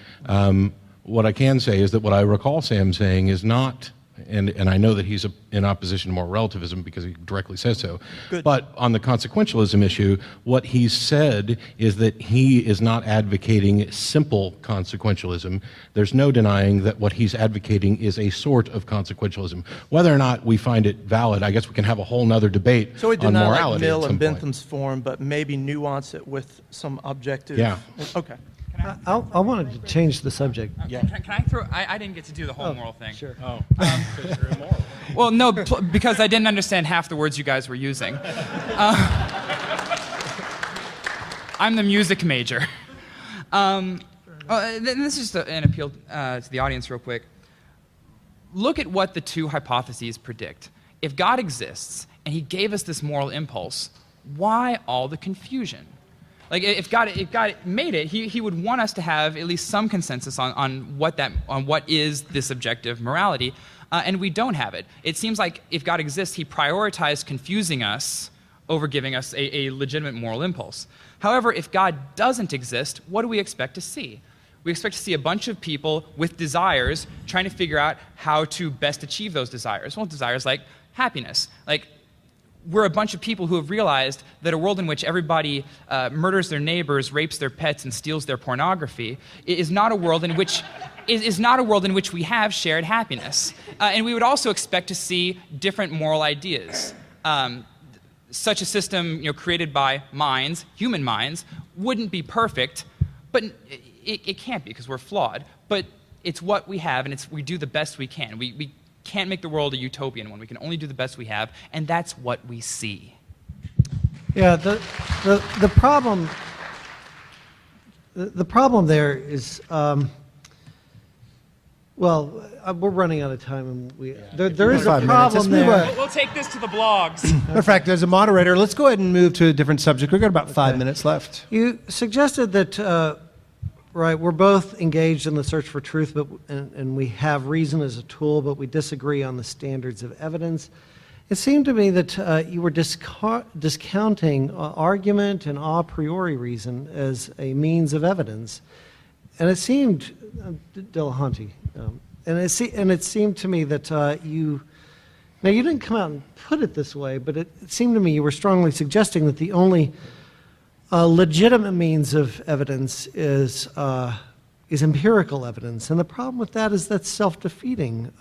What I can say is that what I recall Sam saying is not, and I know that he's in opposition to moral relativism because he directly says so. Good. But on the consequentialism issue, what he said is that he is not advocating simple consequentialism. There's no denying that what he's advocating is a sort of consequentialism. Whether or not we find it valid, I guess we can have a whole nother debate So he did on not morality like Mill at and some point. Bentham's form, but maybe nuance it with some objective. Yeah. Okay. I wanted to change the subject. Can I throw? I didn't get to do the whole moral thing. Sure. Oh, because you're immoral. Well, no, because I didn't understand half the words you guys were using. I'm the music major. This is just an appeal to the audience real quick. Look at what the two hypotheses predict. If God exists and he gave us this moral impulse, why all the confusion? Like if God made it, he would want us to have at least some consensus on what is this objective morality, and we don't have it. It seems like if God exists, he prioritized confusing us over giving us a legitimate moral impulse. However, if God doesn't exist, what do we expect to see? We expect to see a bunch of people with desires trying to figure out how to best achieve those desires. Well, desires like happiness, like we're a bunch of people who have realized that a world in which everybody murders their neighbors, rapes their pets, and steals their pornography is not a world in which we have shared happiness. And we would also expect to see different moral ideas. Such a system, created by minds, human minds, wouldn't be perfect, but it can't be because we're flawed. But it's what we have, and we do the best we can. We can't make the world a utopian one. We can only do the best we have, and that's what we see. Yeah, the problem there is, we're running out of time, and there is a problem there. We'll take this to the blogs. In fact, as a moderator, let's go ahead and move to a different subject. We've got about 5 minutes left. You suggested that, right, we're both engaged in the search for truth, and we have reason as a tool, but we disagree on the standards of evidence. It seemed to me that you were discounting argument and a priori reason as a means of evidence. And it seemed, Dillahunty, and it seemed to me that you didn't come out and put it this way, but it seemed to me you were strongly suggesting that the only legitimate means of evidence is empirical evidence, and the problem with that is that's self-defeating.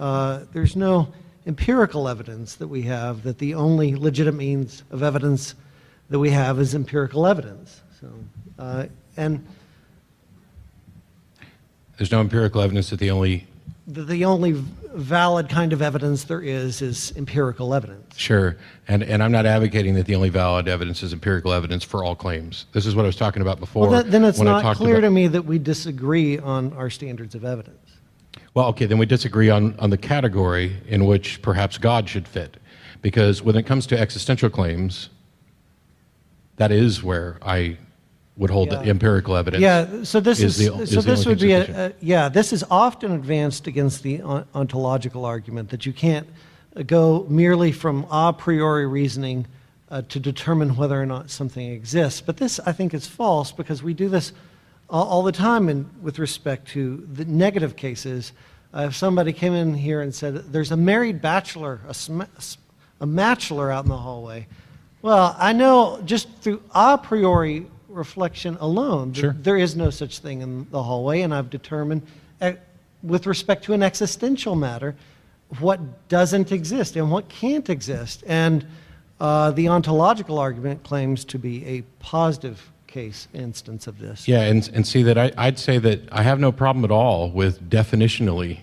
There's no empirical evidence that we have that the only legitimate means of evidence that we have is empirical evidence. So, and There's no empirical evidence that the only the only valid kind of evidence there is empirical evidence. Sure, and I'm not advocating that the only valid evidence is empirical evidence for all claims. This is what I was talking about before. Well, then it's when I not talked clear about- to me that we disagree on our standards of evidence. Well, okay, then we disagree on the category in which perhaps God should fit. Because when it comes to existential claims, that is where I would hold that empirical evidence. Yeah, so this is, the so this only would be sufficient. this is often advanced against the ontological argument that you can't go merely from a priori reasoning to determine whether or not something exists. But this, I think, is false because we do this all the time with respect to the negative cases. If somebody came in here and said, there's a married bachelor, a bachelor out in the hallway. Well, I know just through a priori reflection alone, Sure. there is no such thing in the hallway, and I've determined, with respect to an existential matter, what doesn't exist and what can't exist. And the ontological argument claims to be a positive case instance of this. Yeah, and see that I'd say that I have no problem at all with definitionally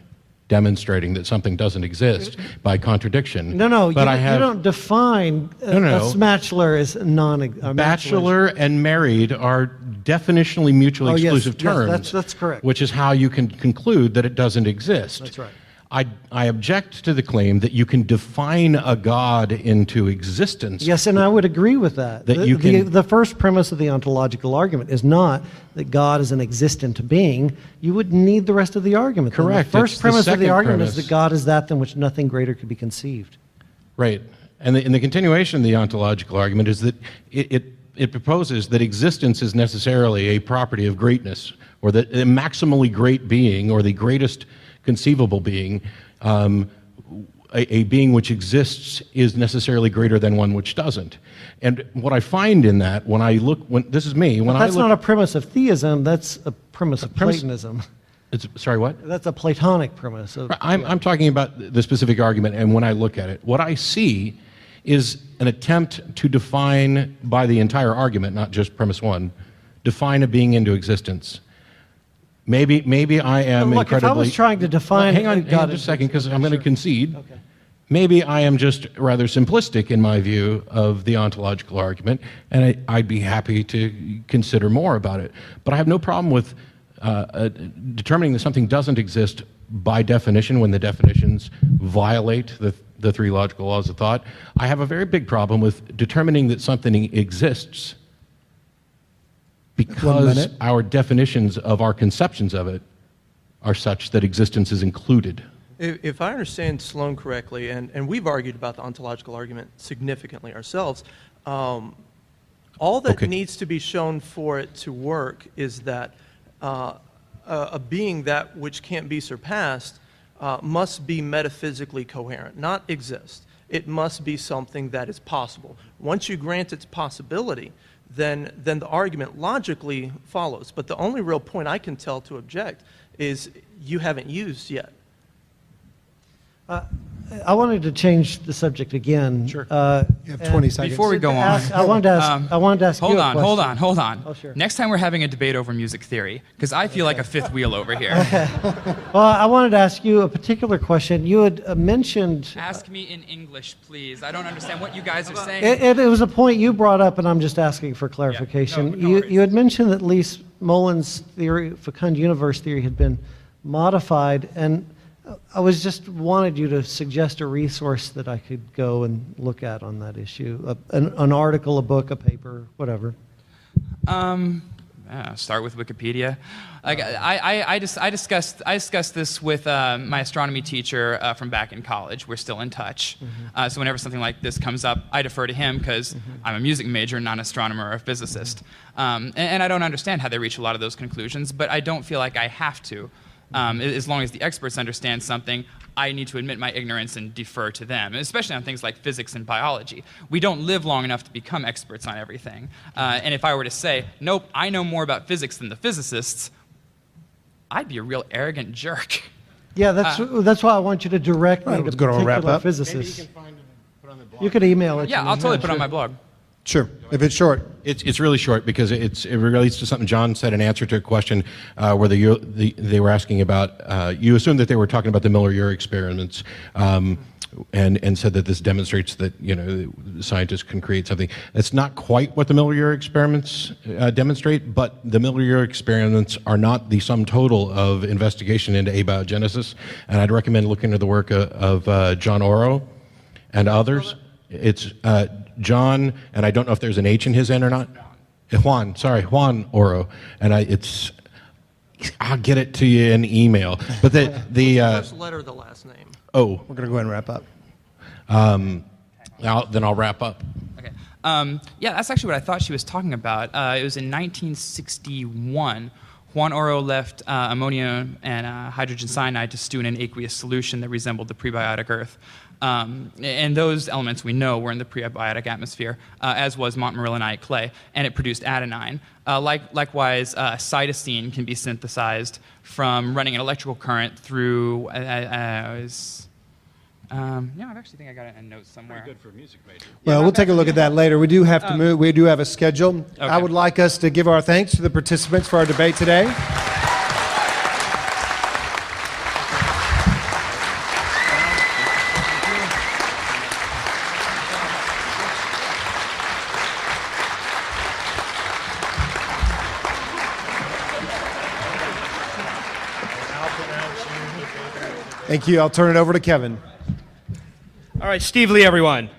demonstrating that something doesn't exist by contradiction. No, but you don't define a bachelor as bachelor and married are definitionally mutually exclusive terms. Yes, that's correct. Which is how you can conclude that it doesn't exist. That's right. I object to the claim that you can define a God into existence. Yes, and I would agree with that. The first premise of the ontological argument is not that God is an existent being. You wouldn't need the rest of the argument. Correct. The first It's the premise of the second argument premise. is that God is that than which nothing greater could be conceived. Right. And the continuation of the ontological argument is that it proposes that existence is necessarily a property of greatness, or that a maximally great being, or the greatest conceivable being, a being which exists is necessarily greater than one which doesn't. And what I find in that, this is me, when I look... That's not a premise of theism, that's a premise of Platonism. Sorry, what? That's a Platonic premise. I'm talking about the specific argument, and when I look at it, what I see is an attempt to define, by the entire argument, not just premise one, define a being into existence. Maybe I am Look, incredibly... if I was trying to define... Hang on just a second, because I'm going to concede. Okay. Maybe I am just rather simplistic in my view of the ontological argument, and I'd be happy to consider more about it. But I have no problem with determining that something doesn't exist by definition when the definitions violate the three logical laws of thought. I have a very big problem with determining that something exists because our definitions of our conceptions of it are such that existence is included. If I understand Sloan correctly, and we've argued about the ontological argument significantly ourselves, all that needs to be shown for it to work is that a being that which can't be surpassed must be metaphysically coherent, not exist. It must be something that is possible. Once you grant its possibility, then the argument logically follows. But the only real point I can tell to object is you haven't used yet. I wanted to change the subject again. Sure. You have 20 seconds. Before we go on, I wanted to ask you a question. Hold on. Oh, sure. Next time we're having a debate over music theory, because I feel like a fifth wheel over here. Well, I wanted to ask you a particular question. You had mentioned... Ask me in English, please. I don't understand what you guys are saying. It was a point you brought up, and I'm just asking for clarification. Yeah, no worries. You had mentioned that Lee Molin's theory, fecund universe theory, had been modified, and I was just wanted you to suggest a resource that I could go and look at on that issue, an article, a book, a paper, whatever. Start with Wikipedia. Like, I discussed this with my astronomy teacher from back in college. We're still in touch. Mm-hmm. So whenever something like this comes up, I defer to him because I'm a music major, not an astronomer or a physicist. And I don't understand how they reach a lot of those conclusions, but I don't feel like I have to. As long as the experts understand something, I need to admit my ignorance and defer to them, especially on things like physics and biology. We don't live long enough to become experts on everything. And if I were to say, nope, I know more about physics than the physicists, I'd be a real arrogant jerk. Yeah, that's why I want you to direct me to let's go to a particular wrap up. physicists. Maybe you can find it and put on the blog. You could email it Yeah, to me. I'll totally put it on sure. my blog. Sure, if it's short. It's really short because it relates to something John said in answer to a question where they were asking about, you assumed that they were talking about the Miller-Urey experiments and said that this demonstrates that, scientists can create something. That's not quite what the Miller-Urey experiments demonstrate, but the Miller-Urey experiments are not the sum total of investigation into abiogenesis, and I'd recommend looking at the work of John Oro and others. It's John, and I don't know if there's an H in his end or not. Juan Oro, and I'll get it to you in email. But the First letter of the last name. We're going to go ahead and wrap up. Then I'll wrap up. Okay. Yeah, that's actually what I thought she was talking about. It was in 1961. Juan Oro left ammonium and hydrogen cyanide to stew in an aqueous solution that resembled the prebiotic earth. And those elements we know were in the prebiotic atmosphere, as was montmorillonite clay, and it produced adenine. Likewise, cytosine can be synthesized from running an electrical current through. I actually think I got it in notes somewhere. Good for a music major. Well, we'll take a look at that later. We do have to move. We do have a schedule. Okay. I would like us to give our thanks to the participants for our debate today. Thank you. I'll turn it over to Kevin. All right, Steve Lee, everyone.